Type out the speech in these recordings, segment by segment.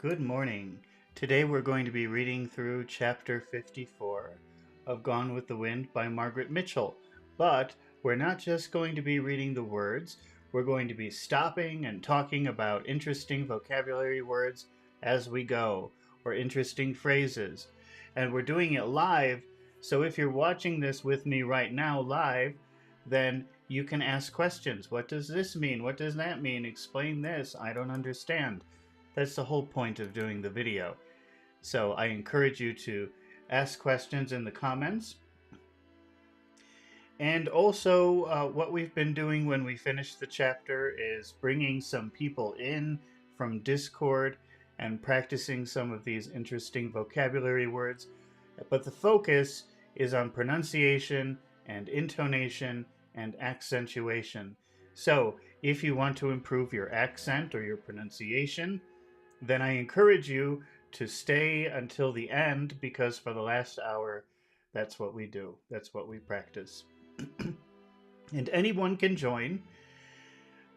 Good morning. Today we're going to be reading through chapter 54 of Gone with the Wind by Margaret Mitchell. But we're not just going to be reading the words, we're going to be stopping and talking about interesting vocabulary words as we go, or interesting phrases. And we're doing it live, so if you're watching this with me right now live, then you can ask questions. What does this mean? What does that mean? Explain this. I don't understand. That's the whole point of doing the video. So I encourage you to ask questions in the comments. And also, what we've been doing when we finish the chapter is bringing some people in from Discord and practicing some of these interesting vocabulary words. But the focus is on pronunciation and intonation and accentuation. So if you want to improve your accent or your pronunciation, then I encourage you to stay until the end, because for the last hour, that's what we do. That's what we practice. And anyone can join.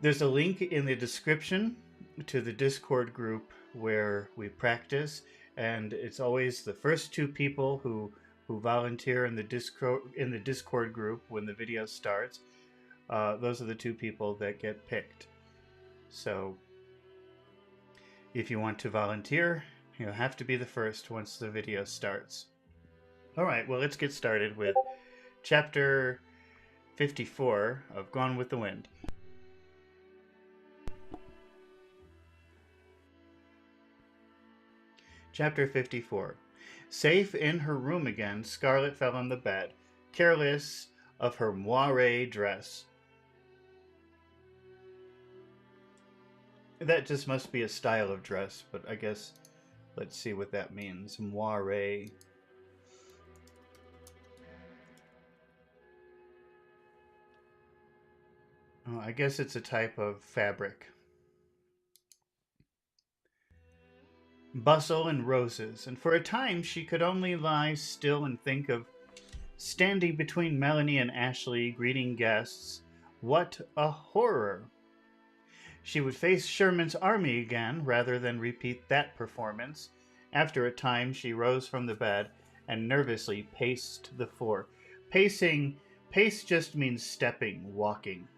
There's a link in the description to the Discord group where we practice, and it's always the first two people who volunteer in the Discord group when the video starts. Those are the two people that get picked. So if you want to volunteer, you'll have to be the first once the video starts. All right, well, let's get started with chapter 54 of Gone with the Wind. Chapter 54. Safe in her room again, Scarlet fell on the bed, careless of her moiré dress. That just must be a style of dress, but I guess let's see what that means. Moiré. Oh, I guess it's a type of fabric. Bustle and roses, and for a time she could only lie still and think of standing between Melanie and Ashley, greeting guests. What a horror! She would face Sherman's army again, rather than repeat that performance. After a time, she rose from the bed and nervously paced the floor. Pace just means stepping, walking.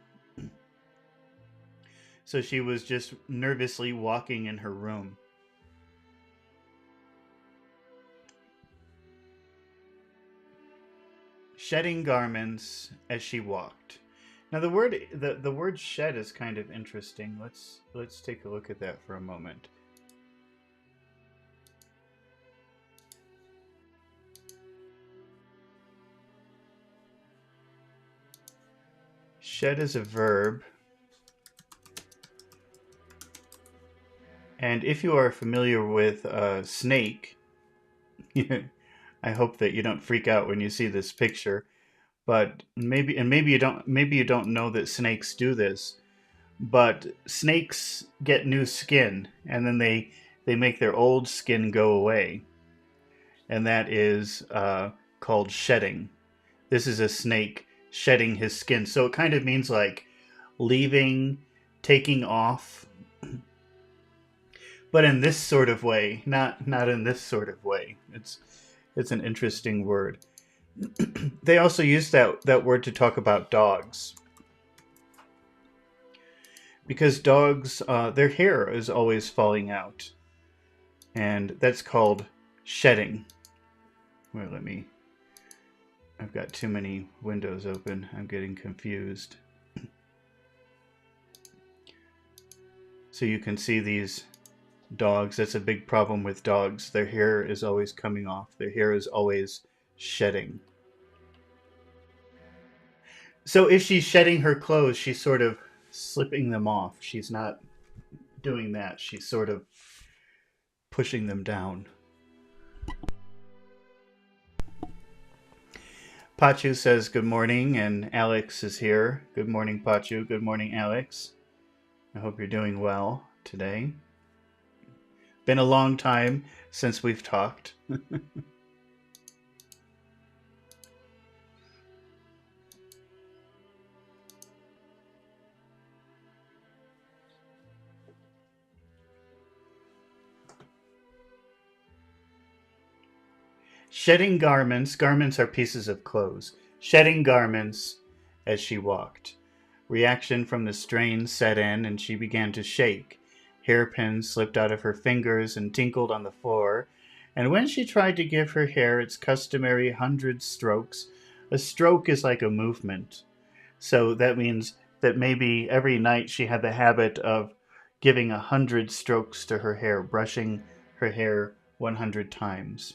So she was just nervously walking in her room. Shedding garments as she walked. Now the word shed is kind of interesting. Let's take a look at that for a moment. Shed is a verb. And if you are familiar with a snake, I hope that you don't freak out when you see this picture. But maybe you don't know that snakes do this, but snakes get new skin, and then they make their old skin go away, and that is called shedding. This is a snake shedding his skin, so it kind of means like leaving, taking off, but in this sort of way, not in this sort of way. It's an interesting word. They also use that word to talk about dogs, because dogs, their hair is always falling out, and that's called shedding. Well, I've got too many windows open. I'm getting confused. So you can see these dogs. That's a big problem with dogs. Their hair is always coming off. Their hair is always shedding. So if she's shedding her clothes, she's sort of slipping them off. She's not doing that. She's sort of pushing them down. Pachu says good morning, and Alex is here. Good morning, Pachu. Good morning, Alex. I hope you're doing well today. Been a long time since we've talked. Shedding garments, garments are pieces of clothes, shedding garments as she walked. Reaction from the strain set in, and she began to shake. Hairpins slipped out of her fingers and tinkled on the floor, and when she tried to give her hair its customary 100 strokes, a stroke is like a movement. So that means that maybe every night she had the habit of giving 100 strokes to her hair, brushing her hair 100 times.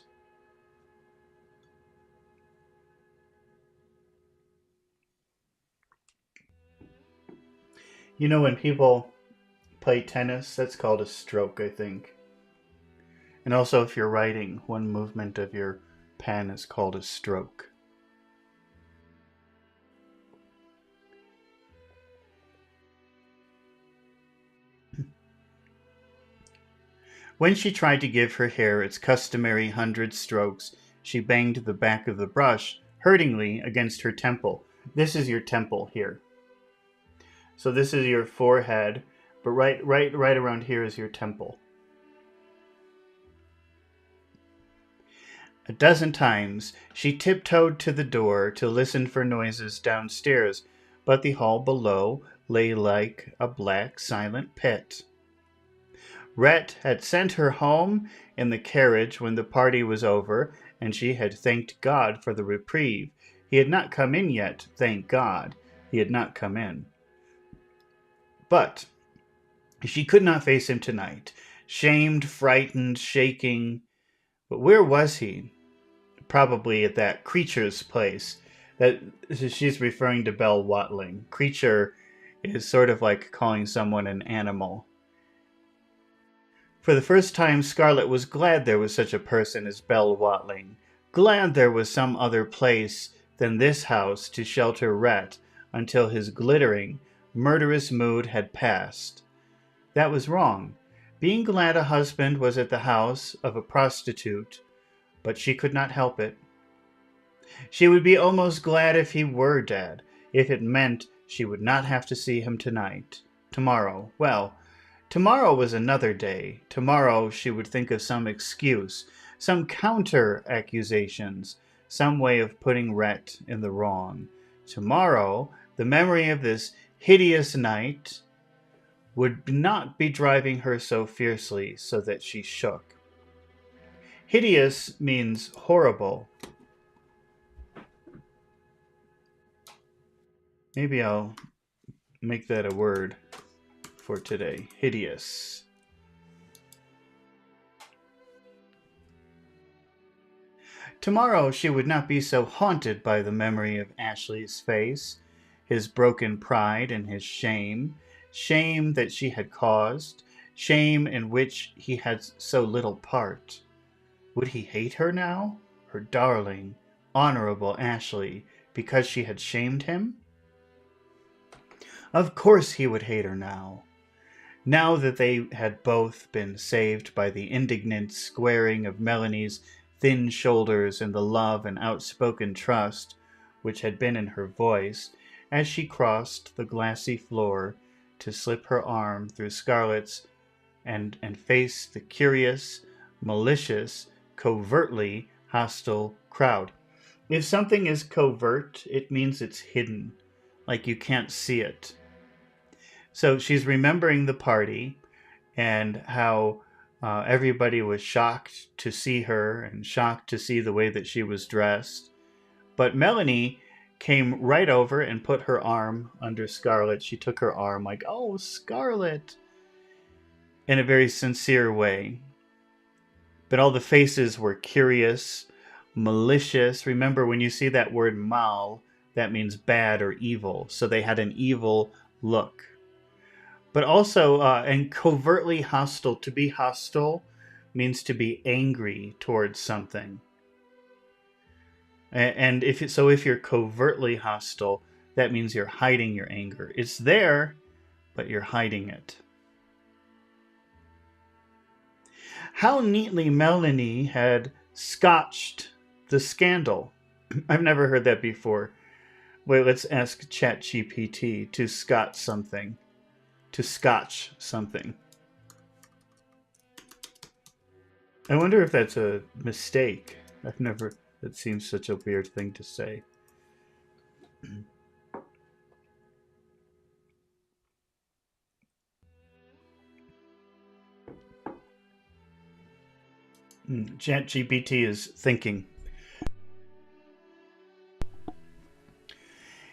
You know, when people play tennis, that's called a stroke, I think. And also, if you're writing, one movement of your pen is called a stroke. When she tried to give her hair its customary 100 strokes, she banged the back of the brush hurtingly against her temple. This is your temple here. So this is your forehead, but right around here is your temple. A dozen times she tiptoed to the door to listen for noises downstairs, but the hall below lay like a black, silent pit. Rhett had sent her home in the carriage when the party was over, and she had thanked God for the reprieve. He had not come in yet, thank God. He had not come in. But she could not face him tonight. Shamed, frightened, shaking. But where was he? Probably at that creature's place. That she's referring to Belle Watling. Creature is sort of like calling someone an animal. For the first time, Scarlet was glad there was such a person as Belle Watling. Glad there was some other place than this house to shelter Rhett until his glittering, murderous mood had passed. That was wrong. Being glad a husband was at the house of a prostitute, but she could not help it. She would be almost glad if he were dead, if it meant she would not have to see him tonight. Tomorrow. Well, tomorrow was another day. Tomorrow she would think of some excuse, some counter-accusations, some way of putting Rhett in the wrong. Tomorrow, the memory of this hideous night would not be driving her so fiercely so that she shook. Hideous means horrible. Maybe I'll make that a word for today. Hideous. Tomorrow she would not be so haunted by the memory of Ashley's face, his broken pride and his shame, shame that she had caused, shame in which he had so little part. Would he hate her now, her darling, honorable Ashley, because she had shamed him? Of course he would hate her now. Now that they had both been saved by the indignant squaring of Melanie's thin shoulders and the love and outspoken trust which had been in her voice as she crossed the glassy floor to slip her arm through Scarlet's and face the curious, malicious, covertly hostile crowd. If something is covert, it means it's hidden, like you can't see it. So she's remembering the party and how everybody was shocked to see her and shocked to see the way that she was dressed. But Melanie came right over and put her arm under Scarlet. She took her arm like, "Oh, Scarlet," in a very sincere way. But all the faces were curious, malicious. Remember, when you see that word mal, that means bad or evil. So they had an evil look. But also, and covertly hostile. To be hostile means to be angry towards something. And if you're covertly hostile, that means you're hiding your anger. It's there, but you're hiding it. How neatly Melanie had scotched the scandal. I've never heard that before. Wait, let's ask ChatGPT to scotch something. To scotch something. I wonder if that's a mistake I've never. That seems such a weird thing to say. ChatGPT is thinking.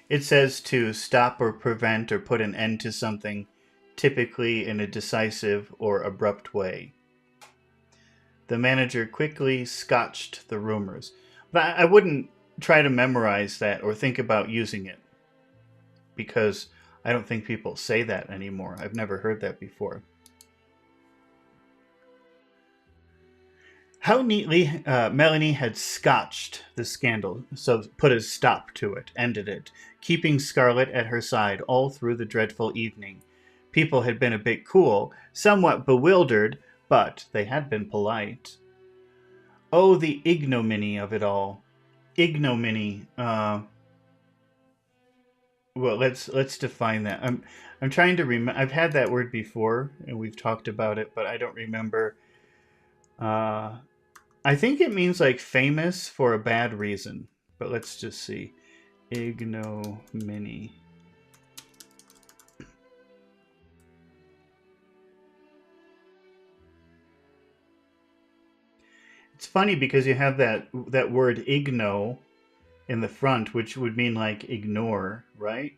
It says to stop or prevent or put an end to something, typically in a decisive or abrupt way. The manager quickly scotched the rumors. But I wouldn't try to memorize that or think about using it, because I don't think people say that anymore. I've never heard that before. How neatly Melanie had scotched the scandal, so put a stop to it, ended it, keeping Scarlett at her side all through the dreadful evening. People had been a bit cool, somewhat bewildered, but they had been polite. Oh, the ignominy of it all. Ignominy. Well, let's define that. I'm trying to remember. I've had that word before, and we've talked about it, but I don't remember. Uh, I think it means like famous for a bad reason. But let's just see. Ignominy. It's funny because you have that word igno in the front, which would mean like ignore, right?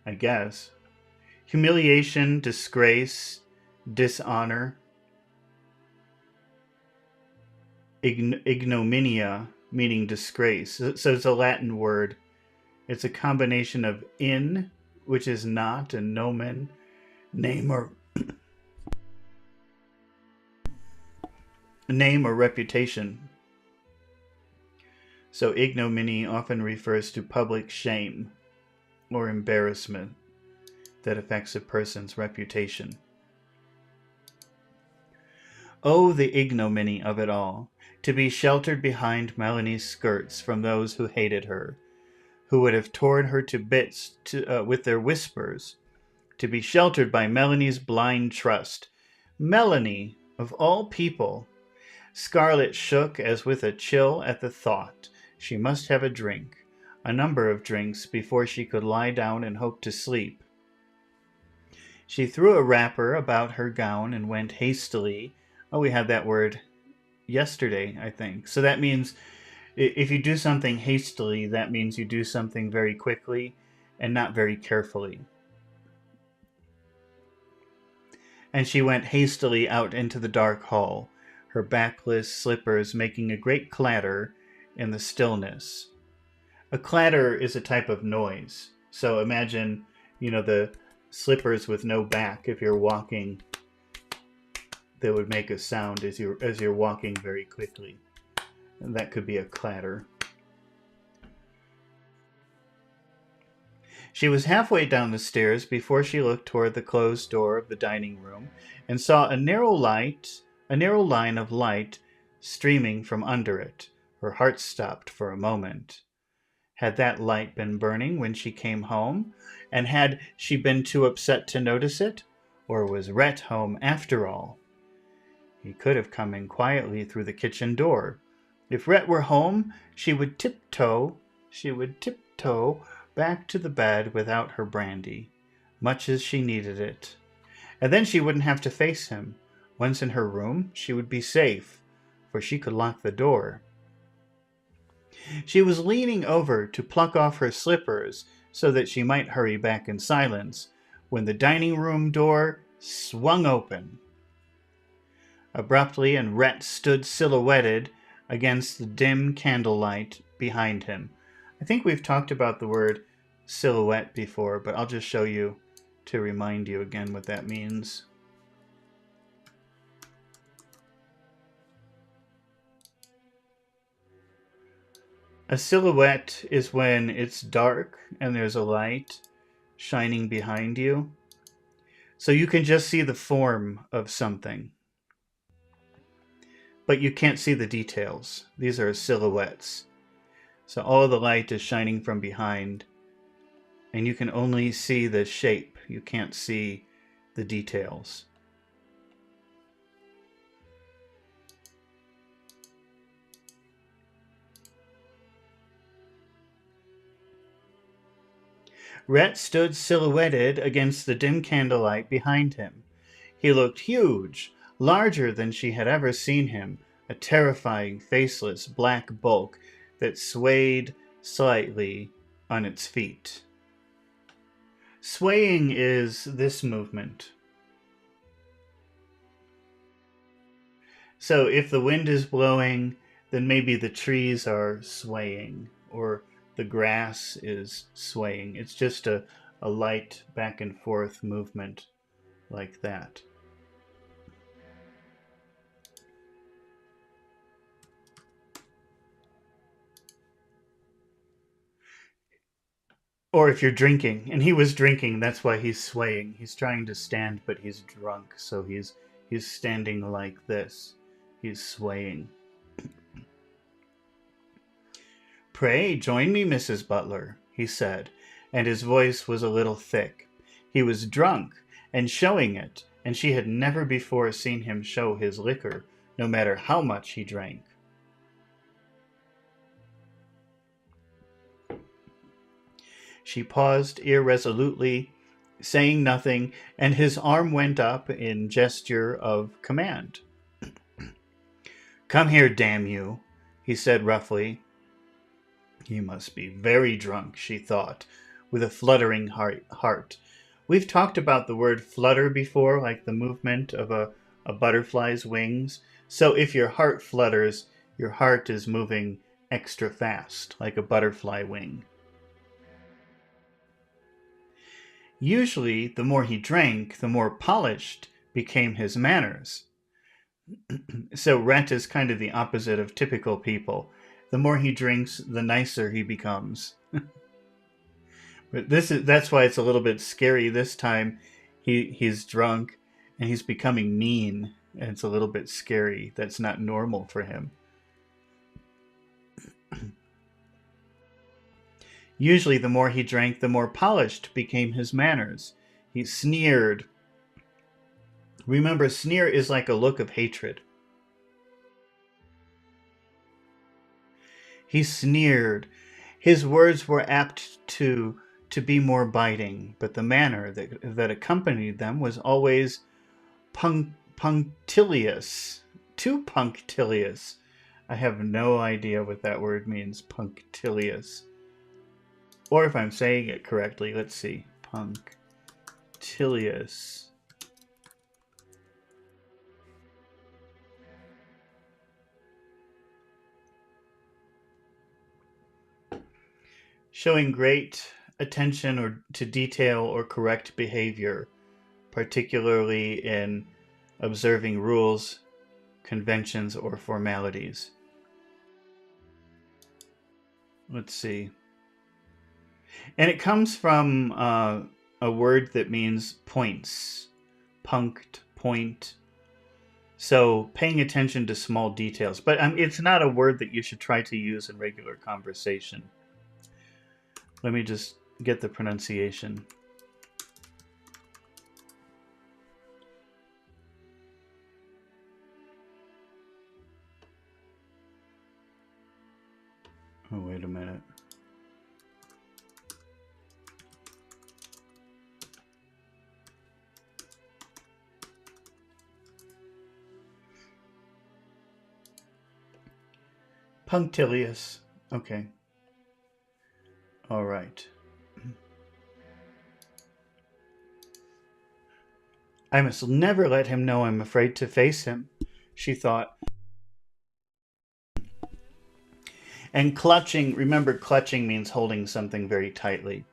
I guess. Humiliation, disgrace, dishonor. Ignominia, meaning disgrace. So it's a Latin word. It's a combination of in, which is not, and nomen, name or reputation. So ignominy often refers to public shame or embarrassment that affects a person's reputation. Oh, the ignominy of it all! To be sheltered behind Melanie's skirts from those who hated her, who would have torn her to bits with their whispers. To be sheltered by Melanie's blind trust. Melanie, of all people! Scarlett shook as with a chill at the thought. She must have a drink, a number of drinks, before she could lie down and hope to sleep. She threw a wrapper about her gown and went hastily. Oh, we had that word yesterday, I think. So that means if you do something hastily, that means you do something very quickly and not very carefully. And she went hastily out into the dark hall, her backless slippers making a great clatter in the stillness. A clatter is a type of noise. So imagine, the slippers with no back. If you're walking, they would make a sound as you're walking very quickly. And that could be a clatter. She was halfway down the stairs before she looked toward the closed door of the dining room and saw a narrow line of light streaming from under it. Her heart stopped for a moment. Had that light been burning when she came home? And had she been too upset to notice it? Or was Rhett home after all? He could have come in quietly through the kitchen door. If Rhett were home, she would tiptoe back to the bed without her brandy, much as she needed it. And then she wouldn't have to face him. Once in her room, she would be safe, for she could lock the door. She was leaning over to pluck off her slippers so that she might hurry back in silence when the dining room door swung open abruptly, and Rhett stood silhouetted against the dim candlelight behind him. I think we've talked about the word silhouette before, but I'll just show you to remind you again what that means. A silhouette is when it's dark and there's a light shining behind you. So you can just see the form of something, but you can't see the details. These are silhouettes. So all the light is shining from behind, and you can only see the shape. You can't see the details. Rhett stood silhouetted against the dim candlelight behind him. He looked huge, larger than she had ever seen him, a terrifying, faceless, black bulk that swayed slightly on its feet. Swaying is this movement. So if the wind is blowing, then maybe the trees are swaying, or the grass is swaying. It's just a light back and forth movement like that. Or if you're drinking, and he was drinking, that's why he's swaying. He's trying to stand, but he's drunk, so he's standing like this. He's swaying. "Pray join me, Mrs. Butler," he said, and his voice was a little thick. He was drunk, and showing it, and she had never before seen him show his liquor, no matter how much he drank. She paused irresolutely, saying nothing, and his arm went up in gesture of command. "Come here, damn you," he said roughly. He must be very drunk, she thought, with a fluttering heart. We've talked about the word flutter before, like the movement of a butterfly's wings. So if your heart flutters, your heart is moving extra fast, like a butterfly wing. Usually, the more he drank, the more polished became his manners. So Rhett is kind of the opposite of typical people. The more he drinks, the nicer he becomes. But that's why it's a little bit scary this time. He's drunk and he's becoming mean, and it's a little bit scary. That's not normal for him. Usually the more he drank, the more polished became his manners. He sneered. Remember, sneer is like a look of hatred. He sneered. His words were apt to be more biting, but the manner that accompanied them was always punctilious. Too punctilious. I have no idea what that word means, punctilious. Or if I'm saying it correctly, let's see. Punctilious. Showing great attention or to detail or correct behavior, particularly in observing rules, conventions, or formalities. Let's see. And it comes from a word that means points. Punct, point. So paying attention to small details. But it's not a word that you should try to use in regular conversation. Let me just get the pronunciation. Oh, wait a minute. Punctilious. Okay. All right. I must never let him know I'm afraid to face him, she thought. And clutching, remember, clutching means holding something very tightly.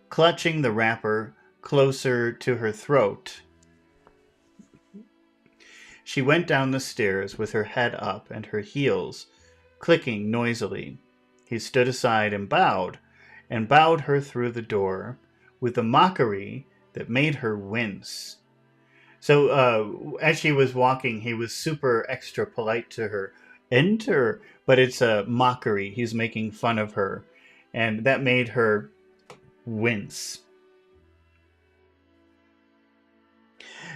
Clutching the wrapper closer to her throat, she went down the stairs with her head up and her heels clicking noisily. He stood aside and bowed her through the door with a mockery that made her wince. So as she was walking, he was super extra polite to her. Enter, but it's a mockery. He's making fun of her, and that made her wince.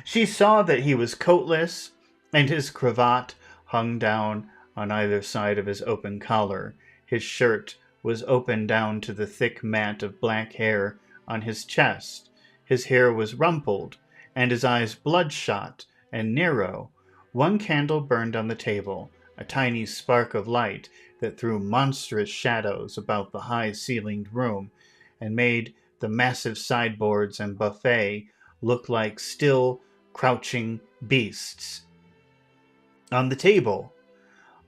She saw that he was coatless, and his cravat hung down on either side of his open collar. His shirt was open down to the thick mat of black hair on his chest. His hair was rumpled, and his eyes bloodshot and narrow. One candle burned on the table, a tiny spark of light that threw monstrous shadows about the high-ceilinged room and made the massive sideboards and buffet look like still, crouching beasts. On the table,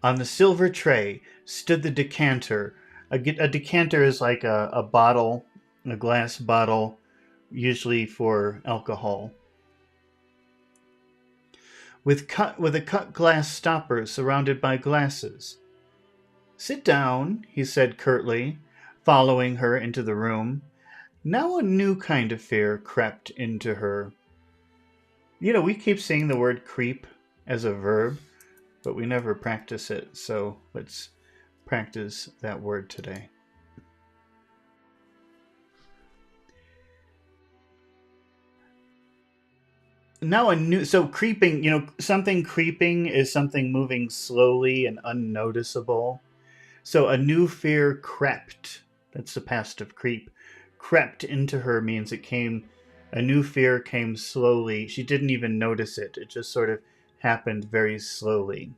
on the silver tray, stood the decanter. A decanter is like a bottle, a glass bottle, usually for alcohol, with a cut glass stopper surrounded by glasses. "Sit down," he said curtly, following her into the room. Now a new kind of fear crept into her. We keep seeing the word creep as a verb, but we never practice it, so let's practice that word today. Now creeping, something creeping is something moving slowly and unnoticeable. So a new fear crept. That's the past of creep. Crept into her means a new fear came slowly. She didn't even notice it. It just sort of happened very slowly.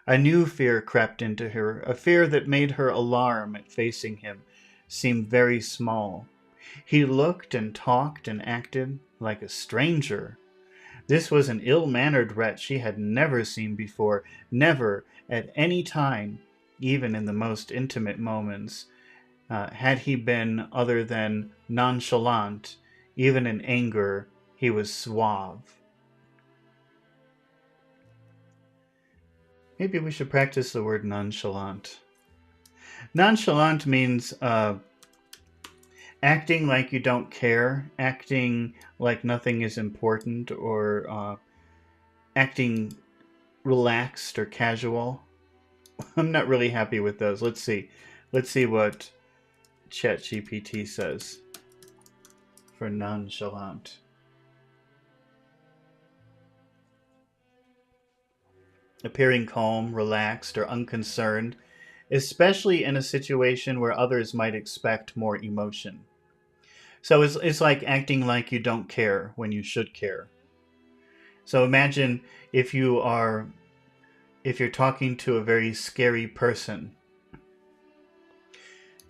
A new fear crept into her, a fear that made her alarm at facing him seem very small. He looked and talked and acted like a stranger. This was an ill-mannered wretch she had never seen before, never, at any time, even in the most intimate moments, had he been other than nonchalant. Even in anger, he was suave. Maybe we should practice the word nonchalant. Nonchalant means acting like you don't care, acting like nothing is important, or acting relaxed or casual. I'm not really happy with those. Let's see what ChatGPT says for nonchalant. Appearing calm, relaxed, or unconcerned, especially in a situation where others might expect more emotion. So it's like acting like you don't care when you should care. So imagine if you're talking to a very scary person,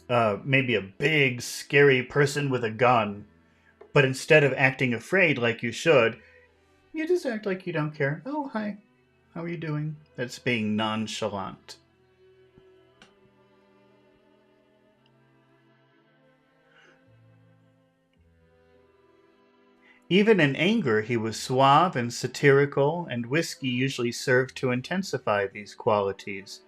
maybe a big scary person with a gun, but instead of acting afraid like you should, you just act like you don't care. "Oh, hi. How are you doing?" That's being nonchalant. Even in anger, he was suave and satirical, and whiskey usually served to intensify these qualities.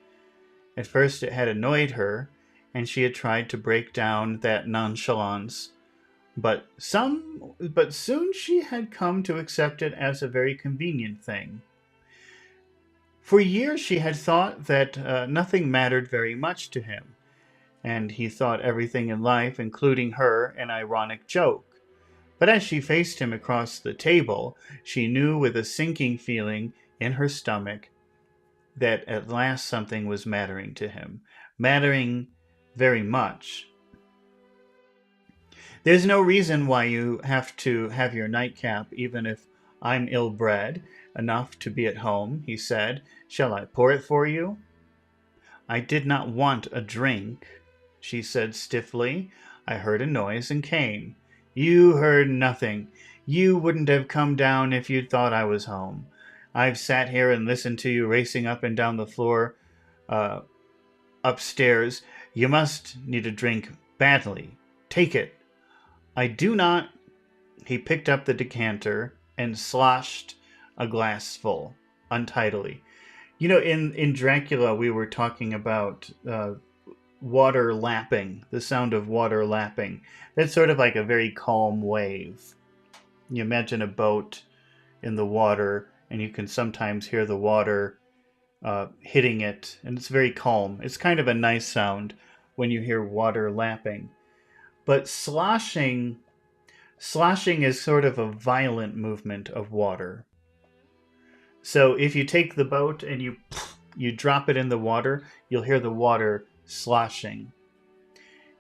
At first it had annoyed her, and she had tried to break down that nonchalance, but soon she had come to accept it as a very convenient thing. For years she had thought that nothing mattered very much to him, and he thought everything in life, including her, an ironic joke. But as she faced him across the table, she knew with a sinking feeling in her stomach that at last something was mattering to him, mattering very much. "There's no reason why you have to have your nightcap, even if I'm ill-bred enough to be at home," he said. "Shall I pour it for you?" "I did not want a drink," she said stiffly. "I heard a noise and came." "You heard nothing. You wouldn't have come down if you'd thought I was home. I've sat here and listened to you racing up and down the floor upstairs. You must need a drink badly. Take it." "I do not." He picked up the decanter and sloshed a glassful untidily. In Dracula, we were talking about water lapping, the sound of water lapping. That's sort of like a very calm wave. You imagine a boat in the water, and you can sometimes hear the water hitting it, and it's very calm. It's kind of a nice sound when you hear water lapping. But sloshing is sort of a violent movement of water. So if you take the boat and you drop it in the water, you'll hear the water sloshing.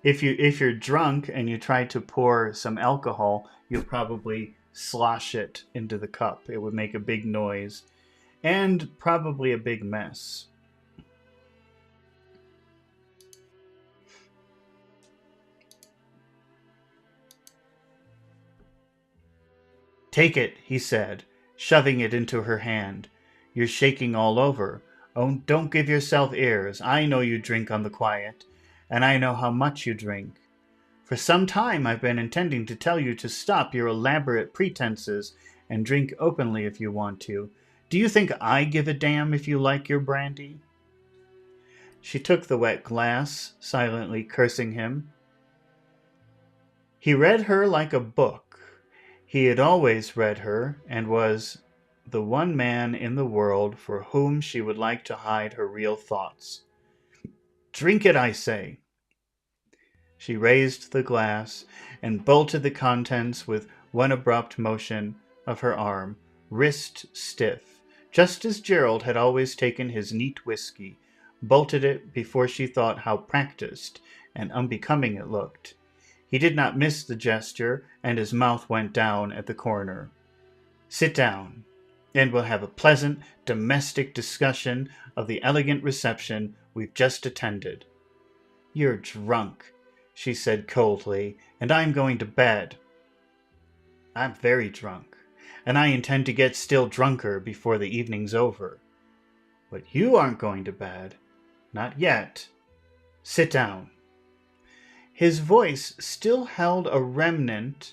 If you're drunk and you try to pour some alcohol, you'll probably slosh it into the cup. It would make a big noise and probably a big mess. "Take it," he said, shoving it into her hand. "You're shaking all over. Oh, don't give yourself airs. I know you drink on the quiet, and I know how much you drink. For some time I've been intending to tell you to stop your elaborate pretenses and drink openly if you want to. Do you think I give a damn if you like your brandy?" She took the wet glass, silently cursing him. He read her like a book. He had always read her, and was the one man in the world for whom she would like to hide her real thoughts. "Drink it, I say." She raised the glass and bolted the contents with one abrupt motion of her arm, wrist stiff, just as Gerald had always taken his neat whiskey, bolted it before she thought how practiced and unbecoming it looked. He did not miss the gesture, and his mouth went down at the corner. "Sit down, and we'll have a pleasant domestic discussion of the elegant reception we've just attended." "You're drunk," she said coldly, "and I'm going to bed." "I'm very drunk, and I intend to get still drunker before the evening's over. But you aren't going to bed. Not yet. Sit down." His voice still held a remnant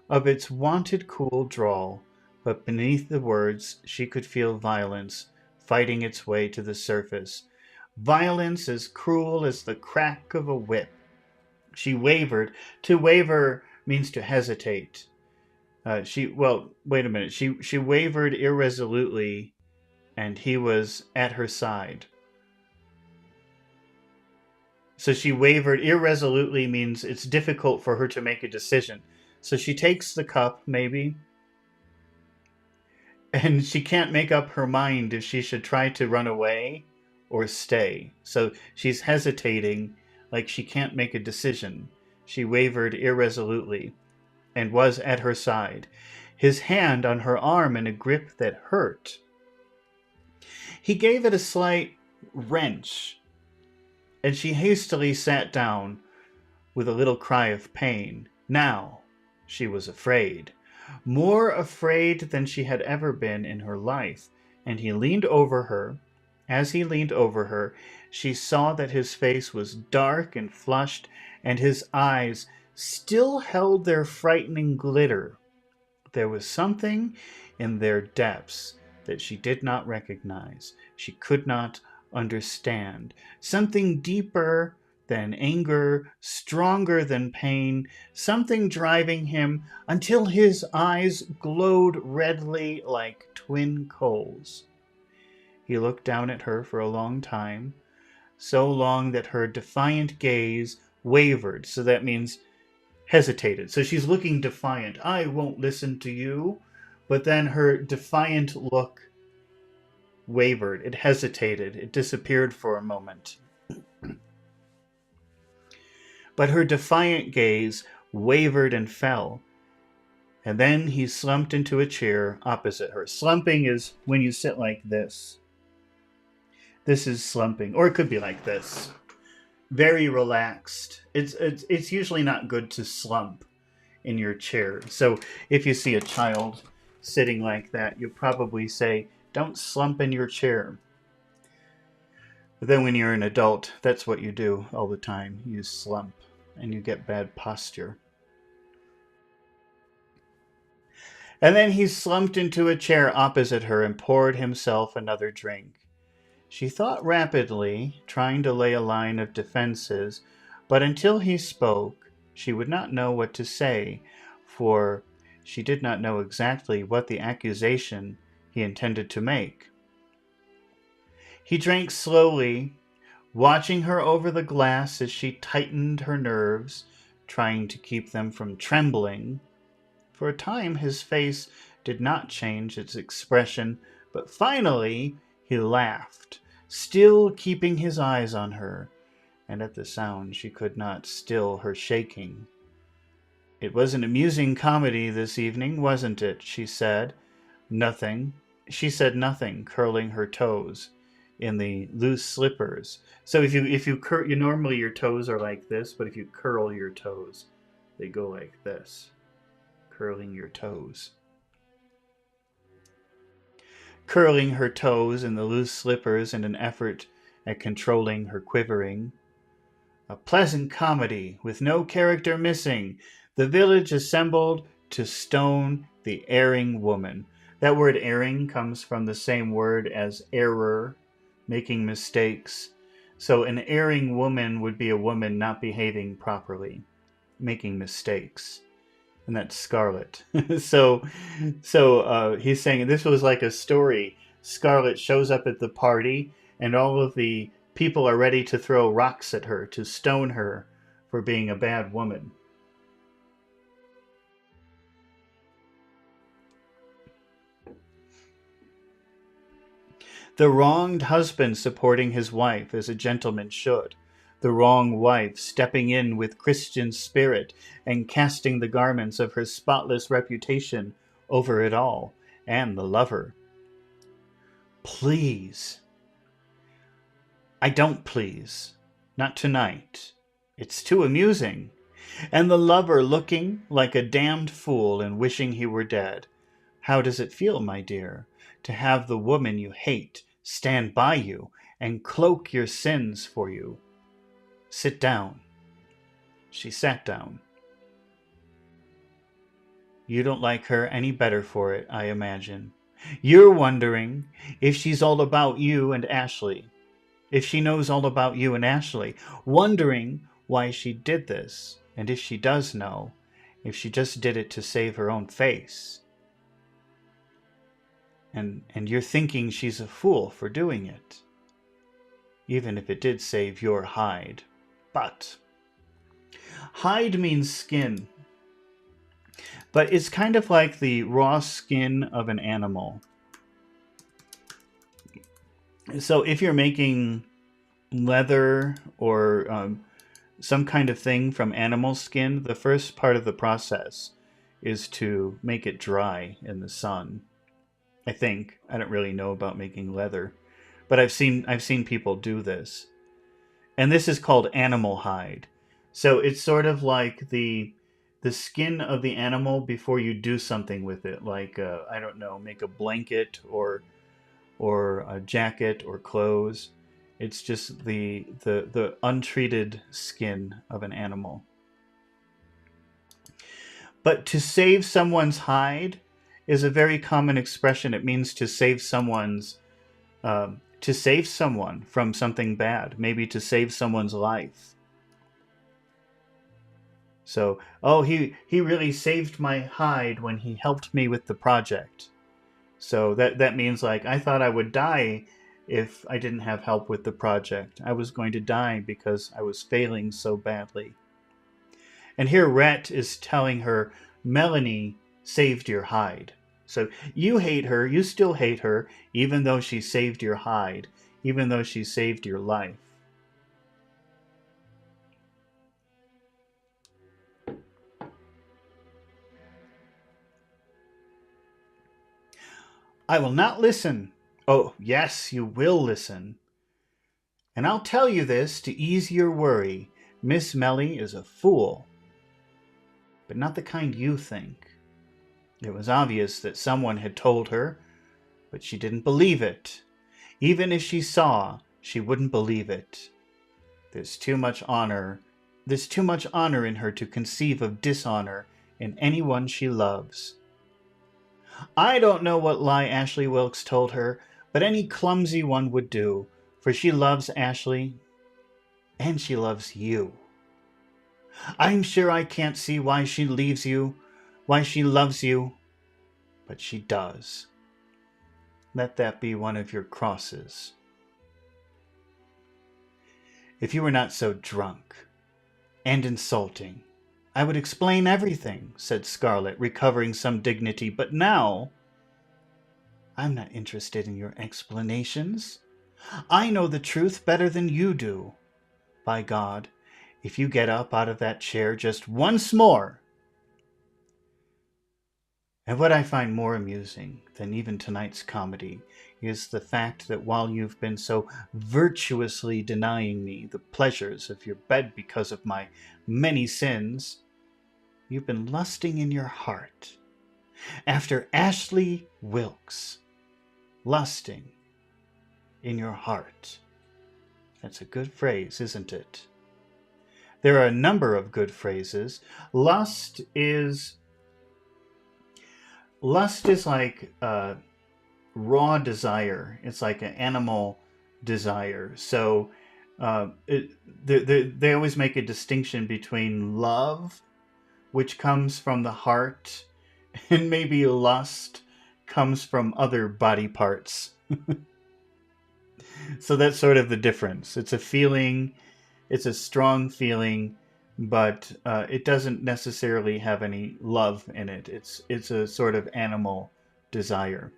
of its wonted cool drawl, but beneath the words she could feel violence fighting its way to the surface. Violence as cruel as the crack of a whip. She wavered. To waver means to hesitate. Wait a minute. She wavered irresolutely, and he was at her side. So she wavered irresolutely means it's difficult for her to make a decision. So she takes the cup, maybe, and she can't make up her mind if she should try to run away or stay. So she's hesitating, like she can't make a decision. She wavered irresolutely and was at her side, his hand on her arm in a grip that hurt. He gave it a slight wrench, and she hastily sat down with a little cry of pain. Now she was afraid, more afraid than she had ever been in her life, and he leaned over her. As he leaned over her, she saw that his face was dark and flushed, and his eyes still held their frightening glitter. There was something in their depths that she did not recognize. She could not understand. Something deeper than anger, stronger than pain, something driving him until his eyes glowed redly like twin coals. He looked down at her for a long time, so long that her defiant gaze wavered. So that means hesitated. So she's looking defiant. "I won't listen to you." But then her defiant look wavered. It hesitated. It disappeared for a moment. But her defiant gaze wavered and fell. And then he slumped into a chair opposite her. Slumping is when you sit like this. This is slumping. Or it could be like this. Very relaxed. It's usually not good to slump in your chair. So if you see a child sitting like that, you probably say, "Don't slump in your chair." But then when you're an adult, that's what you do all the time. You slump and you get bad posture. And then he slumped into a chair opposite her and poured himself another drink. She thought rapidly, trying to lay a line of defenses, but until he spoke, she would not know what to say, for she did not know exactly what the accusation he intended to make. He drank slowly, watching her over the glass as she tightened her nerves, trying to keep them from trembling. For a time his face did not change its expression, but finally he laughed, still keeping his eyes on her, and at the sound she could not still her shaking. "It was an amusing comedy this evening, wasn't it?" she said. Nothing. She said nothing, curling her toes in the loose slippers. So you normally your toes are like this, but if you curl your toes, they go like this. Curling your toes. Curling her toes in the loose slippers in an effort at controlling her quivering. "A pleasant comedy, with no character missing. The village assembled to stone the erring woman." That word erring comes from the same word as error, making mistakes. So an erring woman would be a woman not behaving properly, making mistakes. And that's Scarlet. So he's saying this was like a story. Scarlet shows up at the party, and all of the people are ready to throw rocks at her, to stone her for being a bad woman. The wronged husband supporting his wife as a gentleman should. The wrong wife stepping in with Christian spirit and casting the garments of her spotless reputation over it all. And the lover. "Please." "I don't please. Not tonight. It's too amusing." And the lover looking like a damned fool and wishing he were dead. "How does it feel, my dear, to have the woman you hate stand by you and cloak your sins for you? Sit down." She sat down. "You don't like her any better for it, I imagine. You're wondering if she's all about you and Ashley. If she knows all about you and Ashley. Wondering why she did this. And if she does know, if she just did it to save her own face. And you're thinking she's a fool for doing it. Even if it did save your hide. But hide means skin. But it's kind of like the raw skin of an animal. So if you're making leather or some kind of thing from animal skin, the first part of the process is to make it dry in the sun. I think. I don't really know about making leather, but I've seen people do this. And this is called animal hide. So it's sort of like the skin of the animal before you do something with it, like I don't know, make a blanket or a jacket or clothes. It's just the untreated skin of an animal. But to save someone's hide is a very common expression. It means to save someone from something bad, maybe to save someone's life. So, "Oh, he really saved my hide when he helped me with the project." So that means, like, I thought I would die if I didn't have help with the project. I was going to die because I was failing so badly. And here Rhett is telling her, Melanie saved your hide. So you hate her, you still hate her, even though she saved your hide, even though she saved your life. "I will not listen." "Oh, yes, you will listen. And I'll tell you this to ease your worry. Miss Melly is a fool. But not the kind you think. It was obvious that someone had told her, but she didn't believe it. Even if she saw, she wouldn't believe it. There's too much honor in her to conceive of dishonor in anyone she loves. I don't know what lie Ashley Wilkes told her, but any clumsy one would do, for she loves Ashley, and she loves you. I'm sure I can't see why she leaves you, why she loves you, but she does. Let that be one of your crosses. If you were not so drunk and insulting, I would explain everything," said Scarlet, recovering some dignity. "But now, I'm not interested in your explanations. I know the truth better than you do. By God, if you get up out of that chair just once more. And what I find more amusing than even tonight's comedy is the fact that while you've been so virtuously denying me the pleasures of your bed because of my many sins, you've been lusting in your heart after Ashley Wilkes. Lusting in your heart. That's a good phrase, isn't it? There are a number of good phrases. Lust is like raw desire. It's like an animal desire. So they always make a distinction between love, which comes from the heart, and maybe lust comes from other body parts. So that's sort of the difference. It's a feeling, it's a strong feeling, but it doesn't necessarily have any love in it. It's a sort of animal desire.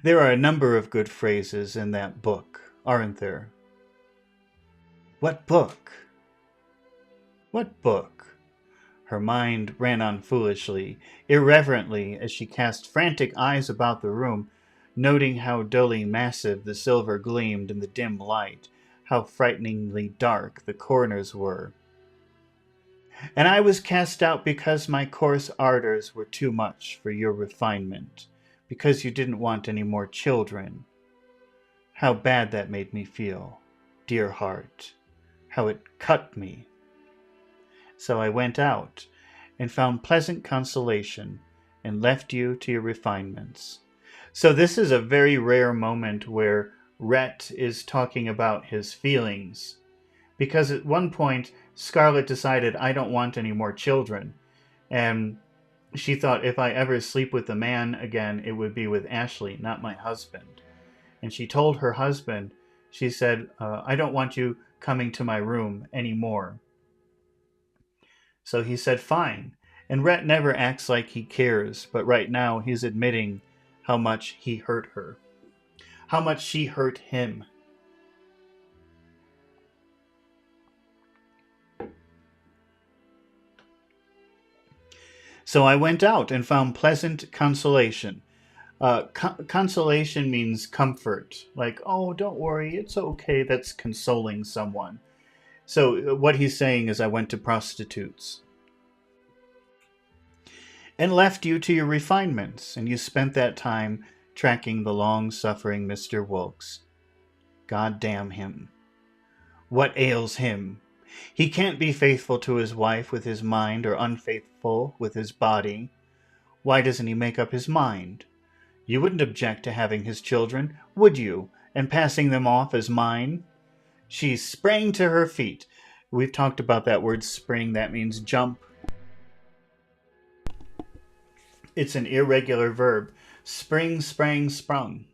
There are a number of good phrases in that book, aren't there? What book? What book? Her mind ran on foolishly, irreverently, as she cast frantic eyes about the room, noting how dully massive the silver gleamed in the dim light, how frighteningly dark the corners were. And I was cast out because my coarse ardors were too much for your refinement, because you didn't want any more children. How bad that made me feel, dear heart, how it cut me. So I went out and found pleasant consolation and left you to your refinements. So this is a very rare moment where Rhett is talking about his feelings, because at one point Scarlett decided, I don't want any more children, and she thought, if I ever sleep with a man again, it would be with Ashley, not my husband. And she told her husband, she said, I don't want you coming to my room anymore. So he said, fine. And Rhett never acts like he cares, but right now he's admitting how much he hurt her, how much she hurt him. So I went out and found pleasant consolation. Consolation means comfort. Like, oh, don't worry, it's okay. That's consoling someone. So what he's saying is, I went to prostitutes. And left you to your refinements, and you spent that time tracking the long-suffering Mr. Wilkes. God damn him. What ails him? He can't be faithful to his wife with his mind, or unfaithful with his body. Why doesn't he make up his mind? You wouldn't object to having his children, would you, and passing them off as mine? She sprang to her feet. We've talked about that word spring. That means jump. It's an irregular verb. Spring, sprang, sprung.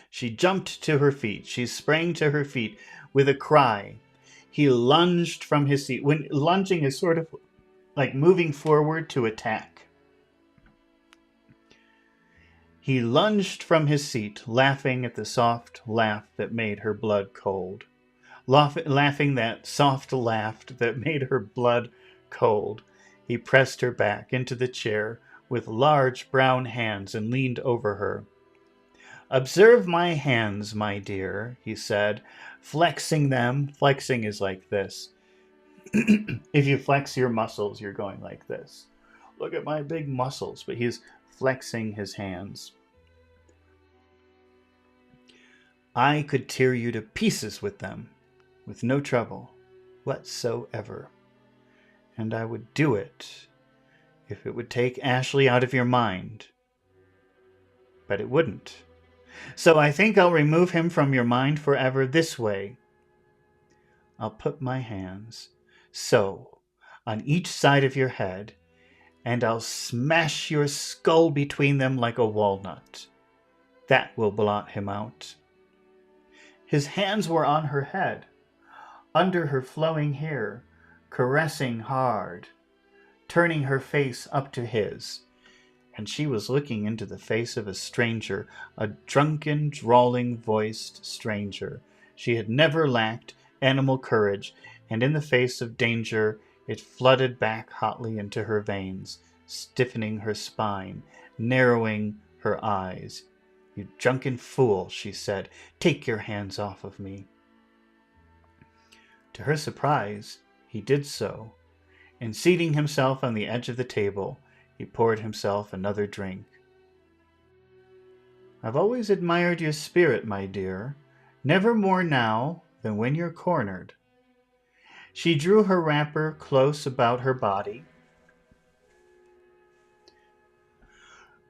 She jumped to her feet. She sprang to her feet with a cry. He lunged from his seat. When lunging is sort of like moving forward to attack. He lunged from his seat, laughing at the soft laugh that made her blood cold. Laughing that soft laugh that made her blood cold. He pressed her back into the chair with large brown hands and leaned over her. Observe my hands, my dear, he said, flexing them. Flexing is like this. If you flex your muscles, you're going like this. Look at my big muscles. But he's flexing his hands. I could tear you to pieces with them, with no trouble whatsoever. And I would do it if it would take Ashley out of your mind. But it wouldn't. So I think I'll remove him from your mind forever this way. I'll put my hands so on each side of your head, and I'll smash your skull between them like a walnut. That will blot him out. His hands were on her head, under her flowing hair, caressing hard, turning her face up to his. and she was looking into the face of a stranger, a drunken, drawling-voiced stranger. She had never lacked animal courage, and in the face of danger it flooded back hotly into her veins, stiffening her spine, narrowing her eyes. "You drunken fool," she said, "take your hands off of me." To her surprise, he did so, and seating himself on the edge of the table, he poured himself another drink. "I've always admired your spirit, my dear, never more now than when you're cornered." She drew her wrapper close about her body.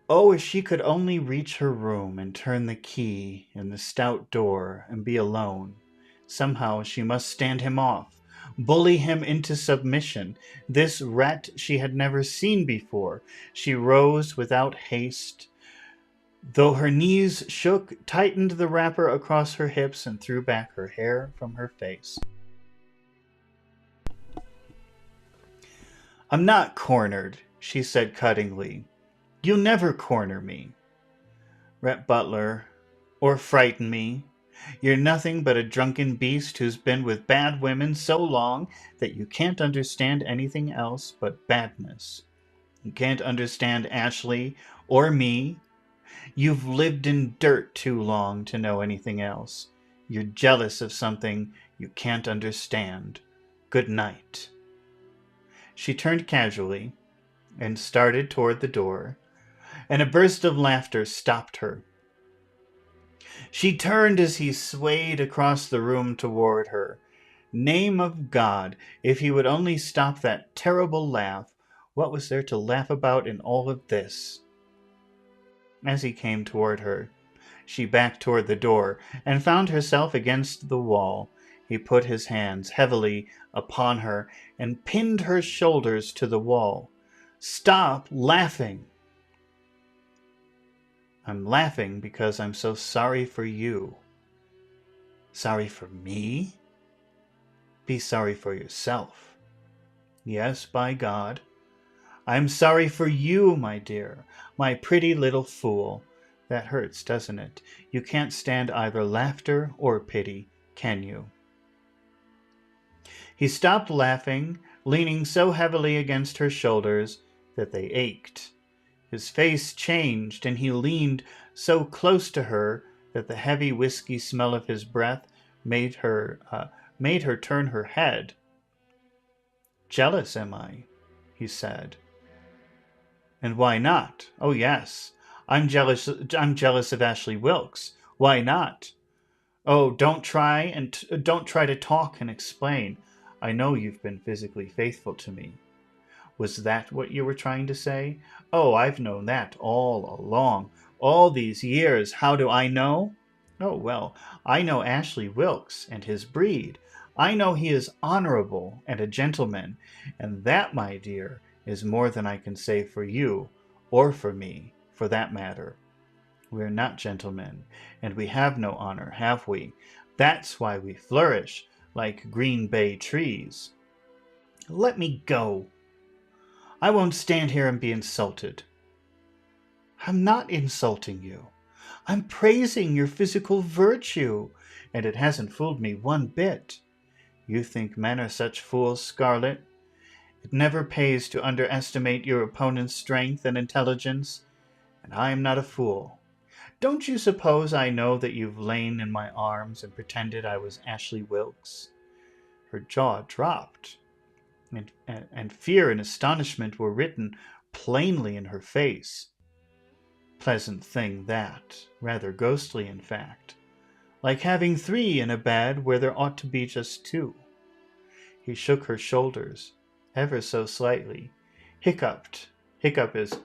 Oh, if she could only reach her room and turn the key in the stout door and be alone. Somehow she must stand him off, bully him into submission. This rat she had never seen before. She rose without haste. Though her knees shook, tightened the wrapper across her hips and threw back her hair from her face. "I'm not cornered," she said cuttingly. "You'll never corner me, Rhett Butler, or frighten me. You're nothing but a drunken beast who's been with bad women so long that you can't understand anything else but badness. You can't understand Ashley or me. You've lived in dirt too long to know anything else. You're jealous of something you can't understand. Good night." She turned casually and started toward the door, and a burst of laughter stopped her. She turned as he swayed across the room toward her. Name of God, if he would only stop that terrible laugh, what was there to laugh about in all of this? As he came toward her, she backed toward the door and found herself against the wall. He put his hands heavily upon her and pinned her shoulders to the wall. "Stop laughing." "I'm laughing because I'm so sorry for you." "Sorry for me?" "Be sorry for yourself." "Yes, by God. I'm sorry for you, my dear, my pretty little fool. That hurts, doesn't it? You can't stand either laughter or pity, can you?" He stopped laughing, leaning so heavily against her shoulders that they ached. His face changed, and he leaned so close to her that the heavy whiskey smell of his breath made her turn her head. "Jealous, am I?" he said. "And why not? Oh, yes, I'm jealous of Ashley Wilkes. Why not? Oh, don't try to talk and explain. I know you've been physically faithful to me." "Was that what you were trying to say?" "Oh, I've known that all along. All these years. How do I know?" "Oh, well, I know Ashley Wilkes and his breed. I know he is honorable and a gentleman. And that, my dear, is more than I can say for you, or for me, for that matter. We're not gentlemen, and we have no honor, have we? That's why we flourish like green bay trees." "Let me go. I won't stand here and be insulted." "I'm not insulting you. I'm praising your physical virtue, and it hasn't fooled me one bit. You think men are such fools, Scarlet. It never pays to underestimate your opponent's strength and intelligence, and I am not a fool. Don't you suppose I know that you've lain in my arms and pretended I was Ashley Wilkes?" Her jaw dropped, and fear and astonishment were written plainly in her face. Pleasant thing that, rather ghostly in fact, like having three in a bed where there ought to be just two. He shook her shoulders, ever so slightly, hiccuped, hiccup is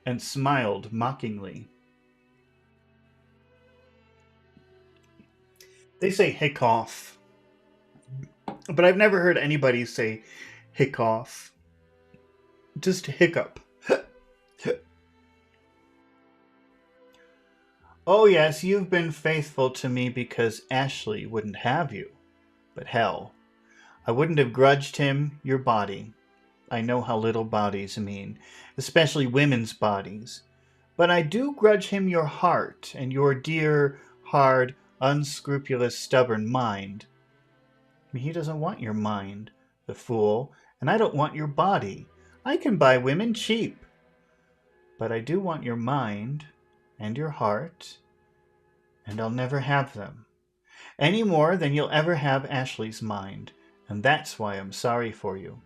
and smiled mockingly. They say hiccough, but I've never heard anybody say hiccough. Just hiccup. "Oh yes, you've been faithful to me because Ashley wouldn't have you. But hell, I wouldn't have grudged him your body. I know how little bodies mean, especially women's bodies. But I do grudge him your heart and your dear, hard, unscrupulous, stubborn mind. He doesn't want your mind, the fool, and I don't want your body. I can buy women cheap. But I do want your mind and your heart, and I'll never have them. Any more than you'll ever have Ashley's mind, and that's why I'm sorry for you.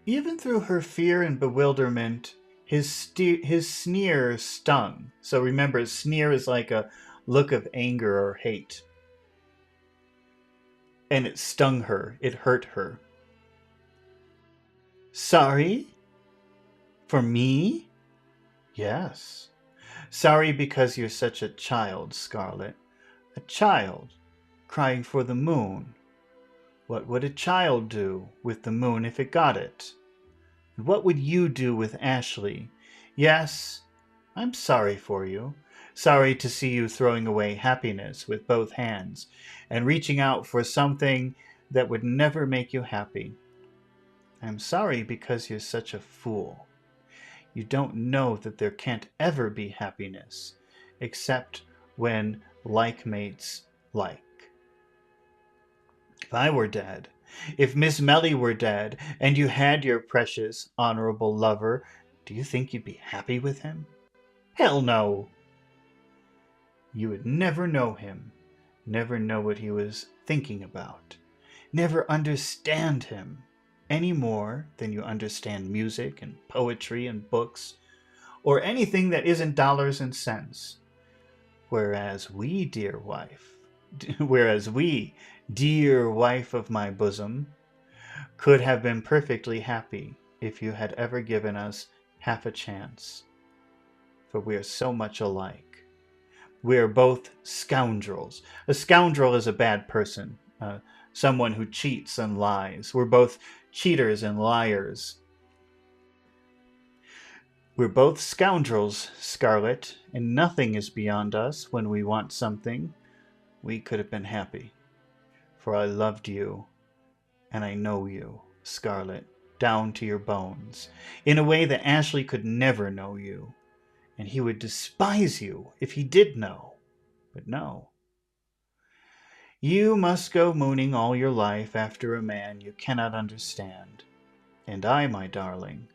Even through her fear and bewilderment, his sneer stung. So remember, a sneer is like a look of anger or hate. And it stung her. It hurt her. Sorry? For me? Yes. Sorry because you're such a child, Scarlet. A child, crying for the moon. What would a child do with the moon if it got it? And what would you do with Ashley? Yes, I'm sorry for you. Sorry to see you throwing away happiness with both hands and reaching out for something that would never make you happy. I'm sorry because you're such a fool. You don't know that there can't ever be happiness except when like mates like. If I were dead, if Miss Melly were dead, and you had your precious, honorable lover, do you think you'd be happy with him? Hell no! You would never know him, never know what he was thinking about, never understand him, any more than you understand music and poetry and books, or anything that isn't dollars and cents. Whereas we, dear wife, dear wife of my bosom, could have been perfectly happy if you had ever given us half a chance. For we are so much alike. We are both scoundrels. A scoundrel is a bad person, someone who cheats and lies. We're both cheaters and liars. We're both scoundrels, Scarlet, and nothing is beyond us when we want something. We could have been happy. For I loved you, and I know you, Scarlet, down to your bones, in a way that Ashley could never know you, and he would despise you if he did know. But no. You must go mooning all your life after a man you cannot understand, and I, my darling,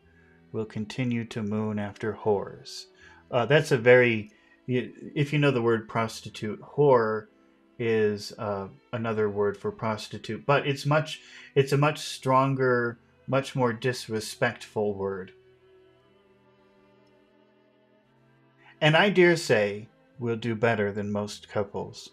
will continue to moon after whores. That's a very, if you know the word prostitute, whore is another word for prostitute, but it's a much stronger, much more disrespectful word. And I dare say we'll do better than most couples.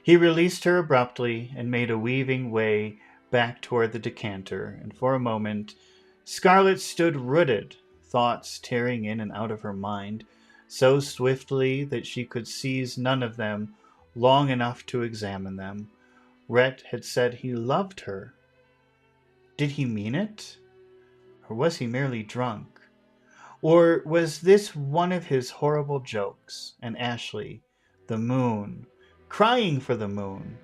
He released her abruptly and made a weaving way back toward the decanter, and for a moment Scarlet stood rooted, thoughts tearing in and out of her mind so swiftly that she could seize none of them long enough to examine them. Rhett had said he loved her. Did he mean it? Or was he merely drunk? Or was this one of his horrible jokes? And Ashley, the moon, crying for the moon.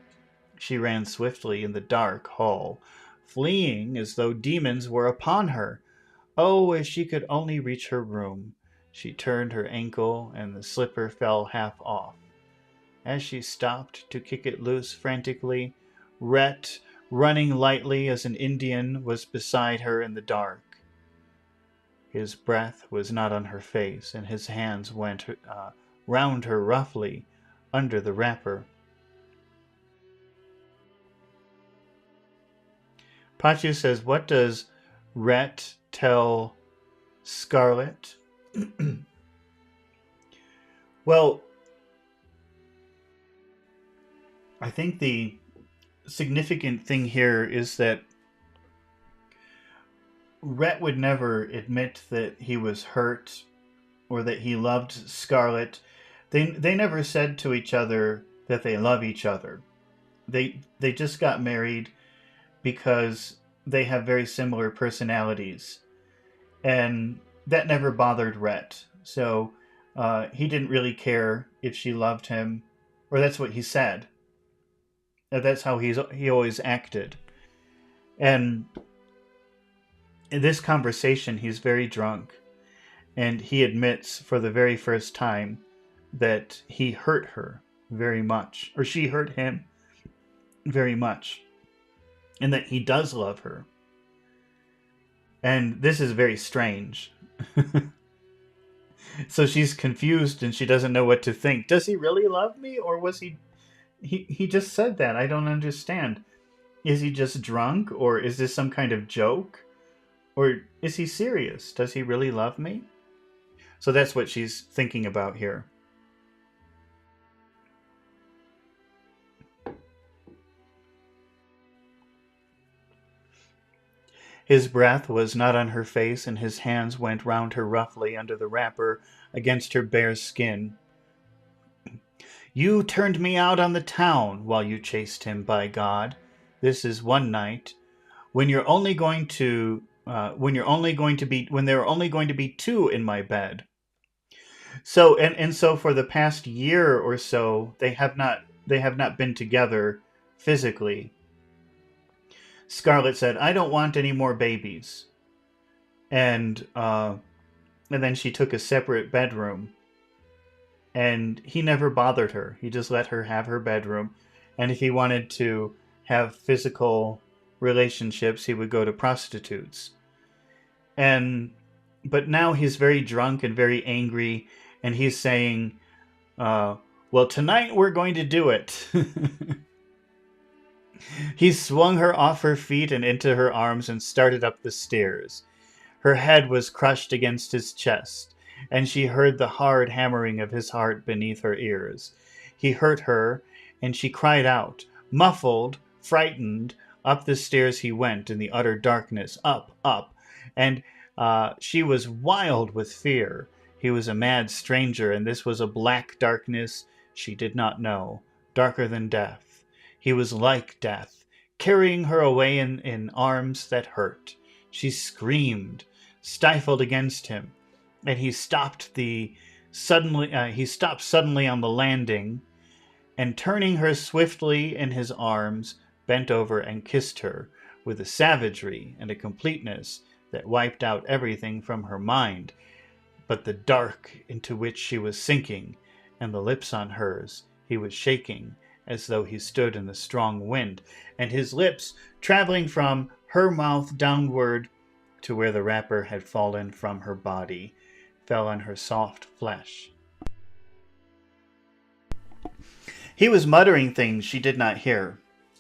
She ran swiftly in the dark hall, fleeing as though demons were upon her. Oh, if she could only reach her room! She turned her ankle, and the slipper fell half off. As she stopped to kick it loose frantically, Rhett, running lightly as an Indian, was beside her in the dark. His breath was not on her face, and his hands went round her roughly under the wrapper. Pachu says, what does Rhett tell Scarlet? Well, I think the significant thing here is that Rhett would never admit that he was hurt or that he loved Scarlet. They never said to each other that they love each other. They just got married because they have very similar personalities, and that never bothered Rhett. So he didn't really care if she loved him, or that's what he said. That's how he always acted. And in this conversation, he's very drunk, and he admits for the very first time that he hurt her very much, or she hurt him very much, and that he does love her. And this is very strange. So she's confused and she doesn't know what to think. Does he really love me, or was he just said that? I don't understand. Is he just drunk, or is this some kind of joke? Or is he serious? Does he really love me? So that's what she's thinking about here. His breath was not on her face, and his hands went round her roughly under the wrapper against her bare skin. You turned me out on the town while you chased him, by God. This is one night when there are only going to be two in my bed. So so for the past year or so, they have not been together physically. Scarlett said, "I don't want any more babies," and then she took a separate bedroom. And he never bothered her. He just let her have her bedroom. And if he wanted to have physical relationships, he would go to prostitutes. But now he's very drunk and very angry, and he's saying, well, tonight we're going to do it. He swung her off her feet and into her arms and started up the stairs. Her head was crushed against his chest, and she heard the hard hammering of his heart beneath her ears. He hurt her, and she cried out, muffled, frightened. Up the stairs he went in the utter darkness, up, and she was wild with fear. He was a mad stranger, and this was a black darkness she did not know, darker than death. He was like death, carrying her away in arms that hurt. She screamed, stifled against him, and he stopped suddenly on the landing, and turning her swiftly in his arms, bent over and kissed her with a savagery and a completeness that wiped out everything from her mind but the dark into which she was sinking, and the lips on hers he was shaking as though he stood in the strong wind, and his lips, traveling from her mouth downward to where the wrapper had fallen from her body, fell on her soft flesh. He was muttering things she did not hear.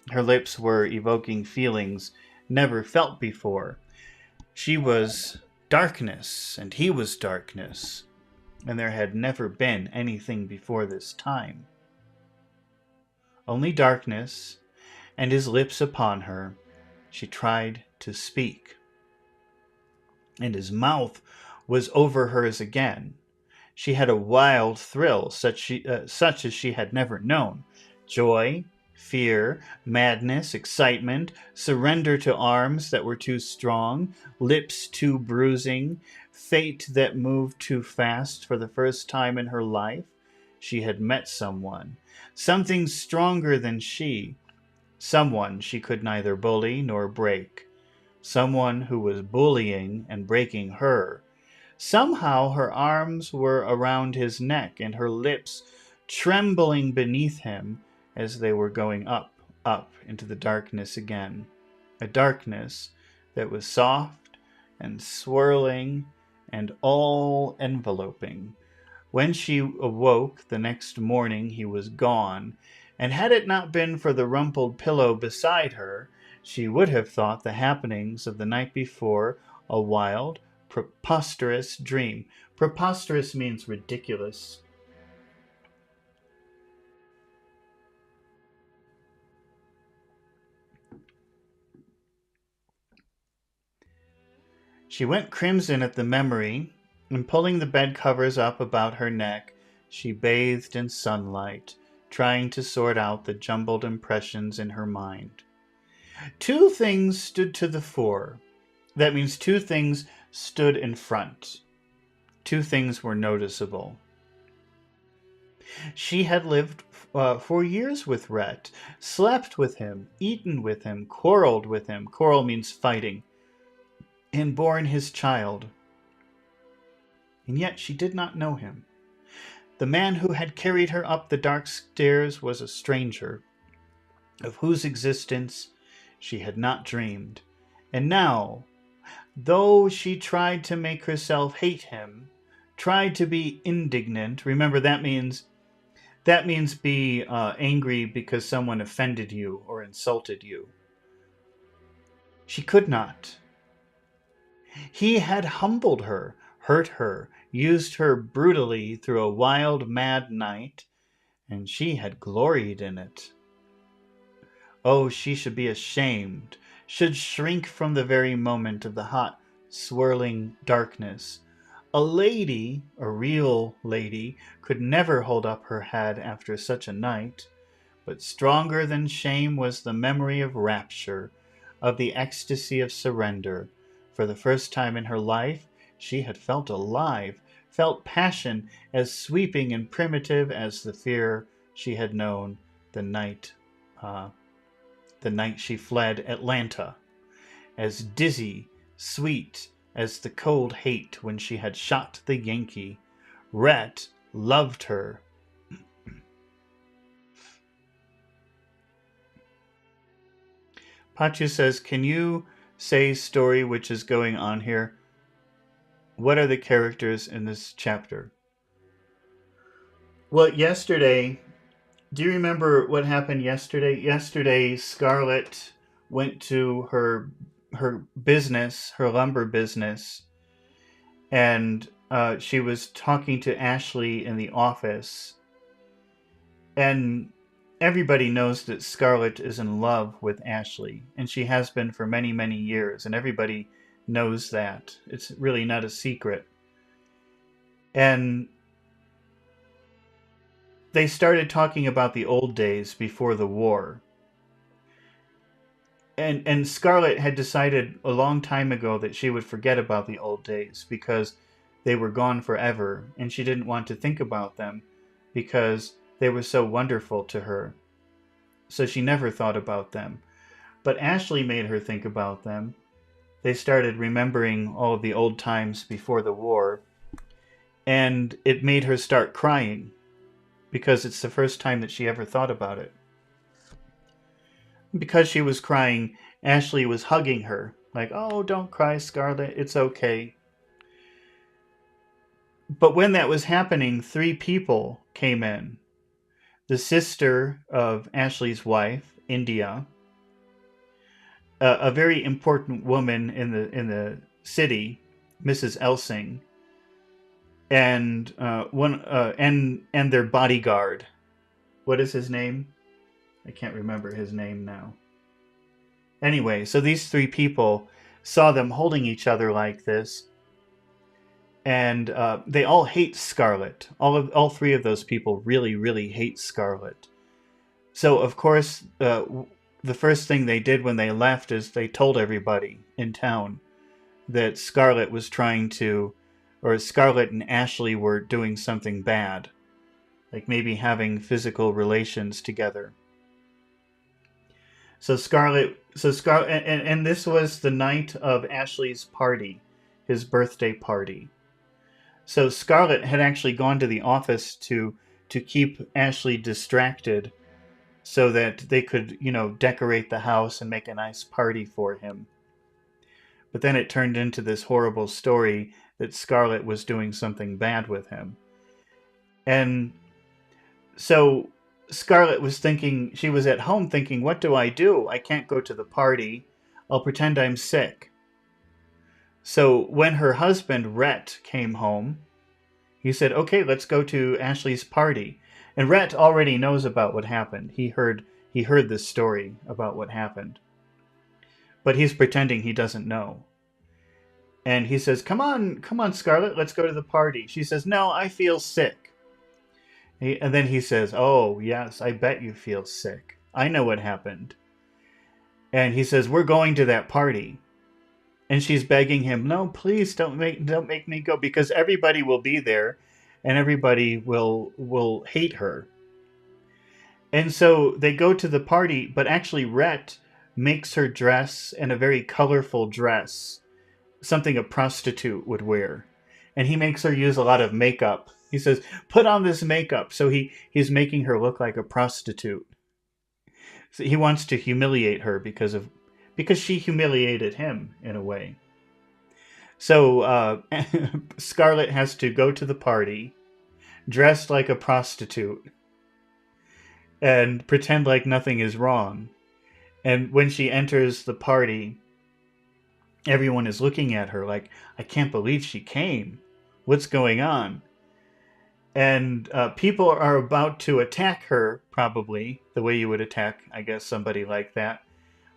Her lips were evoking feelings never felt before. She was darkness, and he was darkness, and there had never been anything before this time. Only darkness, and his lips upon her. She tried to speak, and his mouth was over hers again. She had a wild thrill, such as she had never known. Joy, fear, madness, excitement, surrender to arms that were too strong, lips too bruising, fate that moved too fast. For the first time in her life, she had met someone, something stronger than she, someone she could neither bully nor break, someone who was bullying and breaking her. Somehow her arms were around his neck, and her lips trembling beneath him as they were going up into the darkness again. A darkness that was soft and swirling and all-enveloping. When she awoke the next morning, he was gone, and had it not been for the rumpled pillow beside her, she would have thought the happenings of the night before a wild, preposterous dream. Preposterous means ridiculous. She went crimson at the memory, and pulling the bed covers up about her neck, she bathed in sunlight, trying to sort out the jumbled impressions in her mind. Two things stood to the fore. That means two things stood in front. Two things were noticeable. She had lived for years with Rhett, slept with him, eaten with him, quarreled with him. Quarrel means fighting. And borne his child. And yet she did not know him. The man who had carried her up the dark stairs was a stranger, of whose existence she had not dreamed. And now, though she tried to make herself hate him, tried to be indignant, remember that means be angry because someone offended you or insulted you. She could not. He had humbled her, hurt her, used her brutally through a wild, mad night, and she had gloried in it. Oh, she should be ashamed, should shrink from the very moment of the hot, swirling darkness. A lady, a real lady, could never hold up her head after such a night. But stronger than shame was the memory of rapture, of the ecstasy of surrender. For the first time in her life, she had felt alive, felt passion as sweeping and primitive as the fear she had known the night she fled Atlanta, as dizzy, sweet as the cold hate when she had shot the Yankee. Rhett loved her. Pachu says, can you say story which is going on here? What are the characters in this chapter? Well, yesterday, do you remember what happened yesterday? Yesterday, Scarlett went to her business, her lumber business, and she was talking to Ashley in the office. And everybody knows that Scarlett is in love with Ashley, and she has been for many, many years, and everybody knows that. It's really not a secret. And they started talking about the old days before the war. And Scarlett had decided a long time ago that she would forget about the old days because they were gone forever, and she didn't want to think about them because they were so wonderful to her. So she never thought about them. But Ashley made her think about them. They started remembering all of the old times before the war, and it made her start crying because it's the first time that she ever thought about it. Because she was crying, Ashley was hugging her, like, oh, don't cry, Scarlett, it's okay. But when that was happening, 3 people came in. The sister of Ashley's wife, India, a very important woman in the city, Mrs. Elsing, and and their bodyguard. What is his name? I can't remember his name now. Anyway, so these 3 people saw them holding each other like this, and they all hate Scarlett. All 3 of those people really, really hate Scarlett. So of course, the first thing they did when they left is they told everybody in town that Scarlett was trying to, or Scarlett and Ashley were doing something bad, like maybe having physical relations together. So Scarlett, and this was the night of Ashley's party, his birthday party. So Scarlett had actually gone to the office to keep Ashley distracted so that they could, decorate the house and make a nice party for him. But then it turned into this horrible story that Scarlett was doing something bad with him. And so Scarlett was thinking, she was at home thinking, what do? I can't go to the party. I'll pretend I'm sick. So when her husband, Rhett, came home, he said, okay, let's go to Ashley's party. And Rhett already knows about what happened. He heard this story about what happened. But he's pretending he doesn't know. And he says, come on, Scarlett, let's go to the party. She says, no, I feel sick. And then he says, oh, yes, I bet you feel sick. I know what happened. And he says, we're going to that party. And she's begging him, no, please don't make me go, because everybody will be there. and everybody will hate her. And so they go to the party, but actually Rhett makes her dress in a very colorful dress, something a prostitute would wear. And he makes her use a lot of makeup. He says, "Put on this makeup." So he's making her look like a prostitute. So he wants to humiliate her because she humiliated him in a way. So Scarlett has to go to the party dressed like a prostitute and pretend like nothing is wrong. And when she enters the party, everyone is looking at her like, "I can't believe she came. What's going on?" And people are about to attack her, probably, the way you would attack, I guess, somebody like that.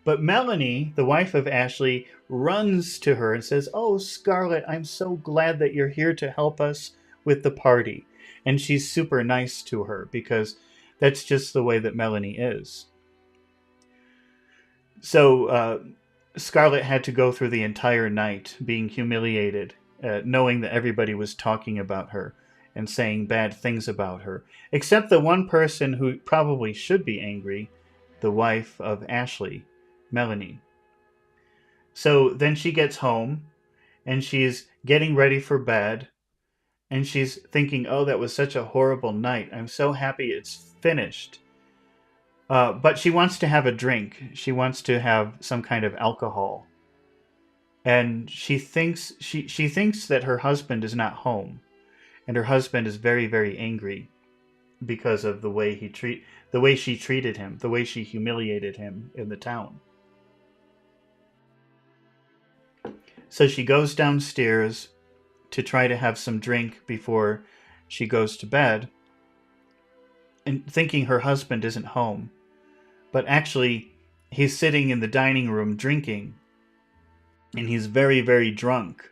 But Melanie, the wife of Ashley, runs to her and says, "Oh, Scarlett, I'm so glad that you're here to help us with the party." And she's super nice to her because that's just the way that Melanie is. So Scarlett had to go through the entire night being humiliated, knowing that everybody was talking about her and saying bad things about her, except the one person who probably should be angry, the wife of Ashley, Melanie. So then she gets home and she's getting ready for bed and she's thinking, "Oh, that was such a horrible night. I'm so happy it's finished." But she wants to have a drink. She wants to have some kind of alcohol. And she thinks that her husband is not home. And her husband is very, very angry because of the way she treated him, the way she humiliated him in the town. So she goes downstairs to try to have some drink before she goes to bed, and thinking her husband isn't home. But actually, he's sitting in the dining room drinking, and he's very, very drunk.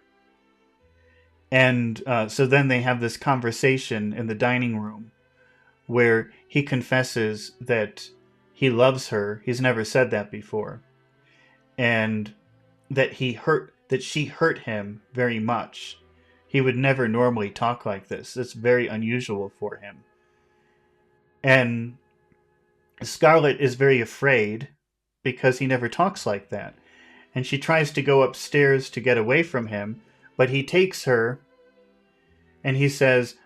And so then they have this conversation in the dining room where he confesses that he loves her. He's never said that before. And that she hurt him very much. He would never normally talk like this. It's very unusual for him. And Scarlett is very afraid because he never talks like that. And she tries to go upstairs to get away from him, but he takes her and he says,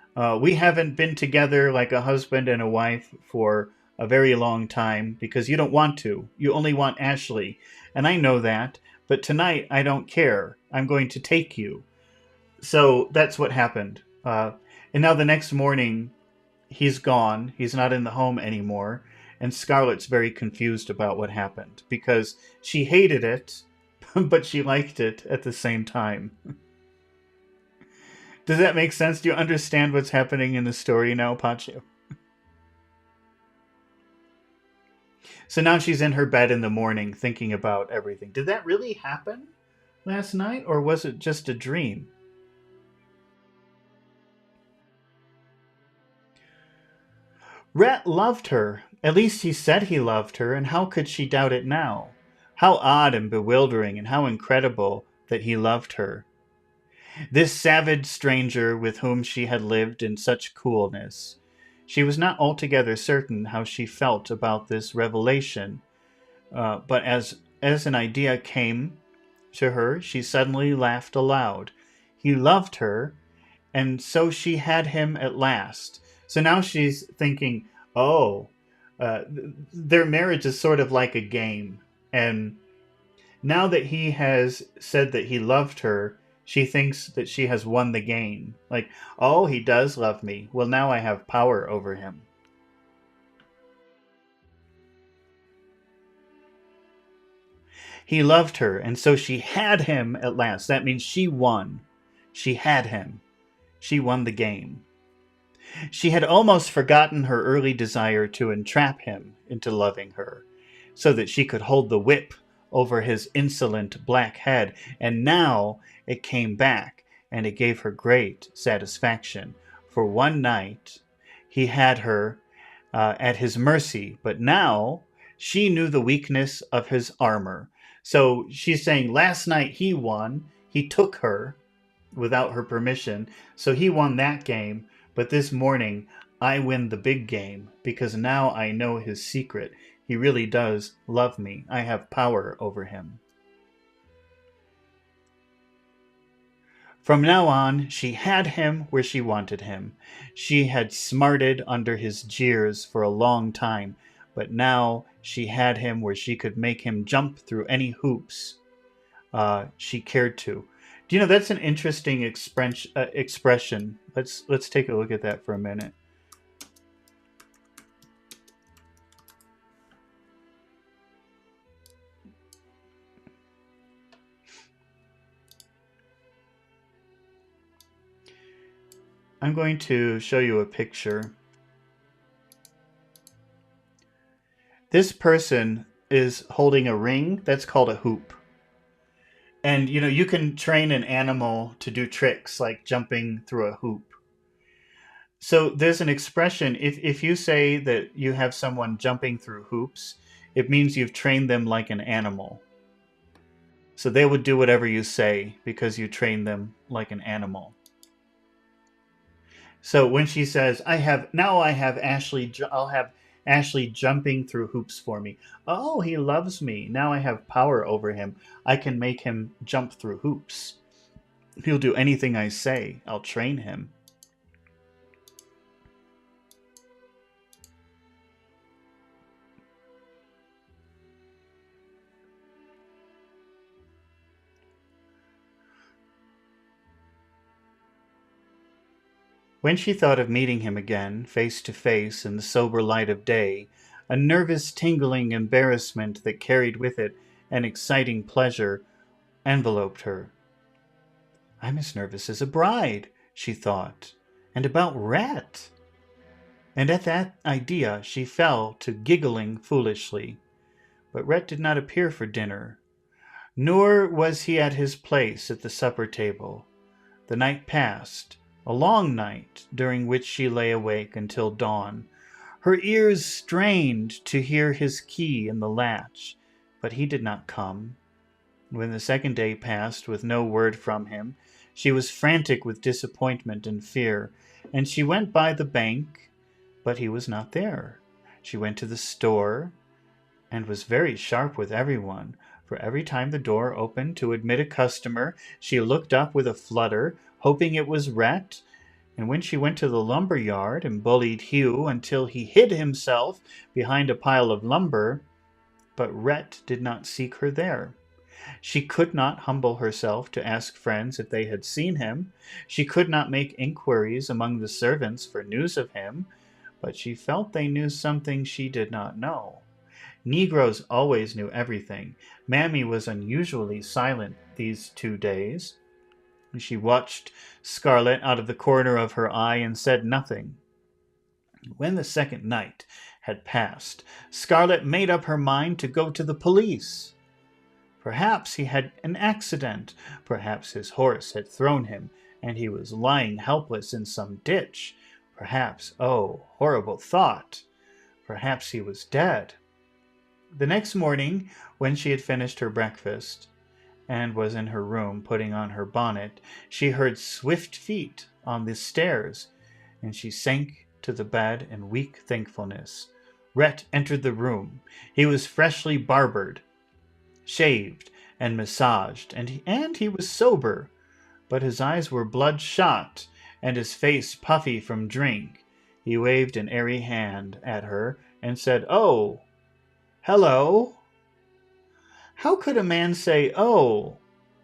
"We haven't been together like a husband and a wife for a very long time because you don't want to. You only want Ashley. And I know that. But tonight, I don't care. I'm going to take you." So that's what happened. And now the next morning, he's gone. He's not in the home anymore. And Scarlett's very confused about what happened because she hated it, but she liked it at the same time. Does that make sense? Do you understand what's happening in the story now, Pacho? So now she's in her bed in the morning thinking about everything. Did that really happen last night, or was it just a dream? Rhett loved her. At least he said he loved her, and how could she doubt it now? How odd and bewildering, and how incredible that he loved her. This savage stranger with whom she had lived in such coolness. She was not altogether certain how she felt about this revelation, but as an idea came to her, she suddenly laughed aloud. He loved her, and so she had him at last. So now she's thinking, "Oh, their marriage is sort of like a game." And now that he has said that he loved her, she thinks that she has won the game. Like, "Oh, he does love me. Well, now I have power over him." He loved her, and so she had him at last. That means she won. She had him. She won the game. She had almost forgotten her early desire to entrap him into loving her, so that she could hold the whip over his insolent black head, and now it came back, and it gave her great satisfaction. For one night he had her at his mercy, but now she knew the weakness of his armor. So she's saying last night he won, he took her without her permission, so he won that game. But this morning I win the big game because now I know his secret. He really does love me. I have power over him. From now on, she had him where she wanted him. She had smarted under his jeers for a long time, but now she had him where she could make him jump through any hoops she cared to. Do you know that's an interesting expression? Let's take a look at that for a minute. I'm going to show you a picture. This person is holding a ring. That's called a hoop. And you know, you can train an animal to do tricks like jumping through a hoop. So there's an expression, if you say that you have someone jumping through hoops, it means you've trained them like an animal. So they would do whatever you say because you trained them like an animal. So when she says, I'll have Ashley jumping through hoops for me. Oh, he loves me. Now I have power over him. I can make him jump through hoops. He'll do anything I say. I'll train him. When she thought of meeting him again, face to face in the sober light of day, a nervous tingling embarrassment that carried with it an exciting pleasure enveloped her. I'm as nervous as a bride, she thought, and about Rhett. And at that idea she fell to giggling foolishly. But Rhett did not appear for dinner, nor was he at his place at the supper table. The night passed, a long night during which she lay awake until dawn. Her ears strained to hear his key in the latch, but he did not come. When the second day passed with no word from him, she was frantic with disappointment and fear, and she went by the bank, but he was not there. She went to the store and was very sharp with everyone, for every time the door opened to admit a customer, she looked up with a flutter, hoping it was Rhett. And when she went to the lumber yard and bullied Hugh until he hid himself behind a pile of lumber, but Rhett did not seek her there. She could not humble herself to ask friends if they had seen him. She could not make inquiries among the servants for news of him, but she felt they knew something she did not know. Negroes always knew everything. Mammy was unusually silent these 2 days. She watched Scarlett out of the corner of her eye and said nothing. When the second night had passed, Scarlett made up her mind to go to the police. Perhaps he had an accident. Perhaps his horse had thrown him, and he was lying helpless in some ditch. Perhaps, oh, horrible thought, perhaps he was dead. The next morning, when she had finished her breakfast and was in her room putting on her bonnet, she heard swift feet on the stairs, and she sank to the bed in weak thankfulness. Rhett entered the room. He was freshly barbered, shaved, and massaged, and he was sober, but his eyes were bloodshot and his face puffy from drink. He waved an airy hand at her and said, "Oh, hello." How could a man say, "Oh,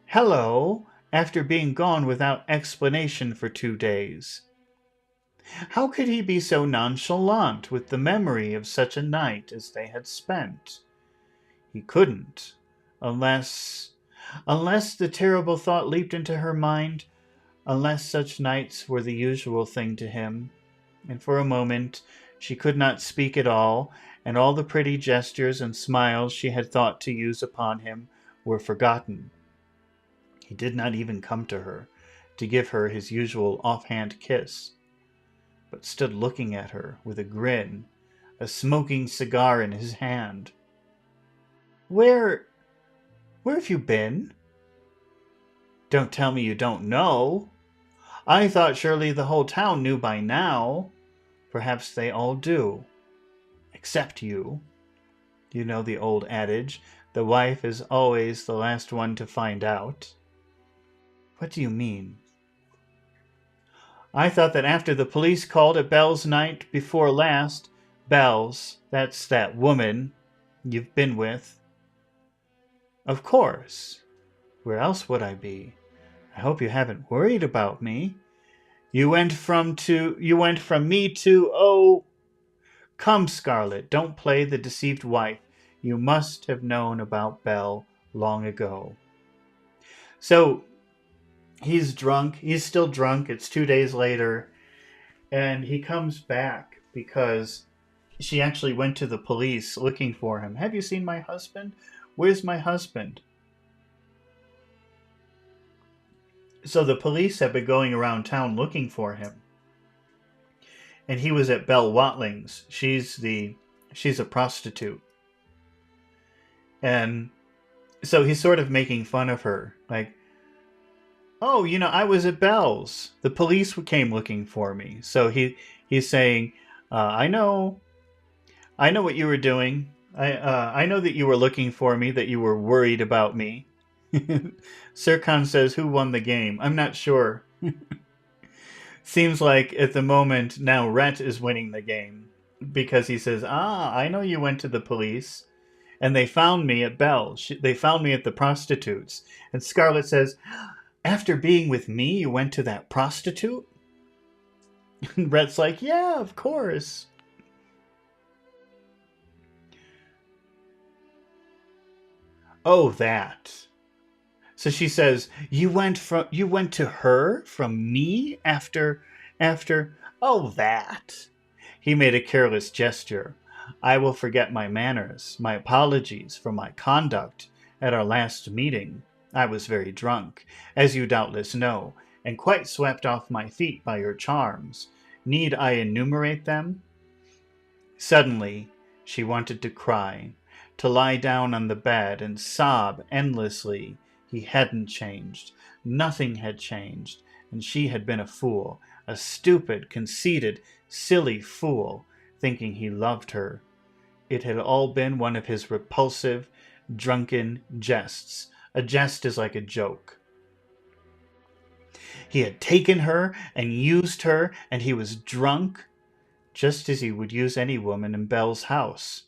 hello," after being gone without explanation for 2 days? How could he be so nonchalant with the memory of such a night as they had spent? He couldn't, unless the terrible thought leaped into her mind, unless such nights were the usual thing to him. And for a moment she could not speak at all, and all the pretty gestures and smiles she had thought to use upon him were forgotten. He did not even come to her to give her his usual offhand kiss, but stood looking at her with a grin, a smoking cigar in his hand. Where have you been? Don't tell me you don't know." I thought surely the whole town knew by now. Perhaps they all do. Except you. You know the old adage, the wife is always the last one to find out. What do you mean? I thought that after the police called at Belle's night before last, Belle's, that's that woman you've been with. Of course. Where else would I be? I hope you haven't worried about me. You went from me to, oh, come, Scarlet, don't play the deceived wife. You must have known about Belle long ago. So he's drunk. He's still drunk. It's 2 days later. And he comes back because she actually went to the police looking for him. Have you seen my husband? Where's my husband? So the police have been going around town looking for him. And he was at Belle Watling's. She's a prostitute. And so he's sort of making fun of her. Like, oh, I was at Belle's. The police came looking for me. So he's saying, I know what you were doing. I know that you were looking for me, that you were worried about me. Sircon says, who won the game? I'm not sure. Seems like at the moment now Rhett is winning the game. Because he says, I know you went to the police. And they found me at Belle's. They found me at the prostitutes. And Scarlet says, after being with me, you went to that prostitute? And Rhett's like, yeah, of course. Oh, that. So she says, you went to her from me after, oh, that. He made a careless gesture. I will forget my manners, my apologies for my conduct at our last meeting. I was very drunk, as you doubtless know, and quite swept off my feet by your charms. Need I enumerate them? Suddenly, she wanted to cry, to lie down on the bed and sob endlessly. He hadn't changed. Nothing had changed, and she had been a fool, a stupid, conceited, silly fool, thinking he loved her. It had all been one of his repulsive, drunken jests. A jest is like a joke. He had taken her and used her, and he was drunk, just as he would use any woman in Belle's house.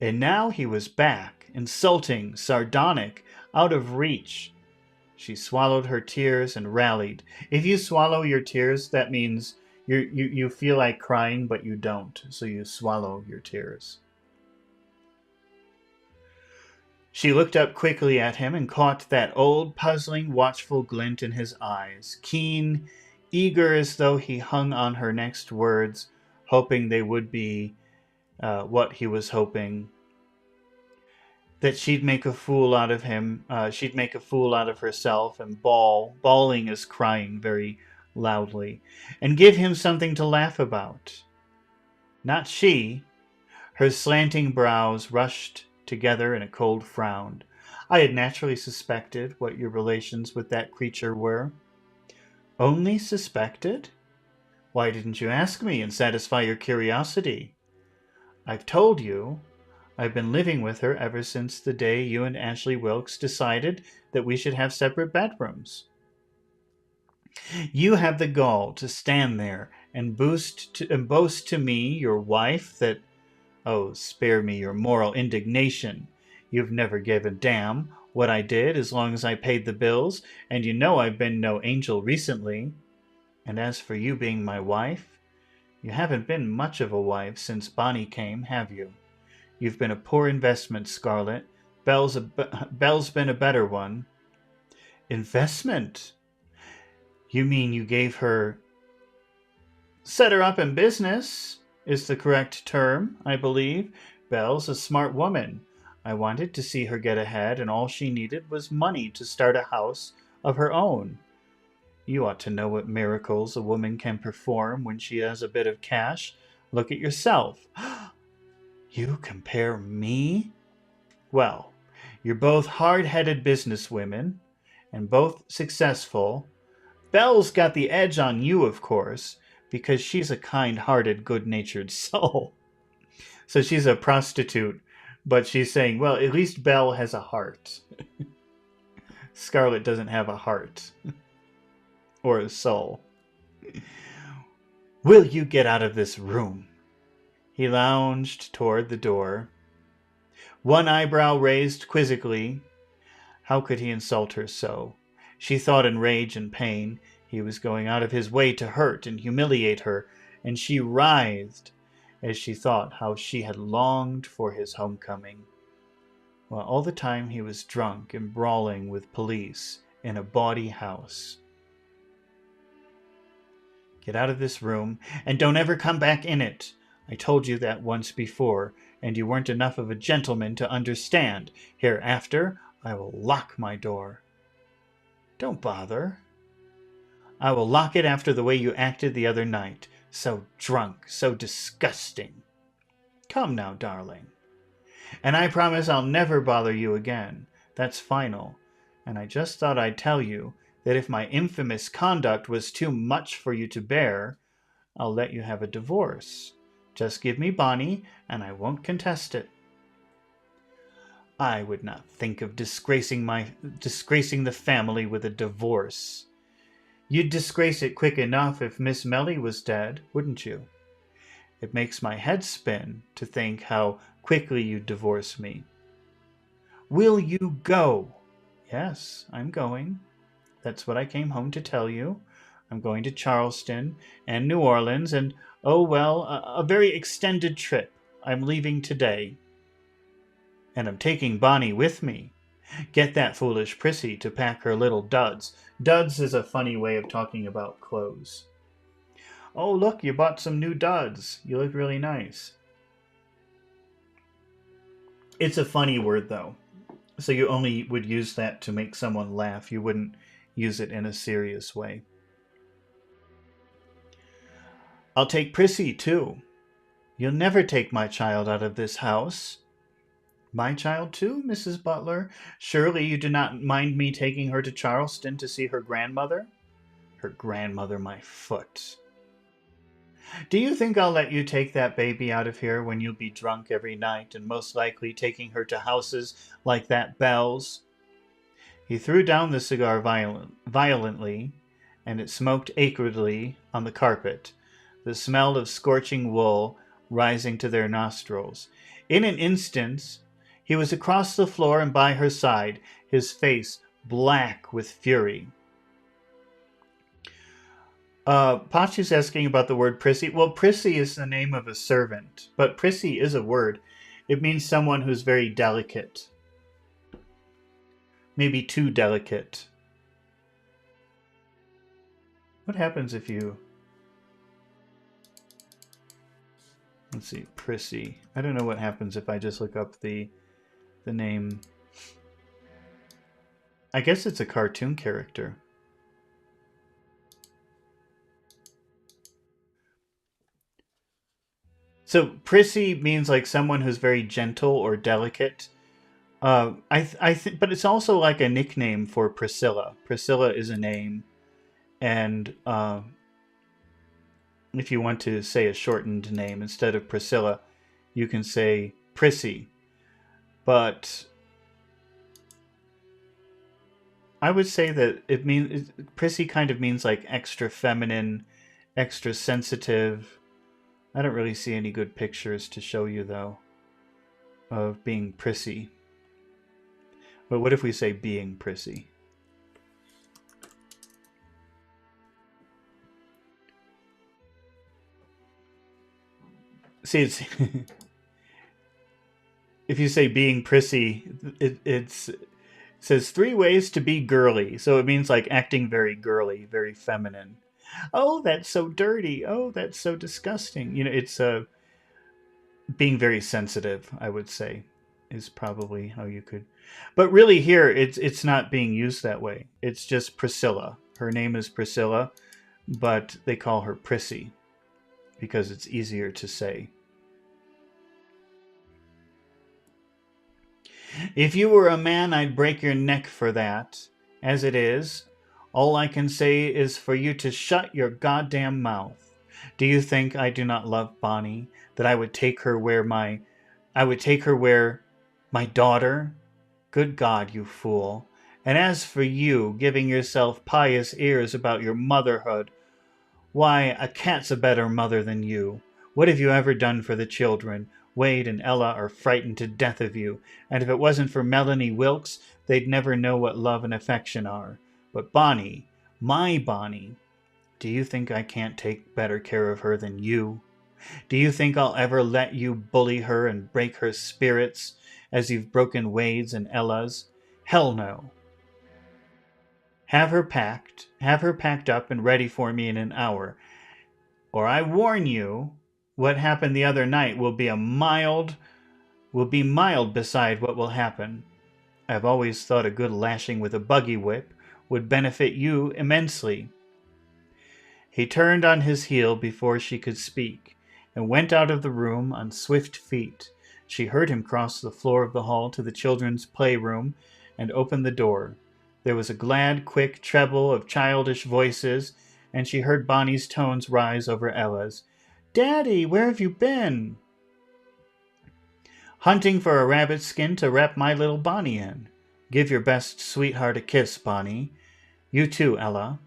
And now he was back, insulting, sardonic, out of reach. She swallowed her tears and rallied. If you swallow your tears, that means you feel like crying, but you don't, so you swallow your tears. She looked up quickly at him and caught that old, puzzling, watchful glint in his eyes, keen, eager as though he hung on her next words, hoping they would be what he was hoping. That she'd make a fool out of him, she'd make a fool out of herself and bawling is crying very loudly, and give him something to laugh about. Not she. Her slanting brows rushed together in a cold frown. I had naturally suspected what your relations with that creature were. Only suspected? Why didn't you ask me and satisfy your curiosity? I've told you. I've been living with her ever since the day you and Ashley Wilkes decided that we should have separate bedrooms. You have the gall to stand there and boast to me, your wife, that... Oh, spare me your moral indignation. You've never given a damn what I did as long as I paid the bills, and you know I've been no angel recently. And as for you being my wife, you haven't been much of a wife since Bonnie came, have you? You've been a poor investment, Scarlet. Belle's been a better one. Investment? You mean you gave her... Set her up in business is the correct term, I believe. Belle's a smart woman. I wanted to see her get ahead, and all she needed was money to start a house of her own. You ought to know what miracles a woman can perform when she has a bit of cash. Look at yourself. You compare me? Well, you're both hard-headed businesswomen, and both successful, Belle's got the edge on you, of course, because she's a kind-hearted, good-natured soul. So she's a prostitute, but she's saying, well, at least Belle has a heart. Scarlet doesn't have a heart or a soul. Will you get out of this room? He lounged toward the door, one eyebrow raised quizzically. How could he insult her so? She thought in rage and pain. He was going out of his way to hurt and humiliate her, and she writhed as she thought how she had longed for his homecoming. While all the time he was drunk and brawling with police in a bawdy house. Get out of this room, and don't ever come back in it. I told you that once before, and you weren't enough of a gentleman to understand. Hereafter, I will lock my door. Don't bother. I will lock it after the way you acted the other night. So drunk, so disgusting. Come now, darling. And I promise I'll never bother you again. That's final. And I just thought I'd tell you that if my infamous conduct was too much for you to bear, I'll let you have a divorce. Just give me Bonnie, and I won't contest it. I would not think of disgracing the family with a divorce. You'd disgrace it quick enough if Miss Melly was dead, wouldn't you? It makes my head spin to think how quickly you'd divorce me. Will you go? Yes, I'm going. That's what I came home to tell you. I'm going to Charleston and New Orleans and, oh well, a very extended trip. I'm leaving today. And I'm taking Bonnie with me. Get that foolish Prissy to pack her little duds. Duds is a funny way of talking about clothes. Oh, look, you bought some new duds. You look really nice. It's a funny word, though. So you only would use that to make someone laugh. You wouldn't use it in a serious way. I'll take Prissy, too. You'll never take my child out of this house. My child, too, Mrs. Butler? Surely you do not mind me taking her to Charleston to see her grandmother? Her grandmother, my foot. Do you think I'll let you take that baby out of here when you'll be drunk every night and most likely taking her to houses like that Belle's? He threw down the cigar violently, and it smoked acridly on the carpet, the smell of scorching wool rising to their nostrils. In an instant, he was across the floor and by her side, his face black with fury. Pachu's asking about the word prissy. Well, prissy is the name of a servant, but prissy is a word. It means someone who's very delicate. Maybe too delicate. What happens if you... Let's see, prissy. I don't know what happens if I just look up the name. I guess it's a cartoon character. So prissy means like someone who's very gentle or delicate. I think, but it's also like a nickname for Priscilla. Priscilla is a name, and if you want to say a shortened name instead of Priscilla, you can say Prissy. But I would say that Prissy kind of means like extra feminine, extra sensitive. I don't really see any good pictures to show you, though, of being prissy. But what if we say being prissy? See, it's if you say being prissy, it says 3 ways to be girly. So it means like acting very girly, very feminine. Oh, that's so dirty. Oh, that's so disgusting. You know, it's being very sensitive, I would say, is probably how you could. But really here, it's not being used that way. It's just Priscilla. Her name is Priscilla, but they call her Prissy because it's easier to say. If you were a man, I'd break your neck for that. As it is, All I can say is for you to shut your goddamn mouth. Do you think I do not love Bonnie? That I would take her where my daughter? Good God, you fool. And as for you, giving yourself pious airs about your motherhood, why, a cat's a better mother than you. What have you ever done for the children? Wade and Ella are frightened to death of you, and if it wasn't for Melanie Wilkes, they'd never know what love and affection are. But Bonnie, my Bonnie, do you think I can't take better care of her than you? Do you think I'll ever let you bully her and break her spirits as you've broken Wade's and Ella's? Hell no. Have her packed up and ready for me in an hour. Or I warn you, what happened the other night will be mild beside what will happen. I've always thought a good lashing with a buggy whip would benefit you immensely. He turned on his heel before she could speak, and went out of the room on swift feet. She heard him cross the floor of the hall to the children's playroom and open the door. There was a glad, quick treble of childish voices, and she heard Bonnie's tones rise over Ella's. "Daddy, where have you been?" "Hunting for a rabbit skin to wrap my little Bonnie in. Give your best sweetheart a kiss, Bonnie. You too, Ella."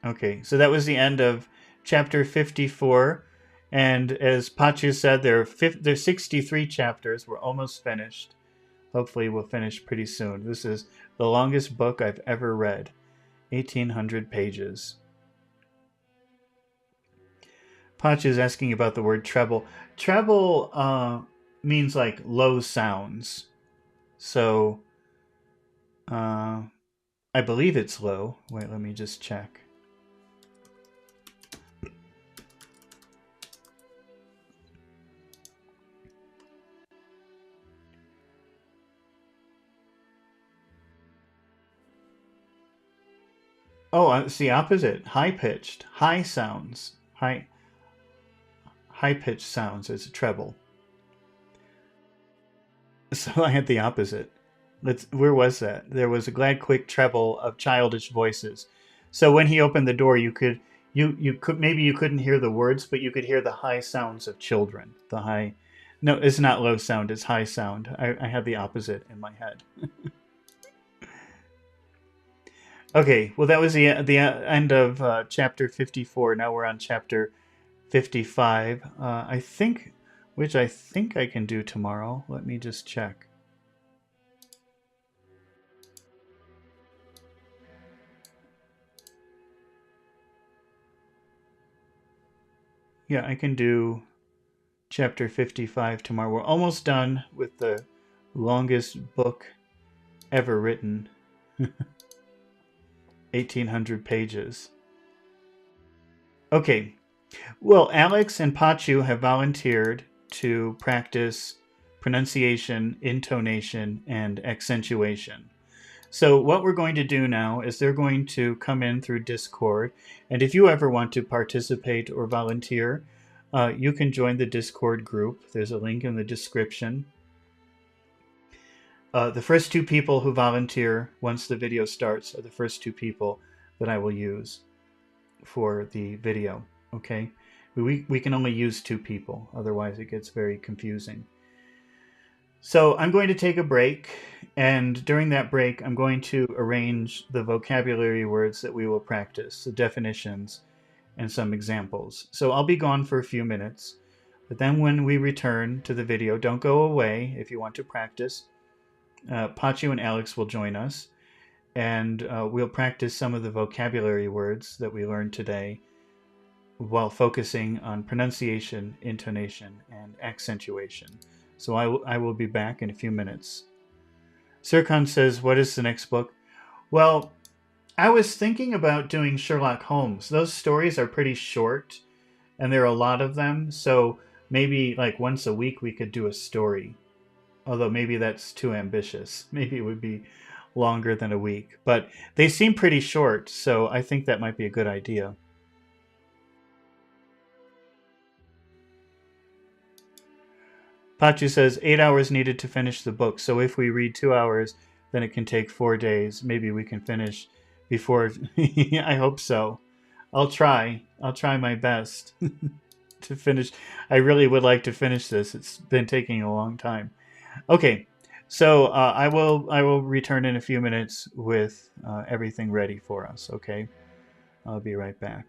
Okay, so that was the end of chapter 54. And as Pachu said, there are 63 chapters. We're almost finished. Hopefully we'll finish pretty soon. This is the longest book I've ever read. 1,800 pages. Pachu's asking about the word treble. Treble means like low sounds. So I believe it's low. Wait, let me just check. Oh, it's the opposite. High-pitched. High sounds. High-pitched sounds is a treble. So I had the opposite. Where was that? There was a glad, quick treble of childish voices. So when he opened the door, you could maybe you couldn't hear the words, but you could hear the high sounds of children. No, it's not low sound. It's high sound. I had the opposite in my head. Okay, well, that was the end of chapter 54. Now we're on chapter 55. I think I can do tomorrow. Let me just check. Yeah, I can do chapter 55 tomorrow. We're almost done with the longest book ever written. 1,800 pages. Okay. Well, Alex and Pachu have volunteered to practice pronunciation, intonation, and accentuation. So what we're going to do now is they're going to come in through Discord, and if you ever want to participate or volunteer, you can join the Discord group. There's a link in the description. The first two people who volunteer once the video starts are the first two people that I will use for the video. Okay, we can only use two people, otherwise it gets very confusing. So I'm going to take a break, and during that break I'm going to arrange the vocabulary words that we will practice, the definitions, and some examples. So I'll be gone for a few minutes, but then when we return to the video, don't go away if you want to practice. Pachu and Alex will join us, and we'll practice some of the vocabulary words that we learned today while focusing on pronunciation, intonation, and accentuation. So I will be back in a few minutes. Sirkan says, what is the next book? Well, I was thinking about doing Sherlock Holmes. Those stories are pretty short, and there are a lot of them, so maybe like once a week we could do a story. Although maybe that's too ambitious. Maybe it would be longer than a week. But they seem pretty short, so I think that might be a good idea. Pachu says 8 hours needed to finish the book. So if we read 2 hours, then it can take 4 days. Maybe we can finish before. I hope so. I'll try. I'll try my best to finish. I really would like to finish this. It's been taking a long time. Okay, so I will return in a few minutes with everything ready for us. Okay, I'll be right back.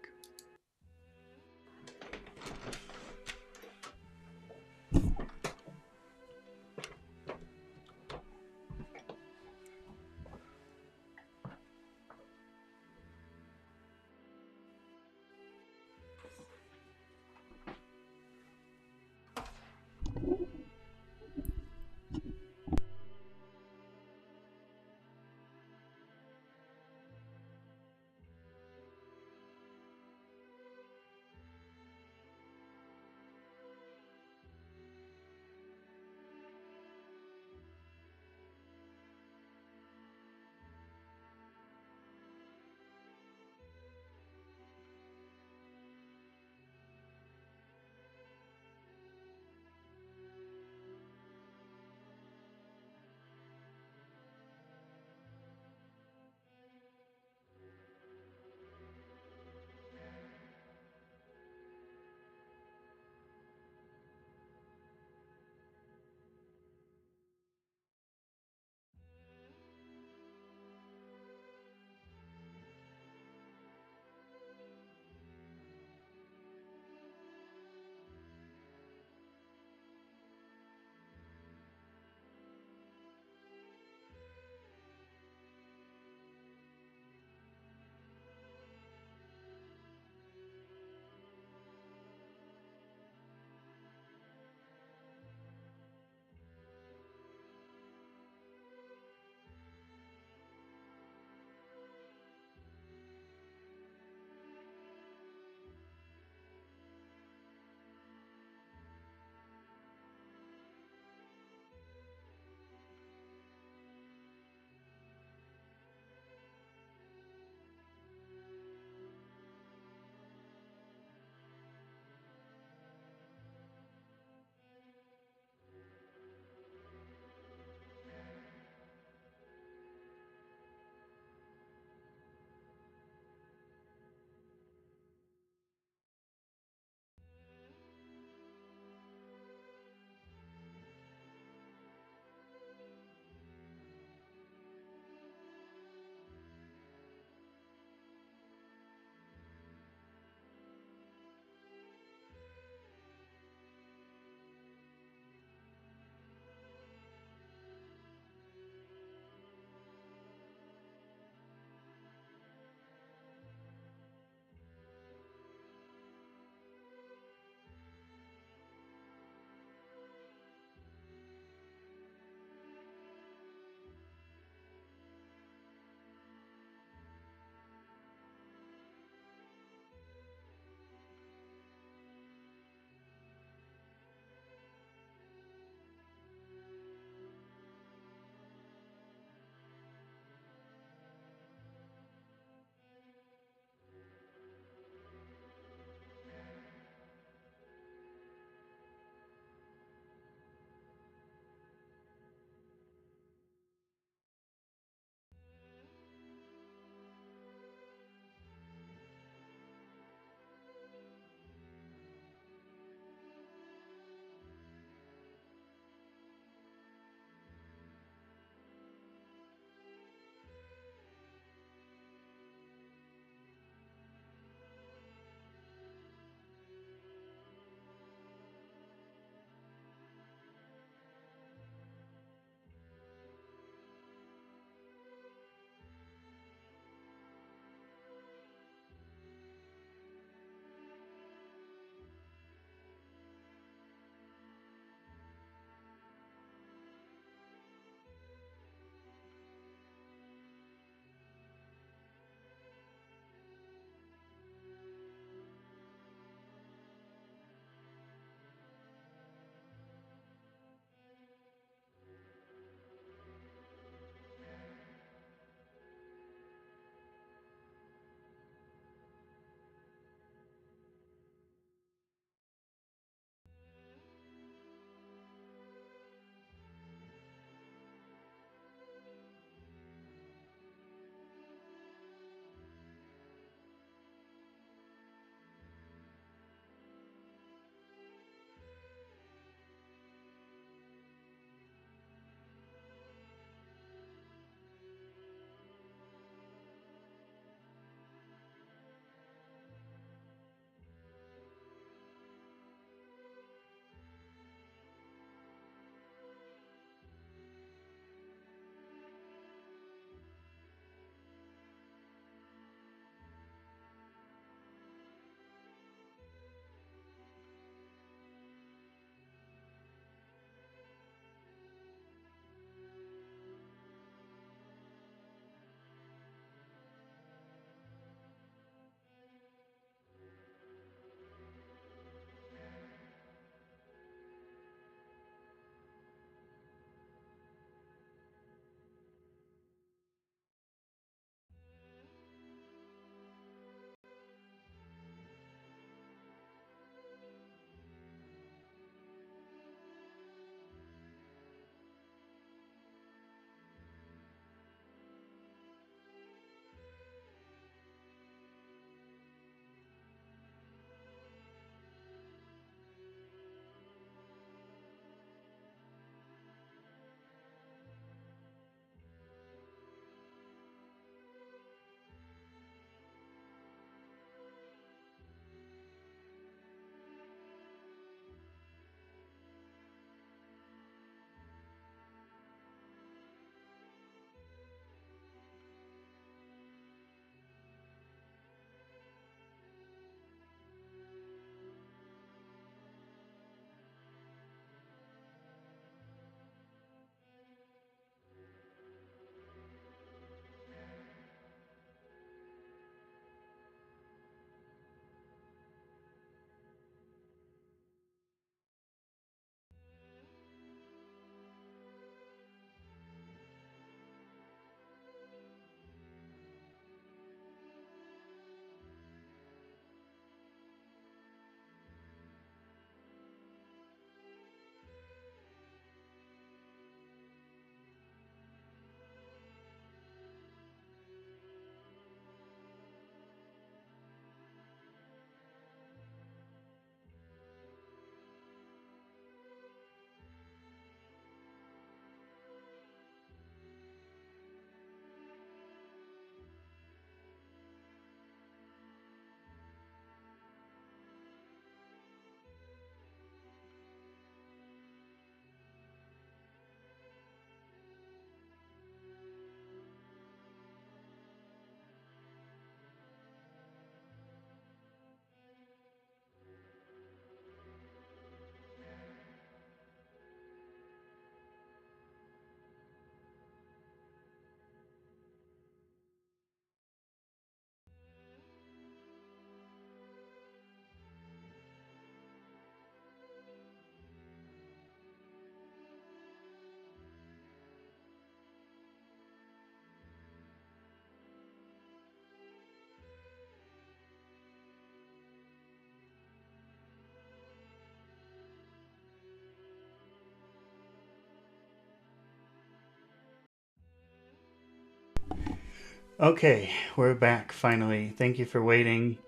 Okay, we're back finally. Thank you for waiting.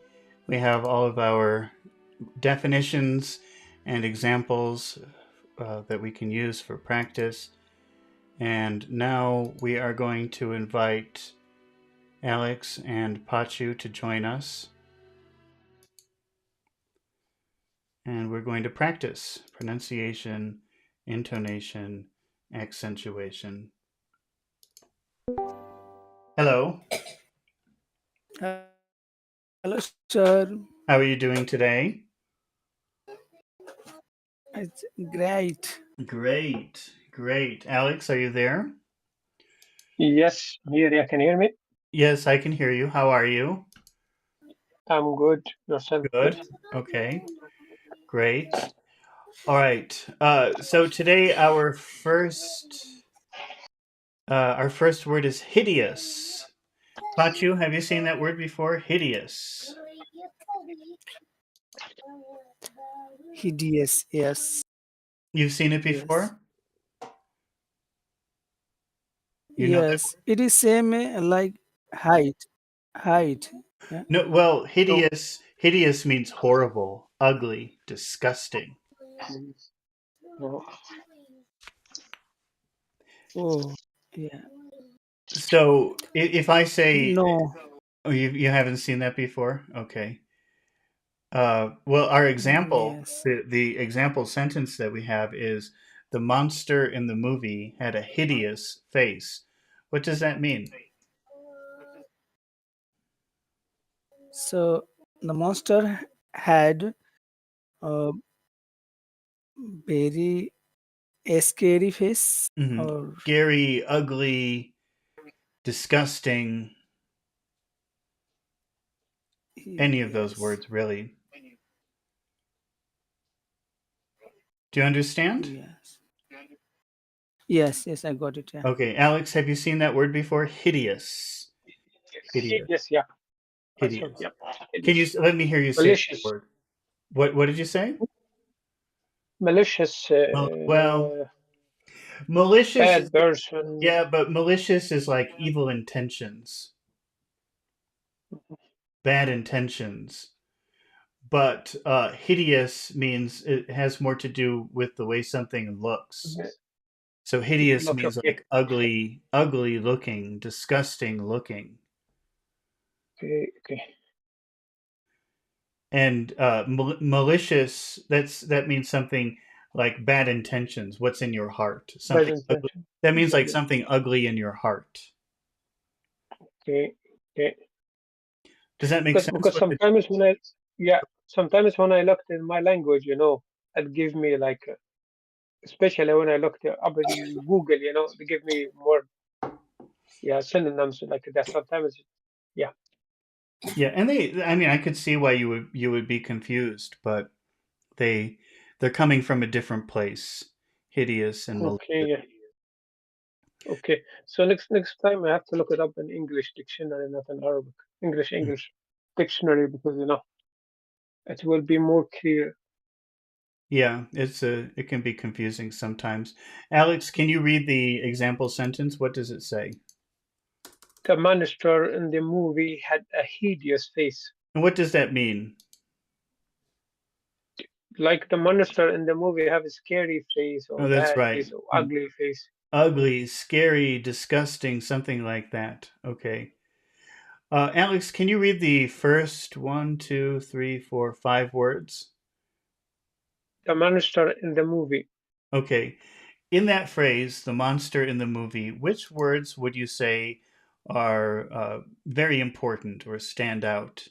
We have all of our definitions and examples that we can use for practice. And now we are going to invite Alex and Pachu to join us. And we're going to practice pronunciation, intonation, accentuation. Hello, Hello, sir. how are you doing today? It's great. Great, great. Alex, are you there? Yes, here you can hear me. Yes, I can hear you. How are you? I'm good. Yourself good? Good. Okay, great. All right. So today our first word is hideous. Pachu, have you seen that word before? Hideous. Hideous. Yes. You've seen it Yes. before? You know that Yes. It is same like height. Height. Yeah. word? No, well, No. hideous means horrible, ugly, disgusting. Mm, no. Oh. Yeah. So if I say, No. oh, you haven't seen that before? Okay. Well, our example, Yes. the example sentence that we have is the monster in the movie had a hideous face. What does that mean? So the monster had a very scary face, or Scary, ugly, disgusting, any of those yes. words, really. Do you understand? Yes. Yes. Yes. I got it. Yeah. Okay, Alex, have you seen that word before? Hideous. Hideous. Yes, yeah. Also, Hideous. yeah. It Can you is let me hear you say that malicious. word? What did you say? Malicious, Well, malicious is bad person. yeah, but malicious is like evil intentions, bad intentions. But hideous means it has more to do with the way something looks. So hideous Look, means okay. like ugly, ugly looking, disgusting looking. Okay, okay. And malicious, that means something like bad intentions, what's in your heart, Bad something ugly. intention. That means like Bad. something ugly in your heart. Okay, okay. Does that make sense? Because sometimes when yeah, sometimes when I looked in my language, it give me like, especially when I looked up in Google, they give me more, yeah, synonyms like that. Sometimes, yeah. Yeah, and I mean, I could see why you would be confused, but they they're coming from a different place. Hideous and Okay, malicious. yeah. Okay. So next time I have to look it up in English dictionary, not in Arabic. English dictionary, because it will be more clear. Yeah, it can be confusing sometimes. Alex, can you read the example sentence? What does it say? The monster in the movie had a hideous face. And what does that mean? Like the monster in the movie have a scary face or Oh, that's bad right. face or ugly face. Ugly, scary, disgusting, something like that. Okay. Alex, can you read the first one, two, three, four, five words? The monster in the movie. Okay. In that phrase, the monster in the movie, which words would you say are very important or stand out?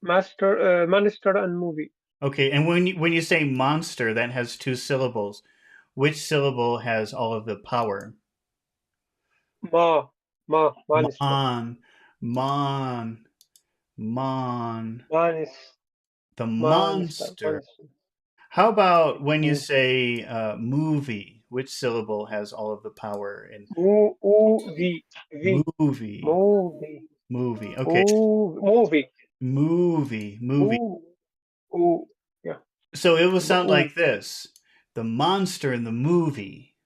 Monster and movie. Okay, and when you say monster, that has two syllables. Which syllable has all of the power? Ma, monster. Mon, mon, mon. Manis, The monster, monster. monster. How about when you Mm. say movie? Which syllable has all of the power in movie? Movie. Movie. Okay, Movie. movie. Ooh, ooh, yeah. So it will sound Ooh, like this: the monster in the movie.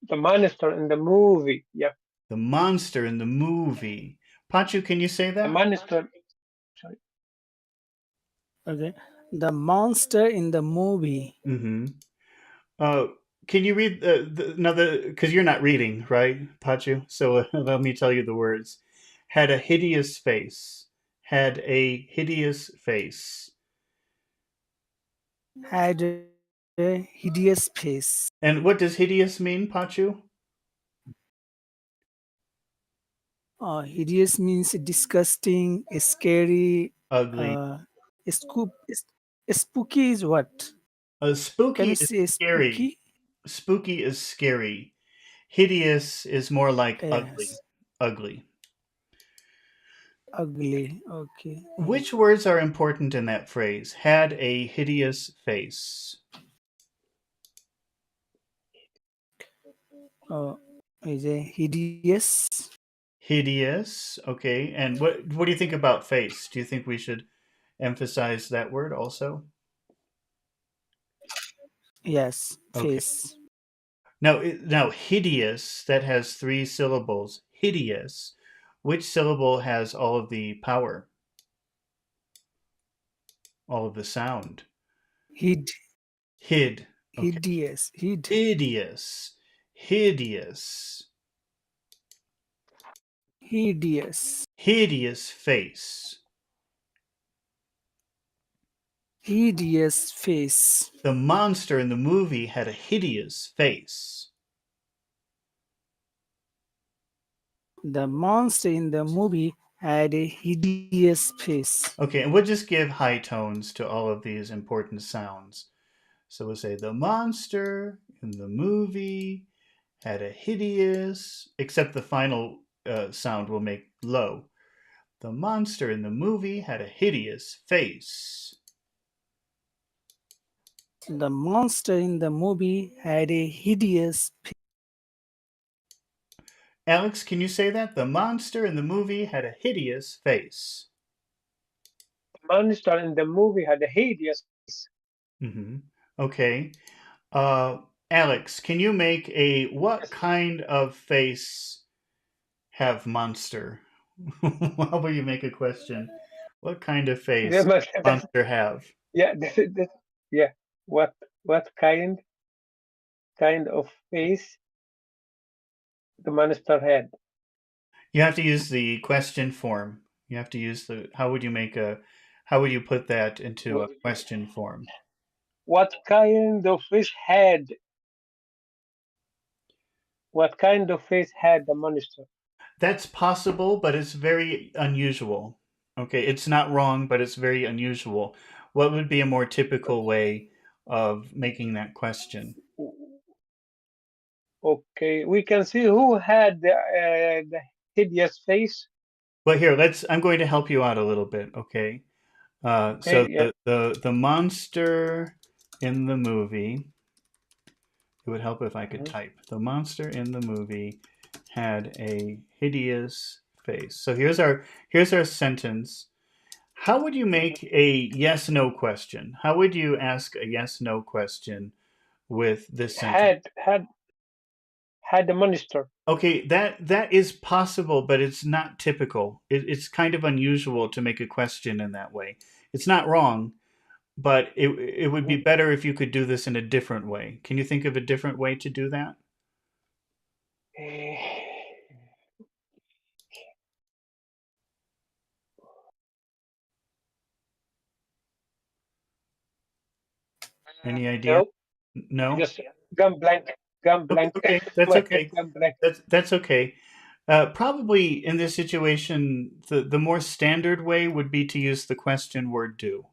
the monster in the movie. Yeah. The monster in the movie. Pachu, can you say The that? monster. Sorry. Okay. The monster in the movie Mm-hmm. Uh, can you read another? Because you're not reading, right, Pachu? So let me tell you the words. Had a hideous face. Had a hideous face. had a hideous face. And what does hideous mean, Pachu? Hideous means disgusting, scary. Ugly. Uh, scoop, spooky is what? Can Spooky you is say scary. spooky? Spooky is scary. Hideous is more like ugly. Yes, Ugly. ugly. Okay. Which words are important in that phrase? Had a hideous face. Uh, is a hideous? Hideous. Okay. And what do you think about face? Do you think we should emphasize that word also? Yes, Okay. face. Now hideous, that has three syllables. Hideous. Which syllable has all of the power, all of the sound? Hid, Hid. Okay. hideous, Hideous. Hideous. hideous, Hideous face. hideous face. The monster in the movie had a hideous face. The monster in the movie had a hideous face. Okay, and we'll just give high tones to all of these important sounds. So we'll say the monster in the movie had a hideous, except the final sound will make low. The monster in the movie had a hideous face. The monster in the movie had a hideous face. Alex, can you say that? The monster in the movie had a hideous face. The monster in the movie had a hideous face. Mm-hmm. Okay. Uh, Alex, can you make a what Yes. kind of face have monster? How will you make a question? What kind of Yeah, face but monster have? yeah, yeah. What what kind of face the monster had? You have to use the question form. You have to use the how would you make a how would you put that into a Wh- question form? What kind of face had? What kind of face had the monster? That's possible, but it's very unusual. Okay, it's not wrong, but it's very unusual. What would be a more typical way of making that question? Okay, we can see who had the hideous face. Well, here, let's. I'm going to help you out a little bit. Okay. So Okay, yeah. the monster in the movie. It would help if I could Mhm. type. The monster in the movie had a hideous face. So here's our sentence. How would you Mhm. make a yes no question? How would you ask a yes no question with this sentence? Had the monster. Okay, that is possible, but it's not typical. It's kind of unusual to make a question in that way. It's not wrong, but it would be Mhm. better if you could do this in a different way. Can you think of a different way to do that? Eh, Any idea? no, No? just gum blank, gum Okay, blank. okay, that's My head okay. gum blank. That's okay. Probably in this situation, the more standard way would be to use the question word do.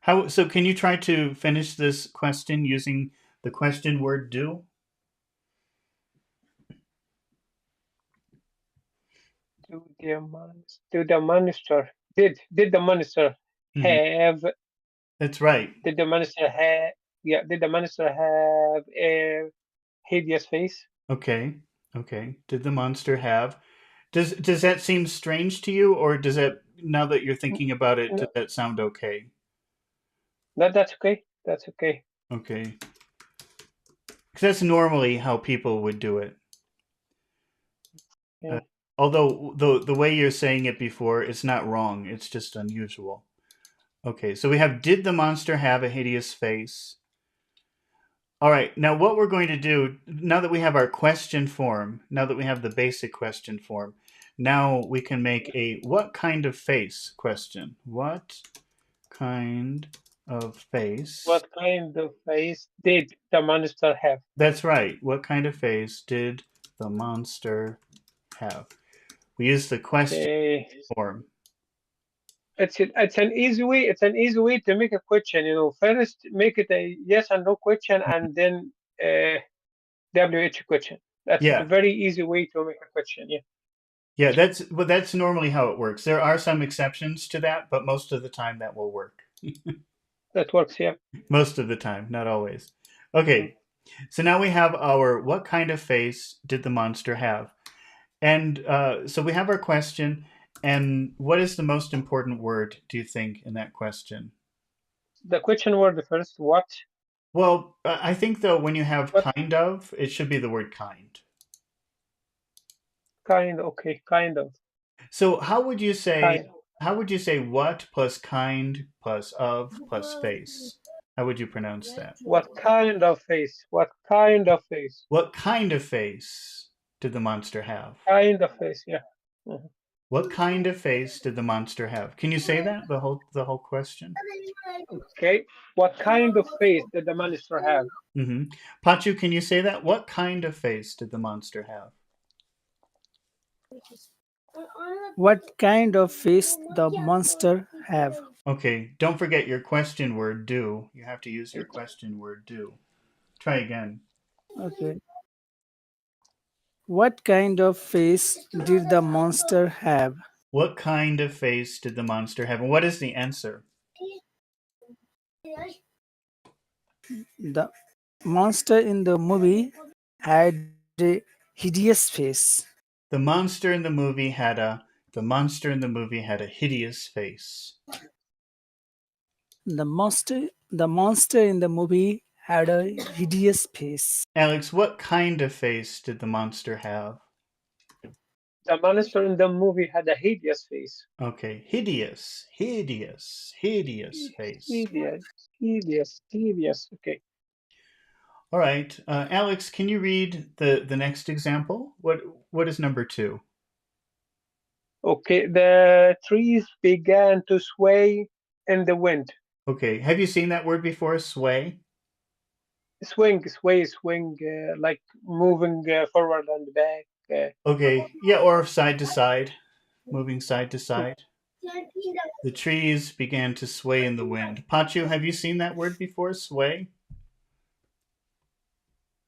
How so? Can you try to finish this question using the question word do? Do the monster did the monster Hmm. have That's right. did the monster have yeah did the monster have a hideous face? Okay, okay. Did the monster have? Does that seem strange to you, or does that now that you're N- thinking about it, does No, that sound okay? that's okay. That's okay. Okay, because that's normally how people would do it. Uh, Yeah. although the way you're saying it before, it's not wrong. It's just unusual. Okay, so we have, did the monster have a hideous face? All right, now what we're going to do, now that we have our question form, now that we have the basic question form, now we can make a what kind of face question. What kind of face? What kind of face did the monster have? That's right. What kind of face did the monster have? We use the question Okay. form. It's an easy way. It's an easy way to make a question. First make it a yes and no question, and then WH question. That's a Yeah. very easy way to make a question. Yeah, Yeah, that's normally how it works. There are some exceptions to that, but most of the time that will work. that works. Yeah. Most of the time, not always. Mhm. Okay, so now we have our what kind of face did the monster have? And so we have our question. And what is the most important word, do you think, in that question? The question word first. What? Well, I think though when you have What kind of, it should be the word kind. kind? Okay, kind of. So how would you say Kind. what plus kind plus of plus face? How would you pronounce that? What kind of face? What kind of face? What kind of face did the monster have? Kind of face. Yeah. Mhm. What kind of face did the monster have? Can you say that the whole question? Okay. What kind of face did the monster have? Mm-hmm. Pachu, can you say that? What kind of face did the monster have? What kind of face the monster have? Okay, don't forget your question word do. You have to use your question word do. Try again. Okay. What kind of face did the monster have? What kind of face did the monster have? And what is the answer? The monster in the movie had a hideous face. The monster in the movie had a the monster in the movie had a hideous face. The monster in the movie had a hideous face. Alex, what kind of face did the monster have? The monster in the movie had a hideous face. Okay, hideous face. Hideous, hideous. Okay. All right, Alex, can you read the next example? What is number two? Okay. The trees began to sway in the wind. Okay, have you seen that word before? Sway. Swing, like moving forward and back. Okay, yeah, or side to side, moving side to side. The trees began to sway in the wind. Pachu, have you seen that word before? Sway.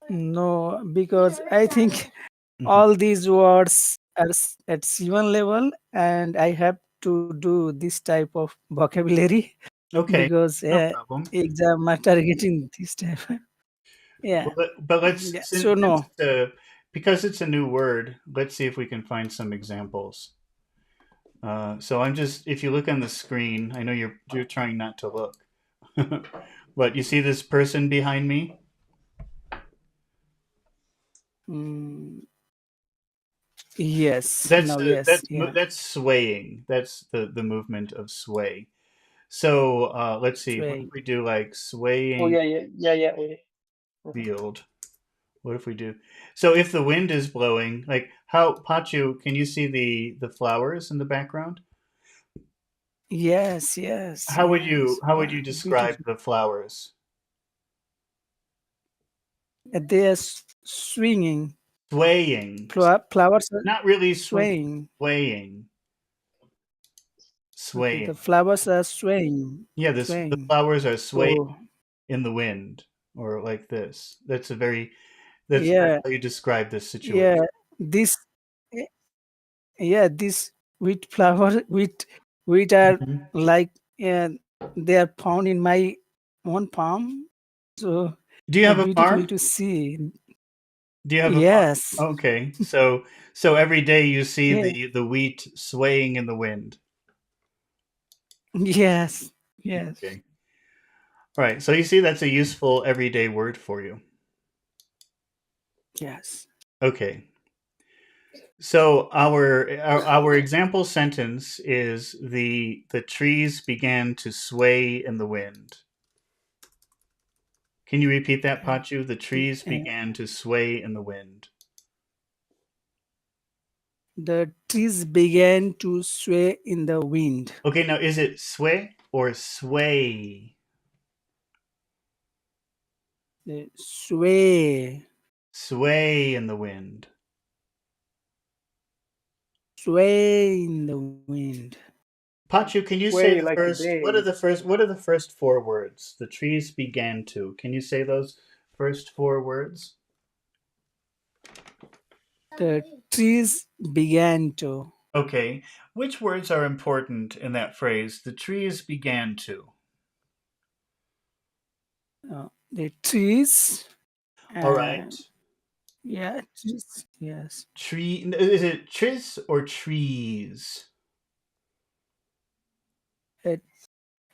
No, because I think Mhm. all these words are at C1 level, and I have to do this type of vocabulary Okay, because no problem. exam are targeting this type. Yeah, But let's yeah. So since no. because it's a new word, let's see if we can find some examples. So I'm just if you look on the screen, I know you're trying not to look, but you see this person behind me. Mm, yes. That's Now, yes. Yeah. that's swaying. That's the movement of sway. So let's see. What if Sway. we do like Oh swaying yeah, yeah. Oh, yeah. Mhm. field? What if we do? So if the wind is blowing, like how Pachu, can you see the flowers in the background? Yes. Yes. Yes. How would Wow. you describe Beautiful. the flowers? They are swinging. Swaying. Flowers are Not really swinging, swaying. swaying. Okay. The Swaying. flowers are swaying. Yeah, the Swaying. flowers are swaying Oh, in the wind or like this. That's yeah. how you describe this situation. Yeah. This. Yeah. This wheat are Mhm. like, yeah, they are found in my own palm. So Do you have a beautiful farm? to see. Do you have a farm? Yes. Okay. So every day you see Yeah. the wheat swaying in the wind. Yes. Yes. Okay. All right. So you see that's a useful everyday word for you. Yes. Okay. So our example sentence is the trees began to sway in the wind. Can you repeat that, Pachu? The trees Uh, began to sway in the wind. the trees began to sway in the wind. Okay, now is it sway or sway? Sway, Sway in the wind. sway in the wind. Pachu, can you say Sway the like first? What are they. the first? What are the first four words? The trees began to. Can you say those first four words? The trees began to. Okay. Which words are important in that phrase? The trees began to. The trees. All right. Yeah, trees. Yes. Tree. Is it tris or trees? Uh,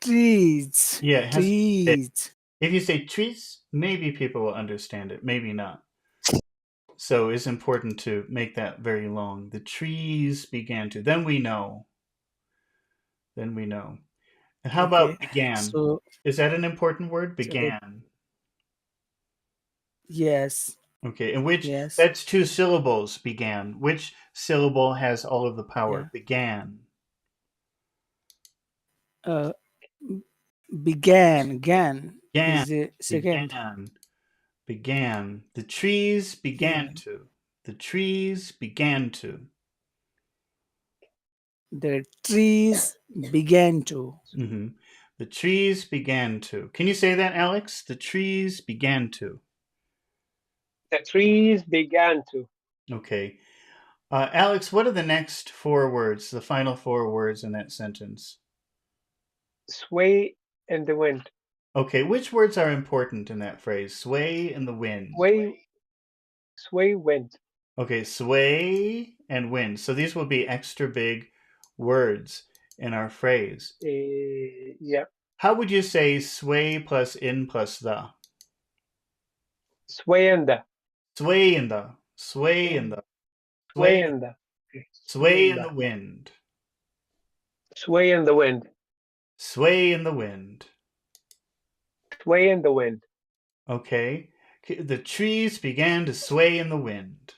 trees. Yeah, it has to be big. Trees. If you say trees, maybe people will understand it. Maybe not. So it's important to make that very long. The trees began to. Then we know. Then we know. And how Okay. about began? So Is that an important word? so the Began. yes. Okay. And which, Yes. that's two syllables, began. Which syllable has all of the power? Yeah. Began. Uh, began. Gan Began. is the second. Began. Began. The trees began Yeah. to. The trees began to. The trees began to. Hmm. The trees began to. Can you say that, Alex? The trees began to. The trees began to Okay. Alex, what are the next four words, the final four words in that sentence? sway in the wind. Okay, which words are important in that phrase? Sway in the wind. Sway, sway wind. Okay, sway and wind. So these will be extra big words in our phrase. Yeah. How would you say sway plus in plus the? Sway in the. Sway in the. Sway in the. Sway Sway. in the. Sway Sway in in the. the wind. Sway in the wind. Sway in the wind. Sway in the wind. Okay. The trees began to sway in the wind.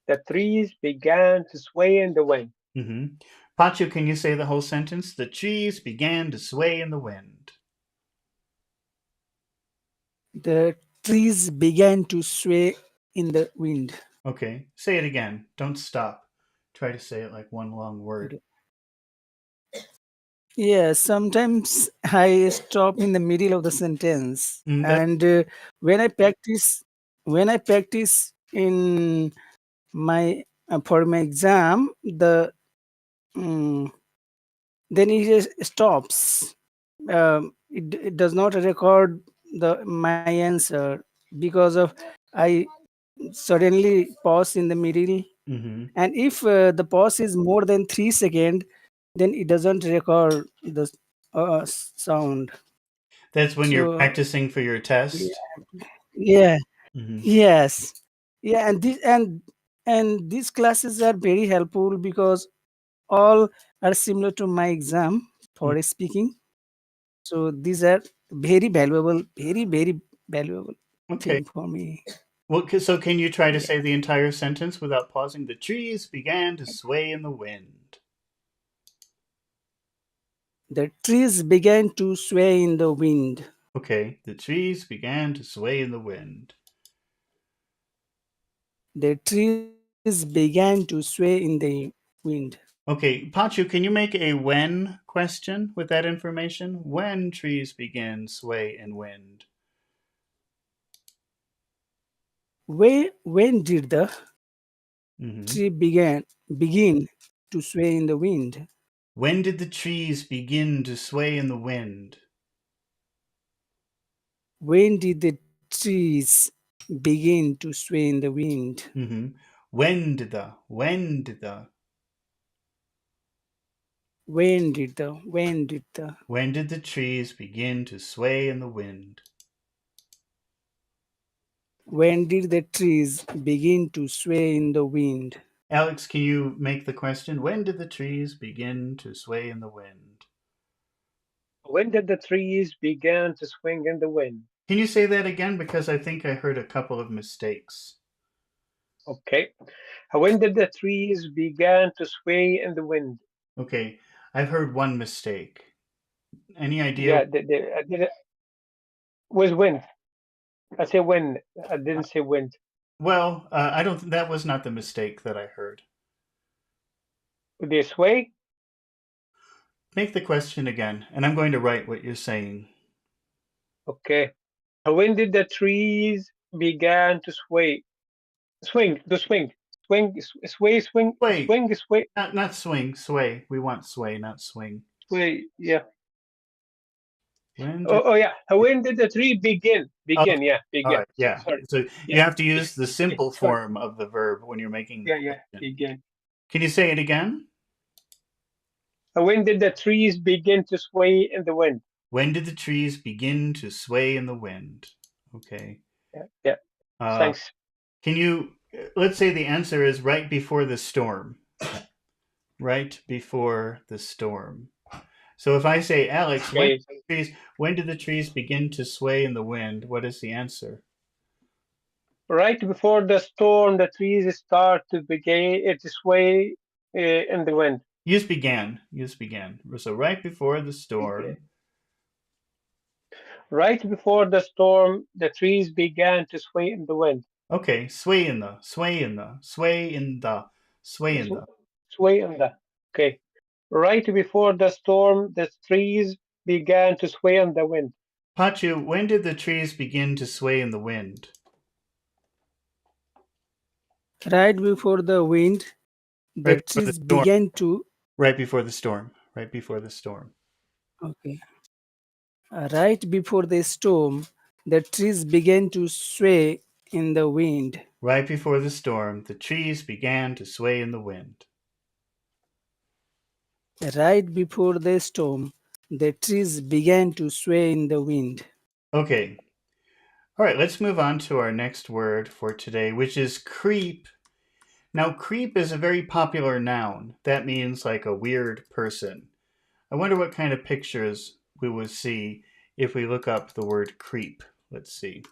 The trees began to sway in the wind. Mm-hmm. Pachu, can you say the whole sentence? The trees began to sway in the wind. The trees began to sway in the wind. Okay, say it again. Don't stop. Try to say it like one long word. Okay. Yeah, sometimes I stop in the middle of the sentence, That, and when I practice in my for my exam, mm, then it just stops. It does not record my answer because of I suddenly pause in the middle, mm-hmm. and if the pause is more than 3 seconds, then it doesn't record the sound. That's when you're So practicing for your yeah, test. yeah, Mm-hmm. yes, yeah, and these classes are very helpful because all are similar to my exam for speaking. So these are very valuable Okay. thing for me. Well, so can you try to Yeah. say the entire sentence without pausing? The trees began to sway in the wind. The trees began to sway in the wind. Okay. The trees began to sway in the wind. The trees began to sway in the wind. Okay, Pachu, can you make a when question with that information? When trees begin sway in wind? When did the Hmm. tree begin to sway in the wind? When did the trees begin to sway in the wind? When did the trees begin to sway in the wind? Hmm. When did the When did the when did the trees begin to sway in the wind? when did the trees begin to sway in the wind? Alex, can you make the question? When did the trees begin to sway in the wind? When did the trees begin to swing in the wind? Can you say that again? Because I think I heard a couple of mistakes. Okay. When did the trees begin to sway in the wind? Okay, I've heard one mistake. Any idea? Yeah, I did it with wind. I say wind. I didn't say wind. Well, I don't. That was not the mistake that I heard. They sway? Make the question again, and I'm going to write what you're saying. Okay. When did the trees begin to sway? Swing, to swing. Swing, sway, swing, Sway, swing, sway, not swing. Sway. We want sway, not swing. sway. Yeah. When did? Oh, yeah. When did the tree begin? Oh, Begin, yeah, all begin. right. Yeah. Sorry. So Yeah, you have to use the yeah, simple sorry. form of the verb when you're making the Yeah, yeah, question. begin. Can you say it again? When did the trees begin to sway in the wind? When did the trees begin to sway in the wind? Okay. Yeah, yeah. Uh, Thanks. can you? Let's say the answer is right before the storm. Right before the storm. So if I say, Alex, Okay. when did the trees begin to sway in the wind? What is the answer? Right before the storm, the trees start to begin to sway in the wind. Use began. Use began. So right before the storm. Right before the storm, the trees began to sway in the wind. Okay, sway in the, sway in the, sway in the, sway in the. Sway in the. Okay. Right before the storm, the trees began to sway in the wind. Pachu, when did the trees begin to sway in the wind? Right before the wind, the Right before the trees storm. began to. Right before the storm. Right before the storm. Okay. Right before the storm, the trees began to sway in the wind. Right before the storm, the trees began to sway in the wind. Right before the storm, the trees began to sway in the wind. Okay. All right, let's move on to our next word for today, which is creep. Now, creep is a very popular noun. That means like a weird person. I wonder what kind of pictures we would see if we look up the word creep. Let's see.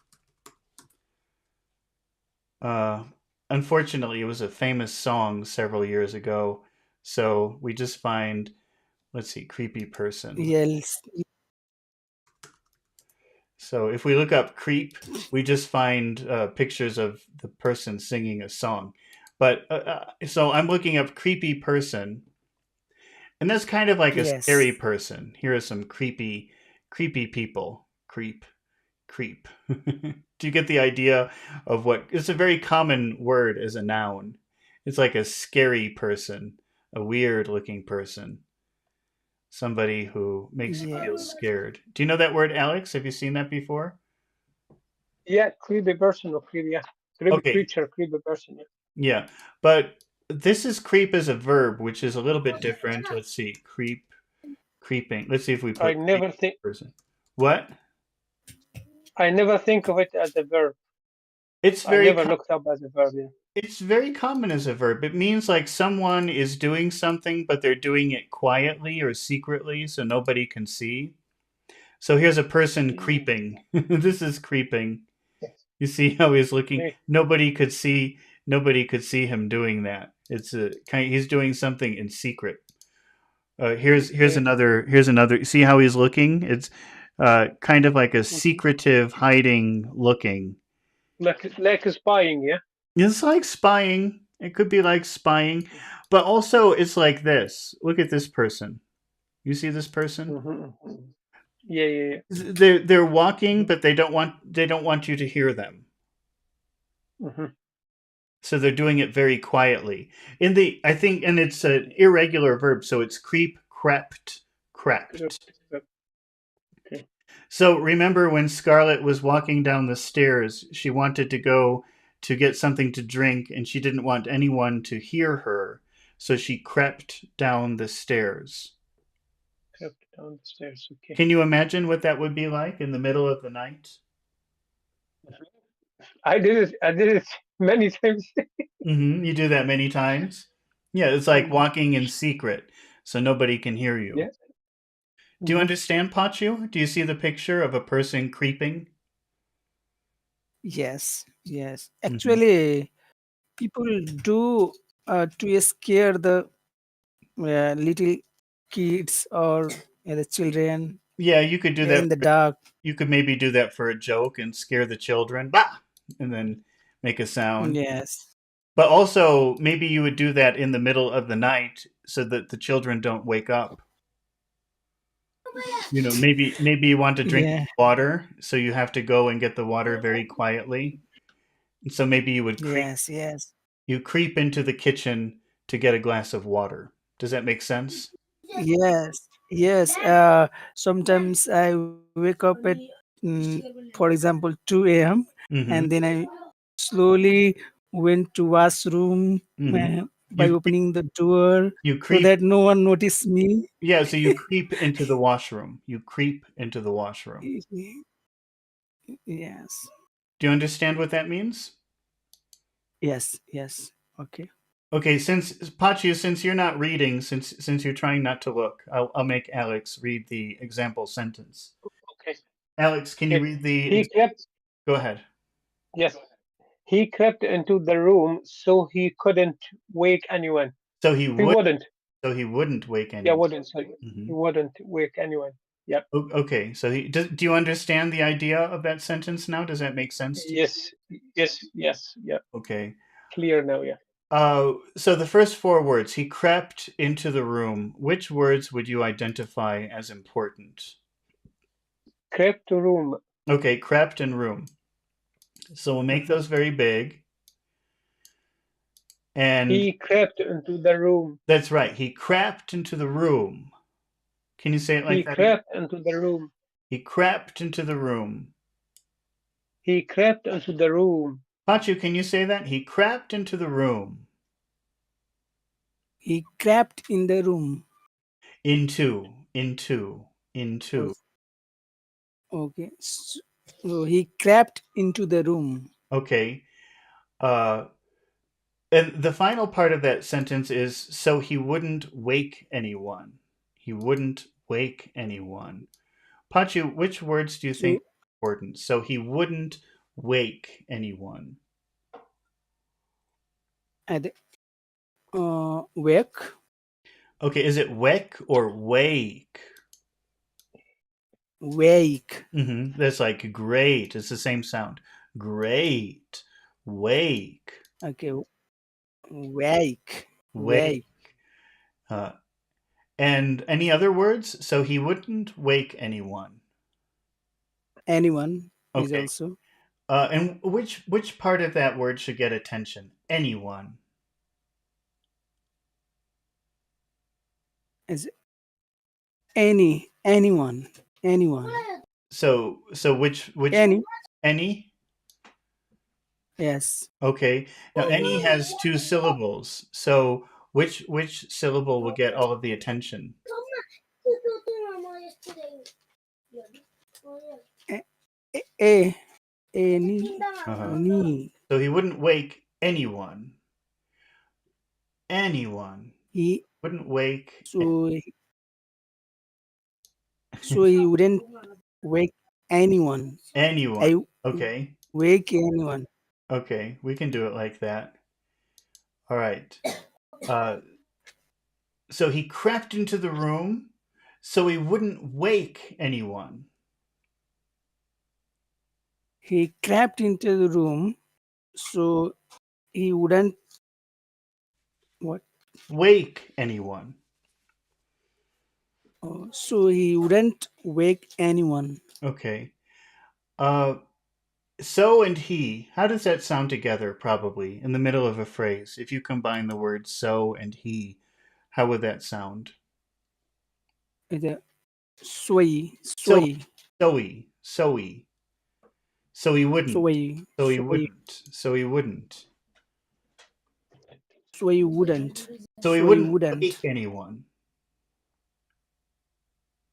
Unfortunately, it was a famous song several years ago, so we just find, let's see, creepy person. Yes. So if we look up creep, we just find pictures of the person singing a song. But so I'm looking up creepy person, and that's kind of like a Yes. scary person. Here are some creepy people. Creep, creep. Do you get the idea of what? It's a very common word as a noun. It's like a scary person, a weird looking person, somebody who makes you Yeah. feel scared. Do you know that word, Alex? Have you seen that before? Yeah, creepy person or creepy, yeah. Creepy Okay, creature, creepy person. Yeah. yeah, but this is creep as a verb, which is a little bit different. Let's see, creep, creeping. Let's see if we I put creep never think person. What? I never think of it as a verb. It's I very never looked up as a verb. Yeah. it's very common as a verb. It means like someone is doing something, but they're doing it quietly or secretly, so nobody can see. So here's a person Mm, creeping. This is creeping. yes. You see how he's looking. Okay. Nobody could see. Nobody could see him doing that. It's a kind. He's doing something in secret. Here's Okay. another. See how he's looking? It's kind of like a Mhm. secretive, hiding looking. Like spying, yeah. It's like spying. It could be like spying, but also it's like this. Look at this person. You see this person? Mm-hmm. Yeah, yeah, yeah. They're walking, Mm-hmm. but they don't want you to hear them. Mm-hmm. So they're doing it very quietly. In the I think, and it's an irregular verb, so it's creep, crept, crept. Okay. So remember when Scarlett was walking down the stairs, she wanted to go to get something to drink and she didn't want anyone to hear her. So she crept down the stairs. Crept down the stairs. Okay. Can you imagine what that would be like in the middle of the night? I did it. many times. You do that many times? Yeah, it's like walking in secret so nobody can hear you. Yeah. Do you Mhm. understand, Pachu? Do you see the picture of a person creeping? Yes, yes. Hmm. Actually, people do to scare the little kids or the children Yeah, you could do that. in the dark. You could maybe do that for a joke and scare the children, bah! And then make a sound. Yes, But also, maybe you would do that in the middle of the night so that the children don't wake up. Maybe you want to drink yeah, water, so you have to go and get the water very quietly. And so maybe yes, yes, you creep into the kitchen to get a glass of water. Does that make sense? yes, yes. Sometimes I wake up at, for example, 2 a.m. and Mm-hmm. then I slowly went to washroom Mm-hmm. by You opening the door you so creep. that no one notice me. Yeah, so you creep into the washroom. You creep into the washroom. Yes, Do you understand what that means? yes, yes. Okay. Okay, since Pachi, since you're not reading, since you're trying not to look, I'll make Alex read the example sentence. Okay. Alex, can you Okay. read the? He crept. Go ahead. Yes. He crept into the room so he couldn't wake anyone. So he He would. wouldn't. So he wouldn't wake Yeah, anyone. wouldn't. Sorry. Hmm. He wouldn't wake anyone. Yep. Okay, so do you understand the idea of that sentence now? Does that make sense to you? Yes. Yes. Yes. Yeah. Okay. Clear now. Yeah. So the first four words, he crept into the room. Which words would you identify as important? Crept to room. Okay, crept and room. So we'll make Mhm. those very big. And He crept into the room. that's right. He crept into the room. Can you say it like He that again? crept into the room. He crept into the room. He crept into the room. Pachu, can you say that? He crept into the room. He crept in the room. Into. Okay. So he crept into the room. Okay. Uh, and the final part of that sentence is so he wouldn't wake anyone. He wouldn't wake anyone. Pachu, which words do you think So are important? So he wouldn't wake anyone. at wake, Okay, is it wake or wake? wake. That's like great. It's the same sound. Great. Wake. Okay, wake, Wake. wake. Uh, and any other words? So he wouldn't wake anyone. Anyone is Okay. also And which part of that word should get attention? Anyone. is anyone, anyone, So which any. any? Yes. Okay. Now any has two syllables. So which syllable will get all of the attention? A, a any, Uh-huh. any. So he wouldn't wake anyone. Anyone. He Wouldn't wake so so he wouldn't wake anyone. anyone. I Okay. wake anyone. Okay. We can do it like that. All right. Uh, so he crept into the room so he wouldn't wake anyone. He crept into the room so he wouldn't what? Wake anyone. So he wouldn't wake anyone. Okay. Uh, so and he. How does that sound together, probably, in the middle of a phrase? If you combine the words so and he, how would that sound? The sway, So, sway, so he. So he wouldn't. sway, So he sway, wouldn't. So he wouldn't. sway wouldn't, So he sway wouldn't wake wouldn't, anyone.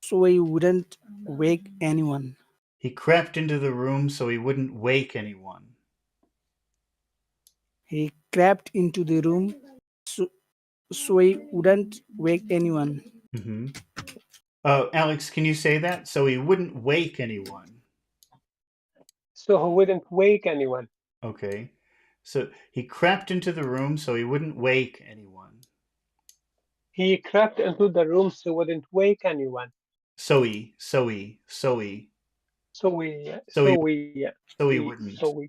sway wouldn't wake anyone. He crept into the room so he wouldn't wake anyone. He crept into the room so he wouldn't wake anyone. Mm-hmm. Alex, can you say that? So he wouldn't wake anyone. So he wouldn't wake anyone. Okay. So he crept into the room so he wouldn't wake anyone. He crept into the room so he wouldn't wake anyone. So he, so he, so he, So we, so he, so we, so he we, wouldn't. so we,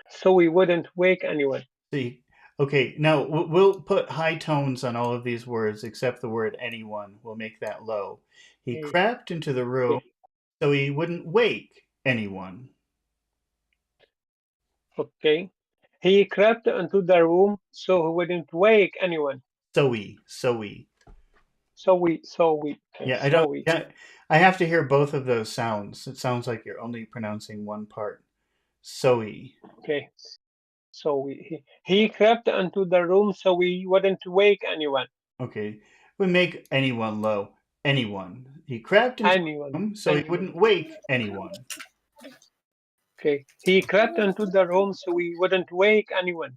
so we wouldn't wake anyone. See, okay, now we'll put high tones on all of these words except the word anyone. We'll make that low. He Okay. crept into the room so he wouldn't wake anyone. Okay. He crept into the room so he wouldn't wake anyone. So he, so he. Okay, Yeah, I have to hear both of those sounds. It sounds like you're only pronouncing one part. So he. okay. He crept into the room so we wouldn't wake anyone. Okay, we make anyone low. Anyone. He crept into the Anyone, room so he anyone. wouldn't wake anyone. Okay. He crept into the room so we wouldn't wake anyone.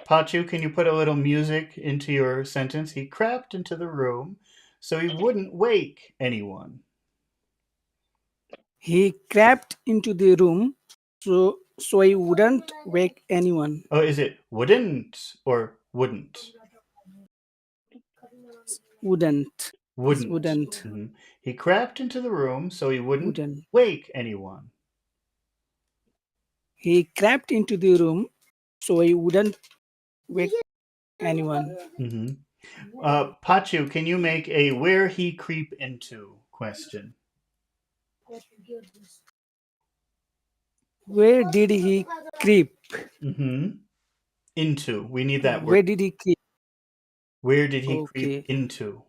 Pachu, can you put a little music into your sentence? He crept into the room so he wouldn't wake anyone. He crept into the room so he wouldn't wake anyone. Oh, is it wouldn't or wouldn't? Wouldn't. Wouldn't. Wouldn't. Mm-hmm. He crept into the room so he wouldn't Wouldn't. wake anyone. He crept into the room so he wouldn't wake anyone. Mm-hmm. Pachu, can you make a where he creep into question? Where did he creep? Mm-hmm. Into. We need that word. Where did he creep? Where did he creep Okay. into?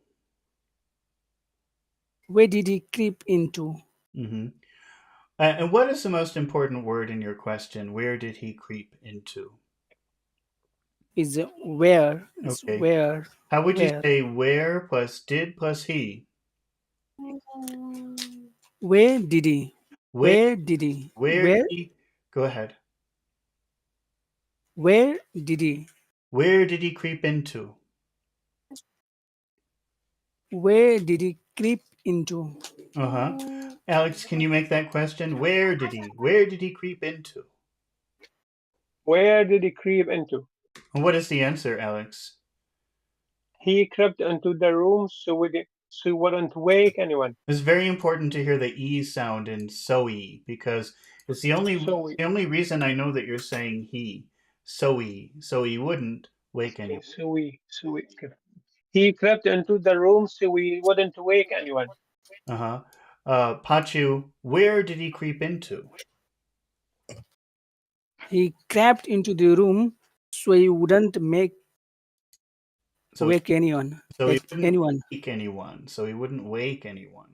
Where did he creep into? Mm-hmm. And what is the most important word in your question? Where did he creep into? Is where. It's Okay. where. How would you Where? say where plus did plus he? Where did he? Where, Where did he? where did Where? he? Go ahead. Where did he? Where did he creep into? Where did he creep into? Uh-huh. Alex, can you make that question? Where did he? Where did he creep into? Where did he creep into? And what is the answer, Alex? He crept into the room so he wouldn't wake anyone. It's very important to hear the E sound in so-e because it's the only reason I know that you're saying he. So-e. So he wouldn't wake anyone. Okay. He crept into the room so we wouldn't wake anyone. Uh-huh. Pachu, where did he creep into? He crept into the room so he wouldn't So wake anyone. so he wouldn't Anyone. wake anyone. So he wouldn't wake anyone.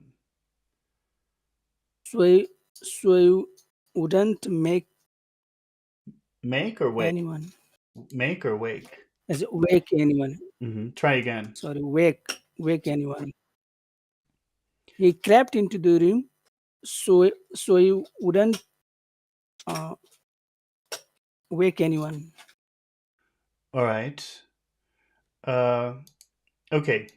So he wouldn't Make or wake? anyone. Make or wake? As wake anyone. Mm-hmm. Try again. Sorry, wake anyone. He crept into the room so he wouldn't wake anyone. All right. Okay.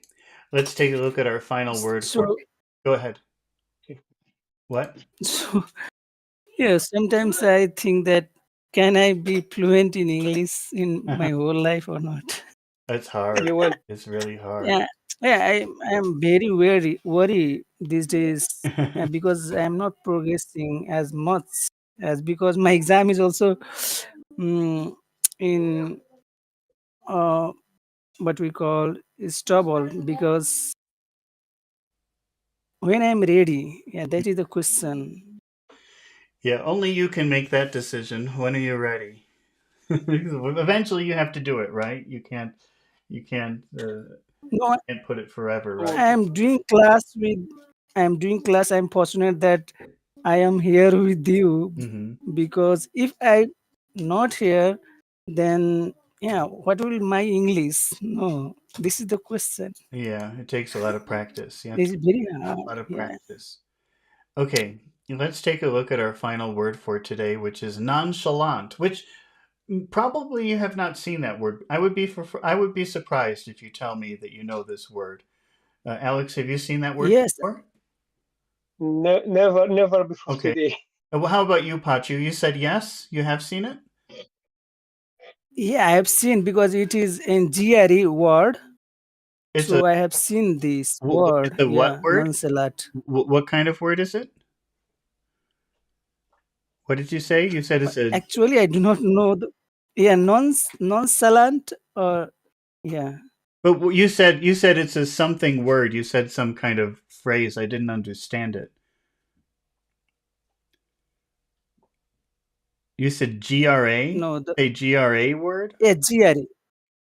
Let's take a look at our final word for. Go ahead. What? So yeah, sometimes I think that can I be fluent in English in my whole life or not? It's hard. You will. It's really hard. Yeah, I am very worried these days because I am not progressing as much as because my exam is also in what we call stubble because when I'm ready, yeah, that is the question. Yeah, only you can make that decision. When are you ready? Eventually, you have to do it, right? You can't. No, Can't put it forever, right? I am doing class with. I am doing class. I'm fortunate that I am here with you Mm-hmm. because if I not here, then yeah, what will my English? No, this is the question. Yeah, it takes a lot of practice. Yeah, It's very a hard. lot of Yeah. practice. Okay, let's take a look at our final word for today, which is nonchalant. Which Probably you have not seen that word. I would be surprised if you tell me that you know this word. Alex, have you seen that word Yes, before? Never before Okay. today. Well, how about you, Pachu? You said yes, you have seen it? yeah, I have seen because it is in GRE word. It's a So I have seen this it's word. a what Yeah, word? nonchalant. What kind of word is it? What did you say? You said it's a. Actually, I do not know. Yeah, nonchalant or yeah. But you said it's a something word. You said some kind of phrase. I didn't understand it. You said GRA. No, A GRA word. yeah, GRE.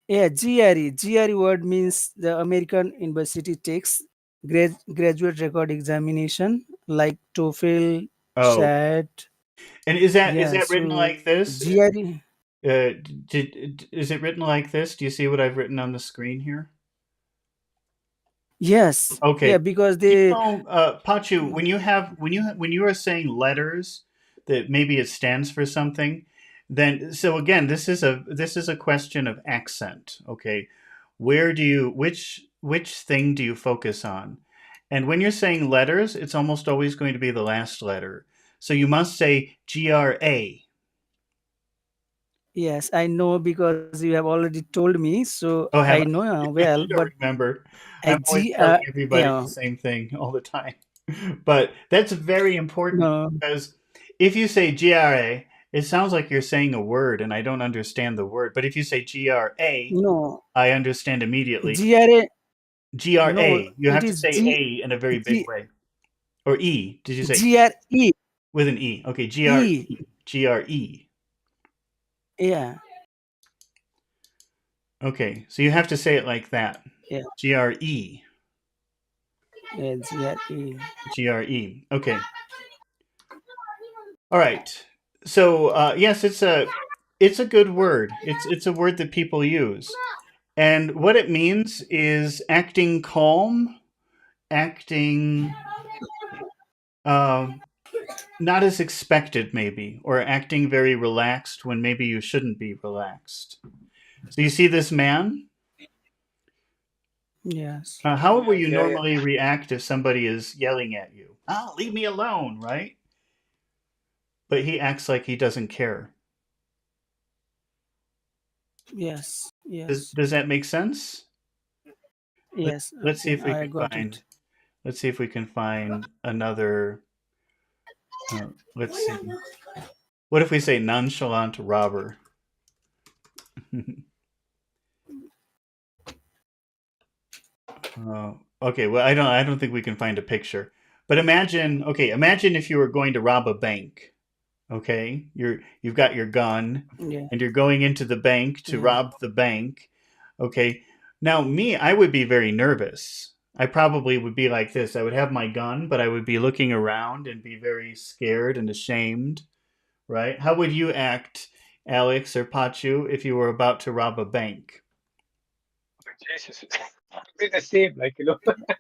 Yeah, GRE. GRE word means the American University takes graduate record examination like TOEFL, Oh, SAT. and is Yeah, that written so like this? GRE. Is it written like this? Do you see what I've written on the screen here? Yes, Okay. yeah, because You they. know, Pachu, when you are saying letters that maybe it stands for something, then so again, this is a question of accent. Okay, which thing do you focus on? And when you're saying letters, it's almost always going to be the last letter. So you must say GRA. Yes, I know because you have already told me, so Oh, have I I? know I well. don't But remember. I I'm always telling everybody yeah, the same thing all the time. But that's very important no, because if you say GRA, it sounds like you're saying a word and I don't understand the word. But if you say GRA, no, I understand immediately. GRA. No, GRA, you it have to is say A in a very big G, way. Or E. Did you say E? GRE. With an E. Okay, E. GRE. GRE. Yeah, Okay, so you have to say it like that. yeah, GRE. yeah, GRE. GRE. Okay. All right. So yes, it's a good word. It's a word that people use, and what it means is acting calm, acting um, not as expected, maybe, or acting very relaxed when maybe you shouldn't be relaxed. So you see this man. Yes, How will Yeah, you yeah, yeah. normally react if somebody is yelling at you? Ah, leave me alone, right? But he acts like he doesn't care. yes, Does, yes, does that make sense? Let, yes. let's see Okay, if we I can got find it. let's see if we can find another. Let's see. What if we say nonchalant robber? Okay. Well, I don't think we can find a picture. But imagine if you were going to rob a bank. Okay, you've got your gun, Yeah, and you're going into the bank to yeah, rob the bank. Okay. Now, me, I would be very nervous. I probably would be like this. I would have my gun, but I would be looking around and be very scared and ashamed. Right? How would you act, Alex or Pachu, if you were about to rob a bank? Jesus, it's the same. Like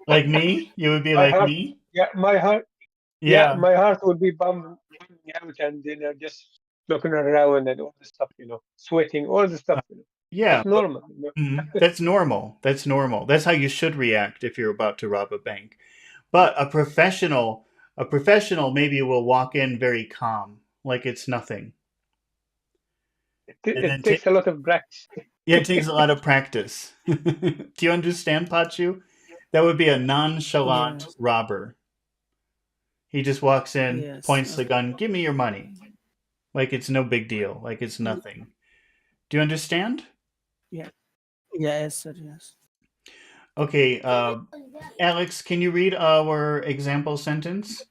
Like me? You would be my like heart. me? Yeah, my heart. Yeah, Yeah. my heart would be bumping out, and just looking around and all the stuff. Sweating, all the stuff. Uh, yeah, That's normal. that's normal. That's normal. That's how you should react if you're about to rob a bank. But a professional maybe will walk in very calm, like it's nothing. And It then takes a lot of practice. yeah, it takes a lot of practice. Do you understand, Pachu? That would be a nonchalant yes, robber. He just walks in, yes. points the gun, give me your money. Like it's no big deal, like it's nothing. Do you understand? Yeah, yeah, yes, sir. Yes. Okay, Alex, can you read our example sentence?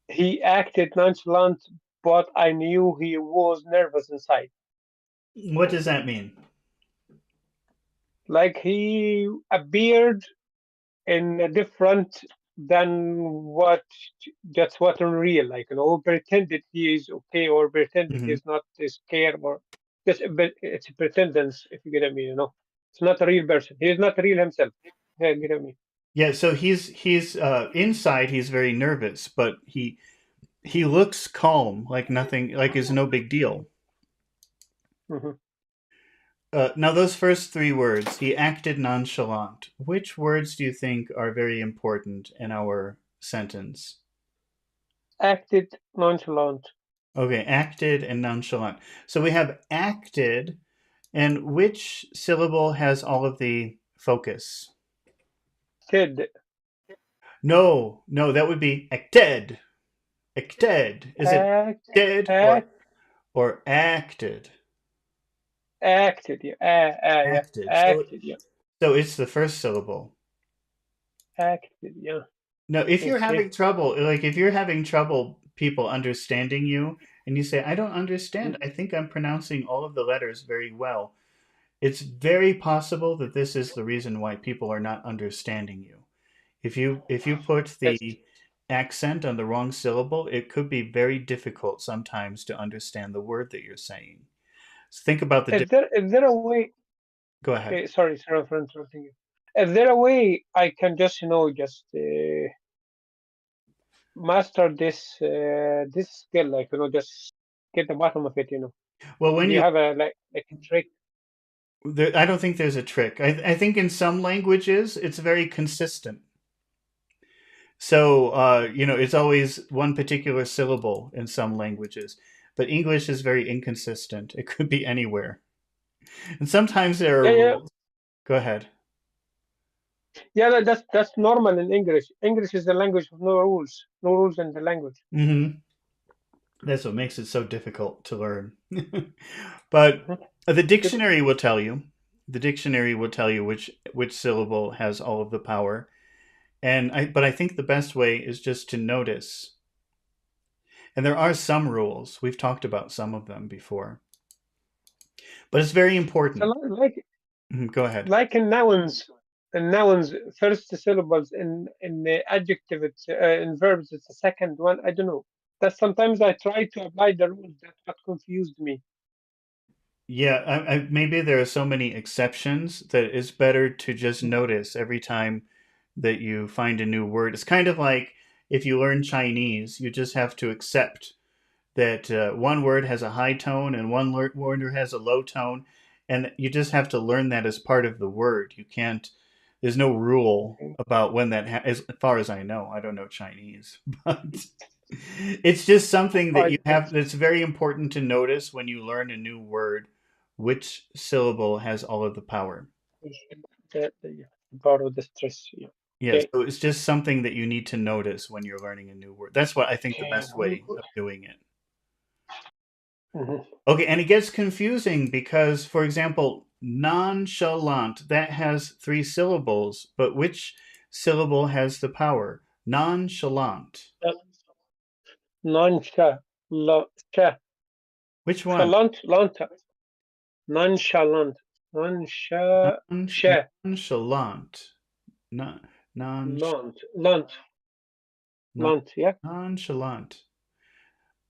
He acted nonchalant, but I knew he was nervous inside. What does that mean? Like he appeared in a different than what that's what unreal. Like pretended he is okay or pretended Hmm. he's not scared or just it's a pretendance. If you get me, it's not a real person. He is not real himself. Yeah, you get me. Yeah, so he's inside he's very nervous, but he looks calm, like nothing, like it's no big deal. Hmm. Now, those first three words, he acted nonchalant. Which words do you think are very important in our sentence? Acted nonchalant. Okay, acted and nonchalant. So we have acted, and which syllable has all of the focus? Did. No, that would be acted. Acted. Is it Act. did Act. or acted? Acted. Yeah. Yeah. Acted. Acted. Yeah. So it's the first syllable. Acted. Yeah. No, if you're Okay. having trouble, like if you're having trouble people understanding you and you say, I don't Mhm. understand, I think I'm pronouncing all of the letters very well. It's very possible that this is the reason why people are not understanding you. If you put Yes. the accent on the wrong syllable, it could be very difficult sometimes to understand the word that you're saying. So think about the Is there a way? go ahead. Okay. Sorry for interrupting you. Is there a way I can just just master this skill? Like just get the bottom of it. Well, Do when you you have a trick? I don't think there's a trick. I think in some languages it's very consistent. So, it's always one particular syllable in some languages, but English is very inconsistent. It could be anywhere. And sometimes there are Yeah. Yeah. rules. Go ahead. Yeah. That's normal in English. English is the language of no rules. No rules in the language. Hmm. That's what makes it so difficult to learn. But Mhm. the Good. dictionary will tell you. The dictionary will tell you which syllable has all of the power. But I think the best way is just to notice. And there are some rules. We've talked about some of them before. But it's very So important. like Go ahead. like in nouns, first syllables in the adjective, it's in verbs, it's the second one. I don't know. That sometimes I try to apply the rules. That's what confused me. Yeah, maybe there are so many exceptions that it's better to just notice every time that you find a new word. It's kind of like if you learn Chinese, you just have to accept that one word has a high tone and word has a low tone, and you just have to learn that as part of the word. You can't. There's no rule Okay. about when as far as I know. I don't know Chinese, but it's just something that you I have. That's very important to notice when you learn a new word. Which syllable has all of the power? yeah, borrow the stress. Yeah. Yes, Okay. so it's just something that you need to notice when you're learning a new word. That's what I think the Okay. best way of doing it. Mhm. Okay, and it gets confusing because, for example, nonchalant, that has three syllables, but which syllable has the power? Nonchalant. Uh, Noncha, cha, Which one? chalant, lanta, nonchalant, noncha, cha, Nonchalant. Non, non, lant, non, yeah, nonchalant.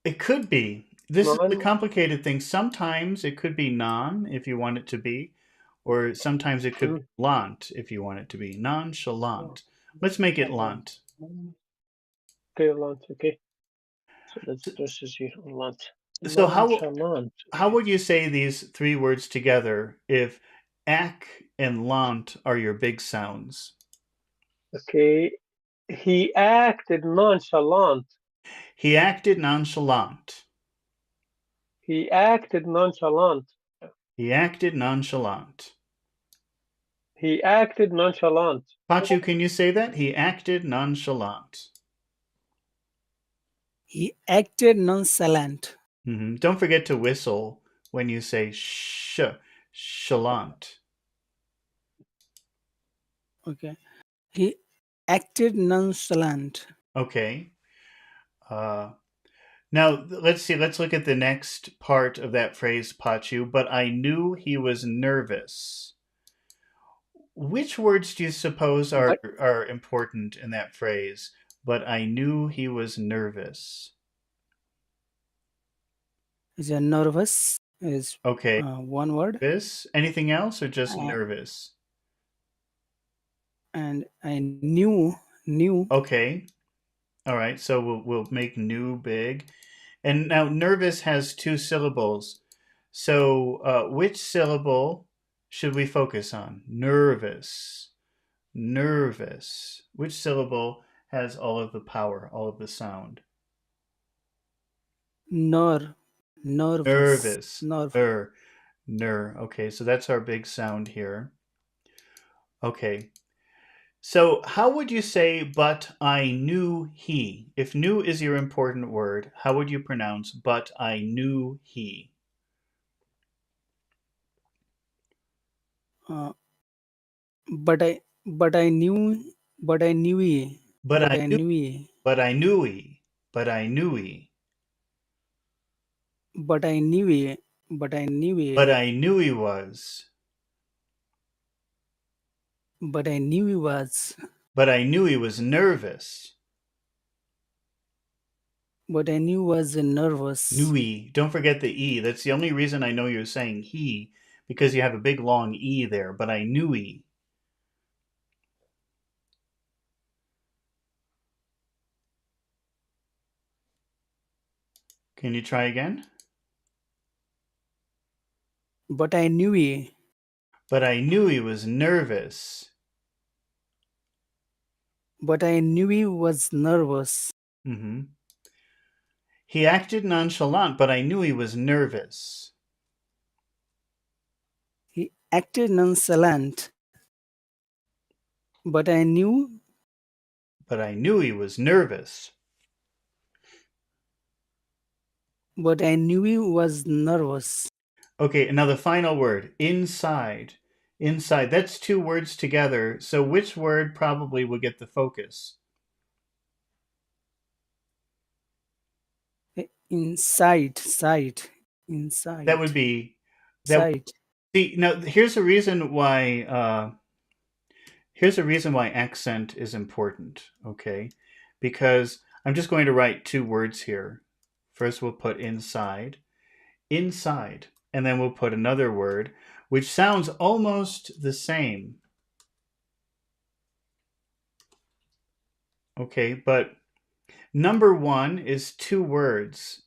It could be. This is the non, complicated thing. Sometimes it could be non if you want it to be, or sometimes it could be mm, lant if you want it to be. oh, Nonchalant. Let's make it lant, lant. okay, lant, okay. So this is here, lant, So nonchalant, how okay, would you say these three words together if ak and lant are your big sounds? okay. He acted nonchalant. He acted nonchalant. He acted nonchalant. He acted nonchalant. He acted nonchalant. Pachu, can you say that? He acted nonchalant. He acted nonchalant. Don't forget to whistle when you say chalant. Okay. He acted nonchalant. Okay. Uh, Now, let's see. Let's look at the next part of that phrase, Pachu. But I knew he was nervous. Which words do you suppose But are important in that phrase? But I knew he was nervous. Is a nervous is Okay. one word, Nervous. Anything else or just uh, nervous? and I knew Okay. All right. So we'll make new big. And now nervous has two syllables. So, which syllable should we focus on? Nervous. Nervous. Which syllable has all of the power, all of the sound? Nervous. Nervous. Nerve. Okay, so that's our big sound here. Okay. So, how would you say, but I knew he? If knew is your important word, how would you pronounce, but I knew he? Uh, but I knew but I knew he. But But I I knew, knew he. but I knew he, but I knew he, But I knew he. But I knew but he. I knew he was, But I knew he was. but I knew he was nervous. But I knew was nervous. Nui. Don't forget the E. That's the only reason I know you're saying he, because you have a big long E there, but I knew he. Can you try again? But I knew he. But I knew he was nervous. But I knew he was nervous. Hmm. He acted nonchalant, but I knew he was nervous. He acted nonchalant. But I knew But I knew he was nervous. but I knew he was nervous. Okay, now the final word, inside. Inside. That's two words together. So which word probably will get the focus? Inside. That would be that. Sight. See, now here's a reason why. Here's a reason why accent is important. Okay, because I'm just going to write two words here. First, we'll put inside, inside, and then we'll put another word which sounds almost the same. Okay, but number one is two words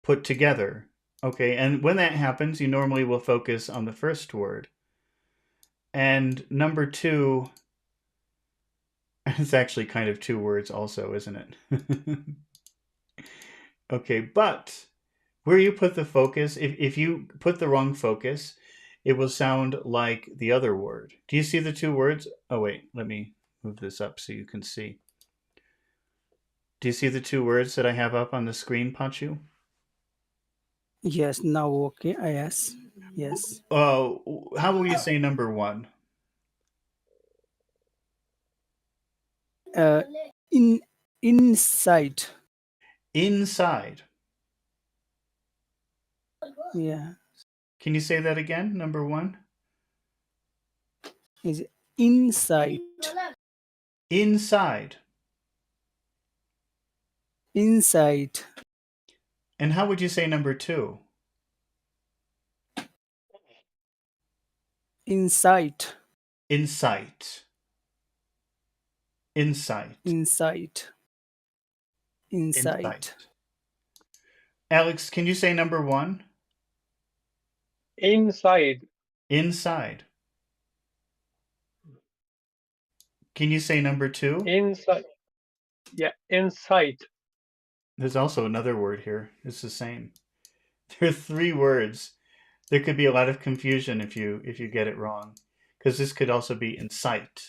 put together. Okay, and when that happens, you normally will focus on the first word. And number two, it's actually kind of two words also, isn't it? Okay, but where you put the focus, if you put the wrong focus, it will sound like the other word. Do you see the two words? Oh, wait, let me move this up so you can see. Do you see the two words that I have up on the screen, Pachu? Yes, now okay. Yes. Yes. How will you say number one? Uh, in inside. Inside. Yeah. Can you say that again? Number one? Is inside. Inside. Inside. And how would you say number two? Inside. Insight. Insight. Inside. Inside. Insight. Alex, can you say number one? Inside. Inside. Can you say number two? Inside. Yeah, insight. There's also another word here. It's the same. There are three words. There could be a lot of confusion if you get it wrong, because this could also be incite.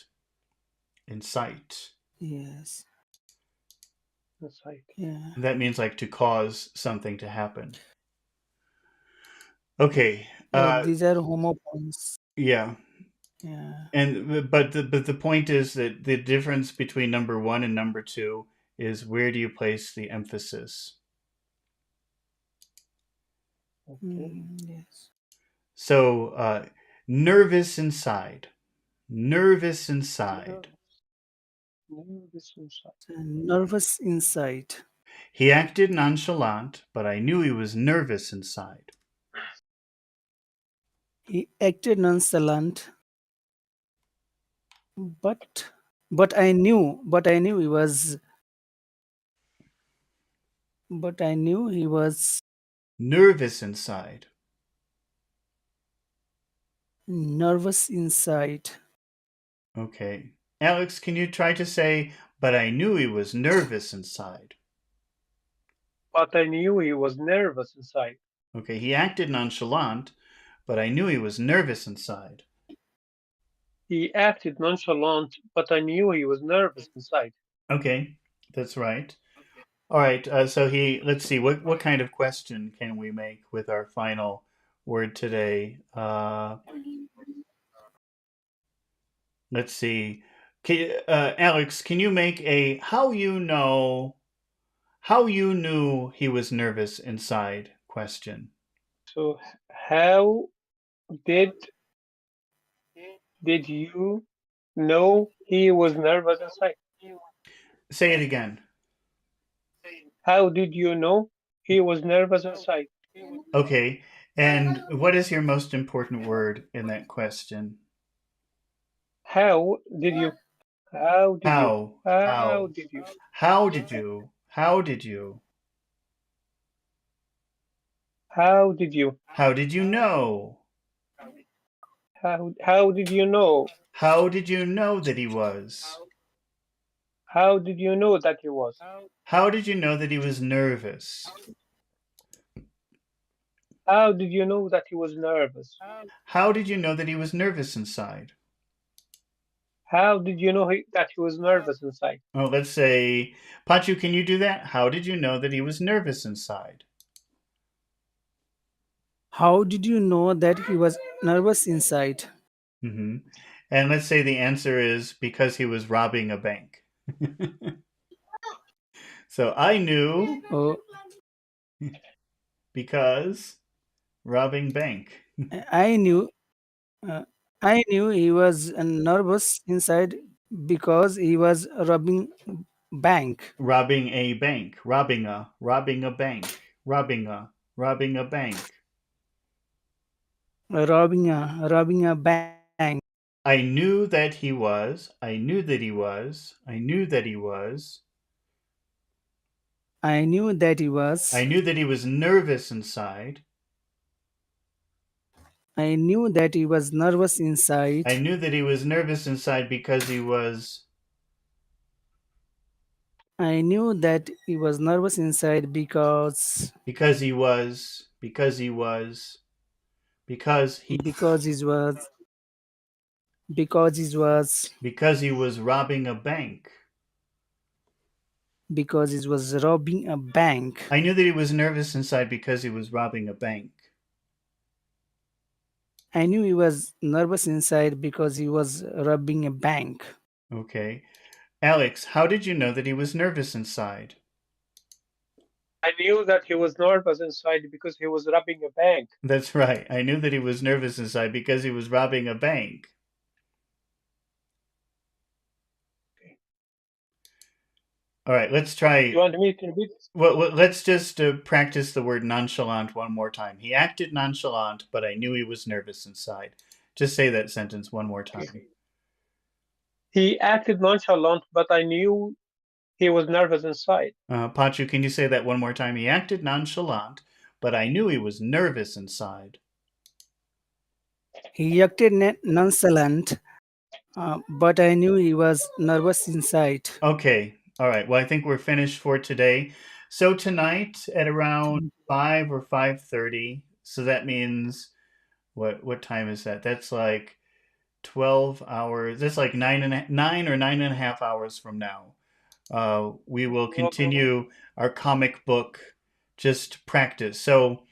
Incite. Yes. Insight. Yeah. And that means like to cause something to happen. Okay. These are homophones. Yeah. Yeah. And but the point is that the difference between number one and number two is where do you place the emphasis? Okay. Yes. So nervous inside. Nervous inside. Nervous inside. Nervous inside. He acted nonchalant, but I knew he was nervous inside. He acted nonchalant, but I knew he was nervous inside. Nervous inside. Okay. Alex, can you try to say, but I knew he was nervous inside? But I knew he was nervous inside. Okay, he acted nonchalant, but I knew he was nervous inside. He acted nonchalant, but I knew he was nervous inside. Okay, that's right. All right, let's see, what kind of question can we make with our final word today? Let's see. Alex, can you make a how you knew he was nervous inside question? So how did did you know he was nervous inside? Say it again. How did you know he was nervous inside? Okay, and what is your most important word in that question? How did you? How did you? How? How How? did you? How did you? How did you? How did you? How did you know? How did you know? How did you know that he was? How did you know that he was? How did you know that he was nervous? How did you know that he was nervous? How did you know that he was nervous inside? How did you know that he was nervous inside? Oh, let's say, Pachu, can you do that? How did you know that he was nervous inside? How did you know that he was nervous inside? Mm-hmm. And let's say the answer is because he was robbing a bank. So I knew Oh, because robbing bank. I knew. Uh, I knew he was nervous inside because he was robbing bank. Robbing a bank. Robbing a bank. Robbing a bank. Robbing a bank. I knew that he was. I knew that he was. I knew that he was. I knew that he was. I knew that he was nervous inside. I knew that he was nervous inside I knew that he was nervous inside because he was. I knew that he was nervous inside because Because he was. Because he was. Because he. because he was because he was Because he was robbing a bank. because he was robbing a bank. I knew that he was nervous inside because he was robbing a bank. I knew he was nervous inside because he was robbing a bank. Okay. Alex, how did you know that he was nervous inside? I knew that he was nervous inside because he was robbing a bank. That's right. I knew that he was nervous inside because he was robbing a bank. All right, let's try. You want me to repeat? Well, let's just practice the word nonchalant one more time. He acted nonchalant, but I knew he was nervous inside. Just say that sentence one more time. He acted nonchalant, but I knew he was nervous inside. Pachu, can you say that one more time? He acted nonchalant, but I knew he was nervous inside. He acted nonchalant, but I knew he was nervous inside. Okay. All right. Well, I think we're finished for today. So tonight at around 5 or 5:30. So that means what time is that? That's like 12 hours. That's like 9 or 9.5 hours from now. We will continue our comic book just practice. So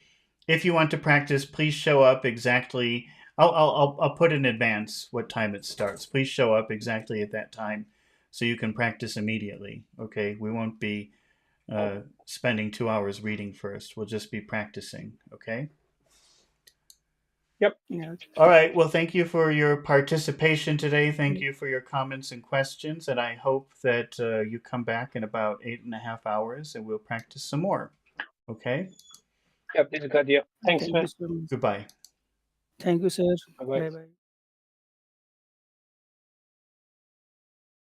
if you want to practice, please show up exactly. I'll put in advance what time it starts. Please show up exactly at that time so you can practice immediately. Okay, we won't be spending 2 hours reading first. We'll just be practicing. Okay. Yep. Yeah. All right. Well, thank you for your participation today. Thank you for your comments and questions. And I hope that you come back in about 8.5 hours and we'll practice some more. Okay. Yep, it's a good idea. Thanks, Thank man. you so much. Goodbye. Thank you, sir. Bye-bye. Bye bye.